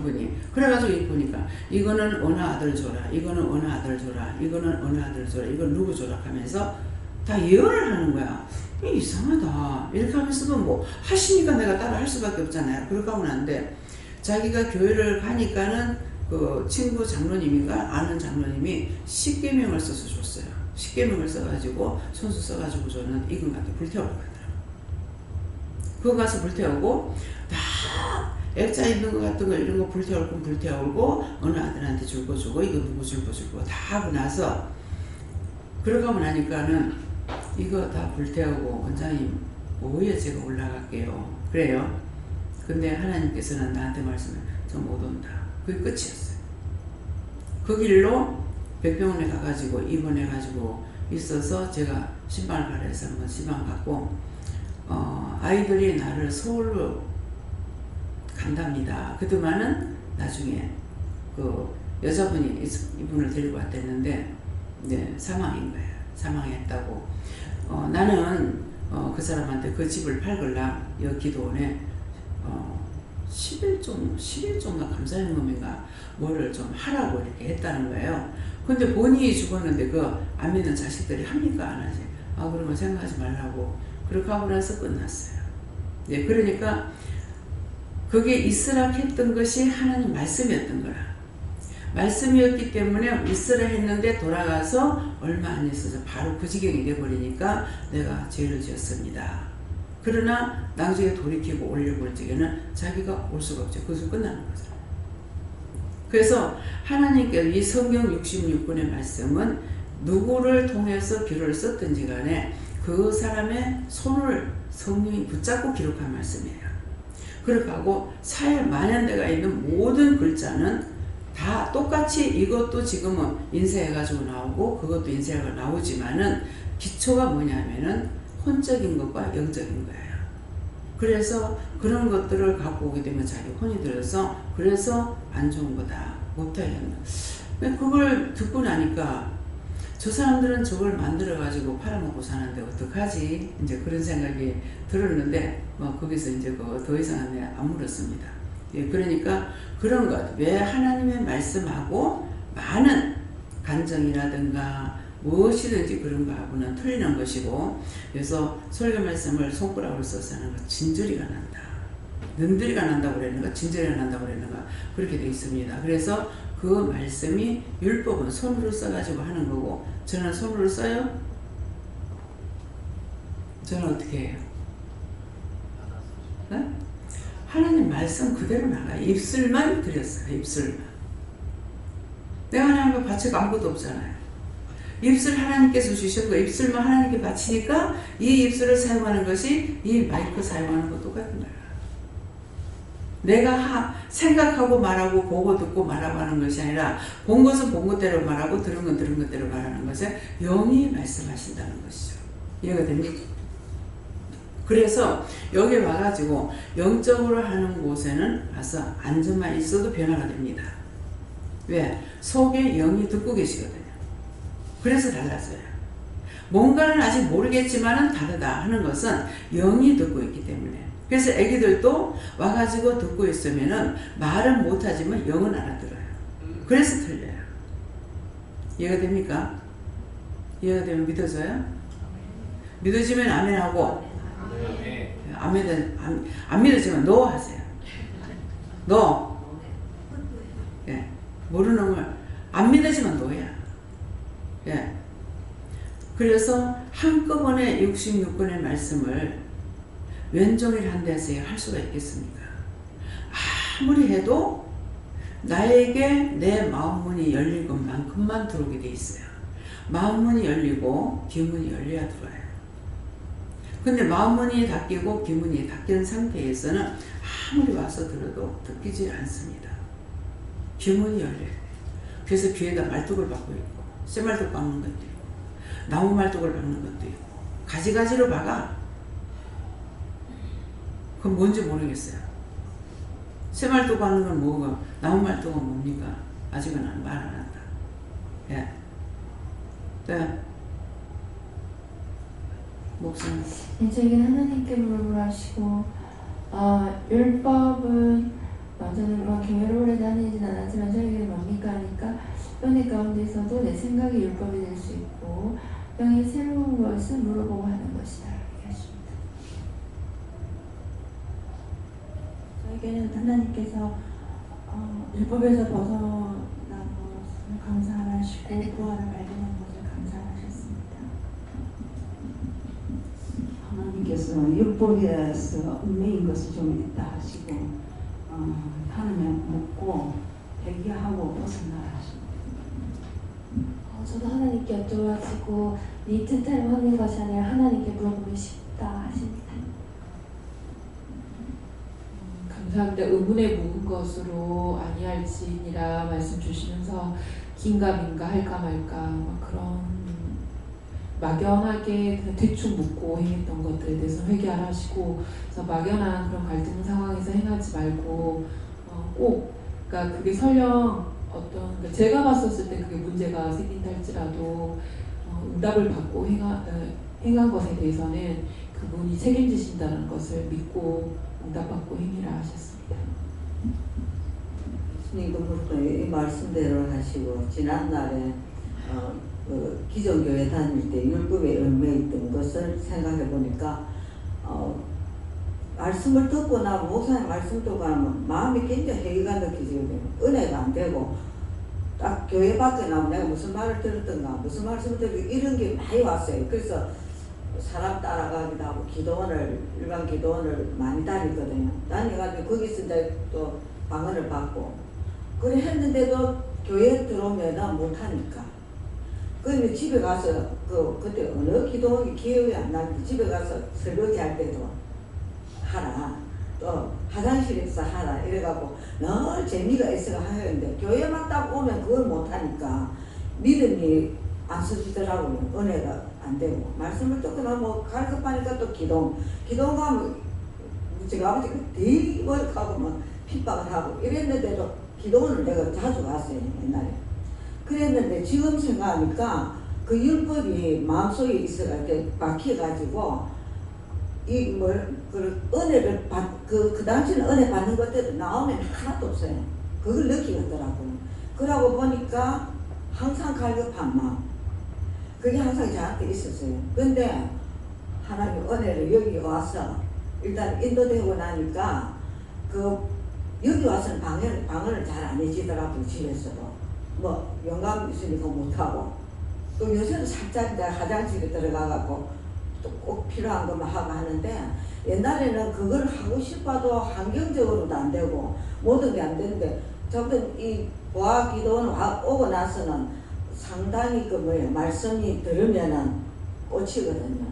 그래가지고 보니까 이거는 어느 아들 줘라, 이거는 어느 아들 줘라, 이거는 어느 아들 줘라, 이건 누구 줘라 하면서 다 예언을 하는 거야. 이상하다. 이렇게 하면서도 뭐 하시니까 내가 따라 할 수밖에 없잖아요. 그렇게 하고 나는데 자기가 교회를 가니까는 그 친구 장로님인가 아는 장로님이 십계명을 써서 줬어요. 십계명을 써가지고 손수 써가지고 저는 이건한테 불태우러 가더라고. 그거 가서 불태우고 다 액자 있는 거 같은 거 이런 거 불태울 건 불태우고 어느 아들한테 줄 거 주고 이거 누구 줄 거 주고 다 하고 나서 그러고 나니까는 이거 다 불태우고 원장님 오후에 제가 올라갈게요. 그래요. 근데 하나님께서는 나한테 말씀해 저 못 온다. 그게 끝이었어요. 그 길로 백병원에 가가지고 입원해가지고 있어서 제가 신방을 가라 해서 한번 신방 갔고 아이들이 나를 서울로 간답니다. 그동안은 나중에 그 여자분이 이분을 데리고 왔댔는데 네, 사망인 거예요. 사망했다고. 나는 그 사람한테 그 집을 팔걸라 여기 기도원에 10일종가 감사현금인가 뭐를 좀 하라고 이렇게 했다는 거예요. 근데 본인이 죽었는데 그 안 믿는 자식들이 합니까 안 하지? 그런 거 생각하지 말라고 그렇게 하고 나서 끝났어요. 네, 그러니까 그게 있으라 했던 것이 하나님 말씀이었던 거라. 말씀이었기 때문에 있으라 했는데 돌아가서 얼마 안 있어서 바로 그 지경이 돼버리니까 내가 죄를 지었습니다. 그러나 나중에 돌이키고 올려볼 적에는 자기가 올 수가 없죠. 그것은 끝나는 거죠. 그래서 하나님께서 이 성경 66권의 말씀은 누구를 통해서 기록을 썼든지 간에 그 사람의 손을 성령이 붙잡고 기록한 말씀이에요. 그렇게 하고 사회 만연대가 있는 모든 글자는 다 똑같이 이것도 지금은 인쇄해가지고 나오고 그것도 인쇄해가 나오지만은 기초가 뭐냐면은 혼적인 것과 영적인 거예요. 그래서 그런 것들을 갖고 오게 되면 자기 혼이 들어서 그래서 안 좋은 거다. 못하게 한다. 그걸 듣고 나니까 저 사람들은 저걸 만들어가지고 팔아먹고 사는데 어떡하지? 이제 그런 생각이 들었는데 거기서 이제 더 이상 안 물었습니다. 예, 그러니까 그런 것. 왜 하나님의 말씀하고 많은 간정이라든가 무엇이든지 그런 거하고는 틀리는 것이고 그래서 설교 말씀을 손가락으로 써서 하는 거 진저리가 난다. 는들이가 난다고 그랬는가 진저리가 난다고 그랬는가 그렇게 되어 있습니다. 그래서 그 말씀이 율법은 손으로 써가지고 하는 거고 저는 손으로 써요? 저는 어떻게 해요? 네? 하나님 말씀 그대로 나가요. 입술만 드렸어요. 입술만. 내가 하나님께 바치고 아무것도 없잖아요. 입술 하나님께서 주신 거 입술만 하나님께 바치니까 이 입술을 사용하는 것이 이 마이크 사용하는 거 똑같은 거야. 내가 생각하고 말하고 보고 듣고 말하고 하는 것이 아니라 본 것은 본 것대로 말하고 들은 건 들은 것대로 말하는 것에 영이 말씀하신다는 것이죠. 이해가 됩니까? 그래서 여기 와가지고 영적으로 하는 곳에는 와서 안전만 있어도 변화가 됩니다. 왜? 속에 영이 듣고 계시거든요. 그래서 달라져요. 뭔가는 아직 모르겠지만은 다르다 하는 것은 영이 듣고 있기 때문에. 그래서 애기들도 와가지고 듣고 있으면은 말은 못하지만 영은 알아들어요. 그래서 틀려요. 이해가 됩니까? 이해가 되면 믿어져요? 믿어지면 아멘하고 안 믿어지면 노 하세요. 노. 예. 모르는 걸 안 믿어지면 노야. 예. 그래서 한꺼번에 66권의 말씀을 왼종일 한 데서 할 수가 있겠습니까? 아무리 해도 나에게 내 마음문이 열린 것만큼만 들어오게 돼 있어요. 마음문이 열리고 귀문이 열려야 들어와요. 근데 마음문이 닫히고 귀문이 닫힌 상태에서는 아무리 와서 들어도 듣기지 않습니다. 병원이 열려야 돼. 그래서 귀에다 말뚝을 박고 있고 쇠말뚝 박는 것도 있고 나무 말뚝을 박는 것도 있고 가지가지로 박아. 그건 뭔지 모르겠어요. 쇠말뚝 박는 건 뭐고 나무 말뚝은 뭡니까? 아직은 말 안 한다. 예. 네. 목사님. 저에게는 하나님께 물어보라시고 율법은 저는 교회를 오래 다니진 않았지만 저에게 뭡니까 하니까 은혜 가운데서도 내 생각이 율법이 될 수 있고 영의 새로운 것을 물어보고 하는 것이다 이렇게 하십니다. 저에게는 하나님께서 율법에서 벗어난 것을 감사하시고 부활을 발견한 것을 감사하셨습니다. 하나님께서 율법에서 얽매인 것을 좀 있다 하시고 하나님을 묻고 회개하고 벗어나라 하십니다. 저도 하나님께 여쭤가지고 네 뜻대로 하는 것이 아니라 하나님께 물어보고 싶다 하십니다. 감사합니다. 의문에 묵은 것으로 아니할지니라 말씀 주시면서 긴가민가 할까 말까 막 그런 막연하게 그냥 대충 묻고 행했던 것들에 대해서 회개하라 하시고 그래서 막연한 그런 갈등 상황에서 행하지 말고 꼭 그러니까 그게 설령 어떤 그러니까 제가 봤었을 때 그게 문제가 생긴다 할지라도 응답을 받고 행한 것에 대해서는 그분이 책임지신다는 것을 믿고 응답받고 행위라 하셨습니다. 예수님도 그렇고 이 말씀대로 하시고 지난날에 기존 교회 다닐 때 율법에 얽매있던 것을 생각해 보니까 말씀을 듣고 나면 목사님 말씀 듣고 나면 마음이 굉장히 해이가 느껴지거든요. 은혜가 안 되고 딱 교회 밖에 나면 내가 무슨 말을 들었던가 무슨 말씀을 들었던가 이런 게 많이 왔어요. 그래서 사람 따라가기도 하고 일반 기도원을 많이 다니거든요. 다녀가지고 거기서 이제 또 방언을 받고 그래 했는데도 교회에 들어오면 못하니까 그러면 집에 가서 그때 어느 기도원이 기억이 안 나는데 집에 가서 설거지 할 때도 하라 또 화장실에서 하라 이래갖고 늘 재미가 있어가 하는데 교회만 딱 오면 그걸 못하니까 믿음이 안 서지더라고요. 은혜가 안 되고 말씀을 듣고 나면 뭐 갈급하니까 또 기도 가면 제가 아버지가 되게 머리카고 막 핍박을 하고 이랬는데도 기도원을 내가 자주 갔어요 옛날에. 그랬는데 지금 생각하니까 그 율법이 마음속에 있어가 이렇게 박혀가지고 그 은혜를 그 당시는 은혜 받는 것들도 나오면 하나도 없어요. 그걸 느끼겠더라고요. 그러고 보니까 항상 갈급한 마음 그게 항상 저한테 있었어요. 근데 하나님 은혜를 여기 와서 일단 인도되고 나니까 여기 와서는 방언을 잘 안 해지더라고요. 집에서도 뭐 영감 있으니까 못하고 또 요새는 살짝 이제 화장실에 들어가갖고 또 꼭 필요한 것만 하고 하는데 옛날에는 그걸 하고 싶어도 환경적으로도 안 되고 모든 게 안 되는데 저는 이 보아 기도원 오고 나서는 상당히 말씀이 들으면은 꽂히거든요.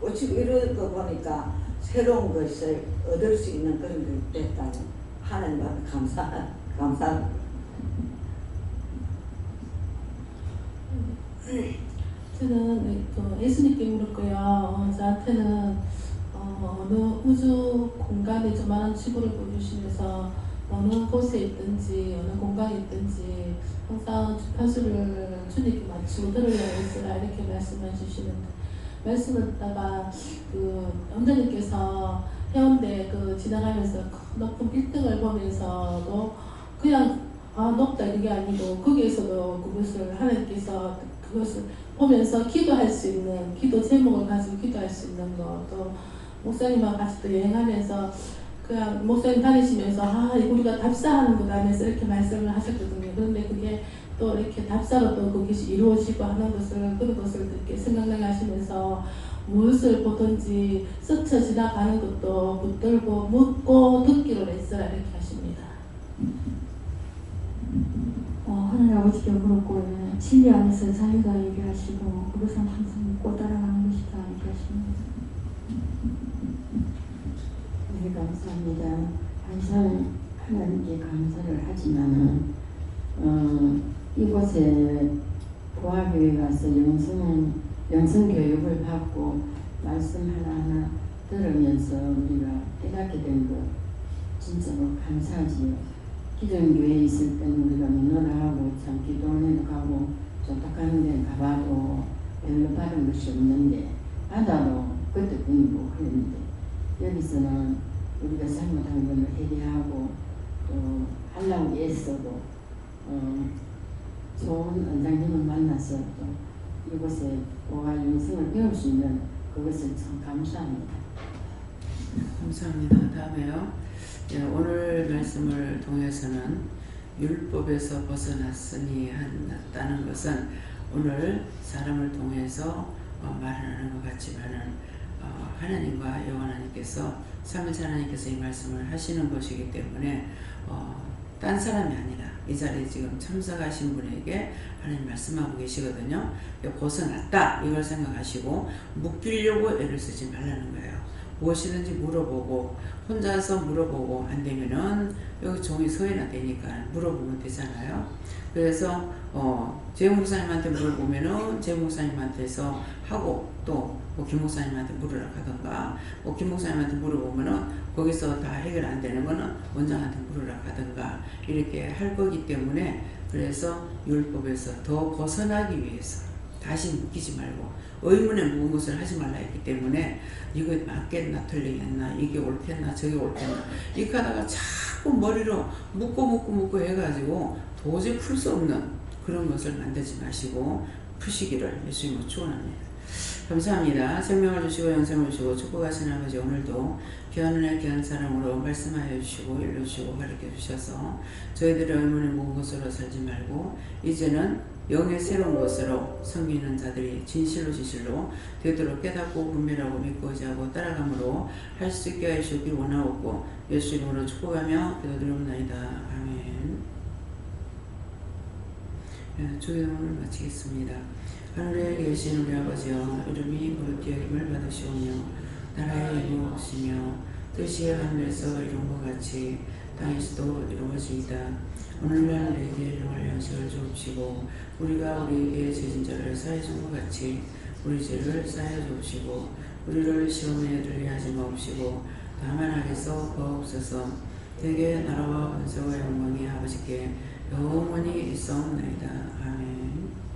꽂히고 이런 거 보니까 새로운 것을 얻을 수 있는 그런 게 됐다고 하나님 앞에 감사합니다. 저는 예수님께 물었고요. 저한테는 어느 우주 공간에 조만한 지구를 보여주시면서 어느 곳에 있든지 어느 공간에 있든지 항상 주파수를 주님께 맞추고 들으려고 했으라 이렇게 말씀해 주시는데 말씀을 듣다가 원장님께서 해운대 지나가면서 높은 빌딩을 보면서도 그냥 높다 이게 아니고 거기에서도 그것을 하나님께서 그것을 보면서 기도할 수 있는 기도 제목을 가지고 기도할 수 있는 거 또 목사님하고 같이 또 여행하면서 그냥 목사님 다니시면서 우리가 답사하는구나 하면서 이렇게 말씀을 하셨거든요. 그런데 그게 또 이렇게 답사로 또 그것이 이루어지고 하는 것을 그런 것을 이렇게 생각나게 하시면서 무엇을 보든지 스쳐 지나가는 것도 붙들고 묻고 듣기로 했어라 이렇게 하십니다. 하나님 아버지께 물었고 진리 안에서 자유가 얘기하시고 그것은 항상 묻고 따라가는 것이다 얘기하십니다. 네 감사합니다. 항상 하나님께 감사를 하지만은 이곳에 보아교회 가서 영성 교육을 받고 말씀 하나하나 들으면서 우리가 깨닫게 된 것 진짜 감사하지요. 기존 교회에 있을 때는 우리가 민원하고 참 기도원에도 가고 조탁하는 데 가봐도 별로 받은 것이 없는데 받아도 그때뿐이고 그랬는데 여기서는 우리가 잘못한 것을 회개하고 또 하려고 애써도 좋은 원장님을 만나서 또 이곳에 보아 영성을 배울 수 있는 그것을 참 감사합니다. 감사합니다. 다음에요. 예, 오늘 말씀을 통해서는 율법에서 벗어났으니 한다는 것은 오늘 사람을 통해서 말하는 것 같지만은 하나님과 여호와 하나님께서 삼위일체 하나님께서 이 말씀을 하시는 것이기 때문에 딴 사람이 아니라 이 자리에 지금 참석하신 분에게 하나님 말씀하고 계시거든요. 벗어났다 이걸 생각하시고 묶이려고 애를 쓰지 말라는 거예요. 무엇이든지 물어보고 혼자서 물어보고 안 되면은 여기 종이 서해나 되니까 물어보면 되잖아요. 그래서 제 목사님한테 물어보면은 제 목사님한테서 하고 또 김 목사님한테 물으라 하던가 김 목사님한테 물어보면은 거기서 다 해결 안 되는 거는 원장한테 물으라 하던가 이렇게 할 거기 때문에 그래서 율법에서 더 벗어나기 위해서 다시 묶이지 말고 의문에 묵은 것을 하지 말라 했기 때문에 이거 맞겠나 틀리겠나 이게 옳겠나 저게 옳겠나 이렇게 하다가 자꾸 머리로 묶고 해가지고 도저히 풀 수 없는 그런 것을 만들지 마시고 푸시기를 예수님으로 축원합니다. 감사합니다. 생명을 주시고 영생을 주시고 축복하시는 아버지 오늘도 귀한 은혜 귀한 사랑으로 말씀하여 주시고 일러주시고 가르쳐 주셔서 저희들의 의문에 묵은 것으로 살지 말고 이제는 영의 새로운 것으로 섬기는 자들이 진실로 지실로 되도록 깨닫고 분별하고 믿고 의지하고 따라감으로 할 수 있게 하시길 원하옵고 예수 이름으로 축복하며 기도드리옵나이다. 아멘. 주기도문을 마치겠습니다. 하늘에 계신 우리 아버지여 이름이 거룩히 여김을 받으시오며 나라의 이루어지며 뜻이 하늘에서 이룬 것 같이 땅에서도 이루어지이다. 오늘날 우리에게 일용할 양식을 주옵시고 우리가 우리에게 죄진 자를 사해 준 것 같이 우리 죄를 사해 주옵시고 우리를 시험에 들게 하지 마옵시고 다만 악에서 구하옵소서. 대개 나라와 권세와 영광이 아버지께 영원히 있사옵나이다. 아멘.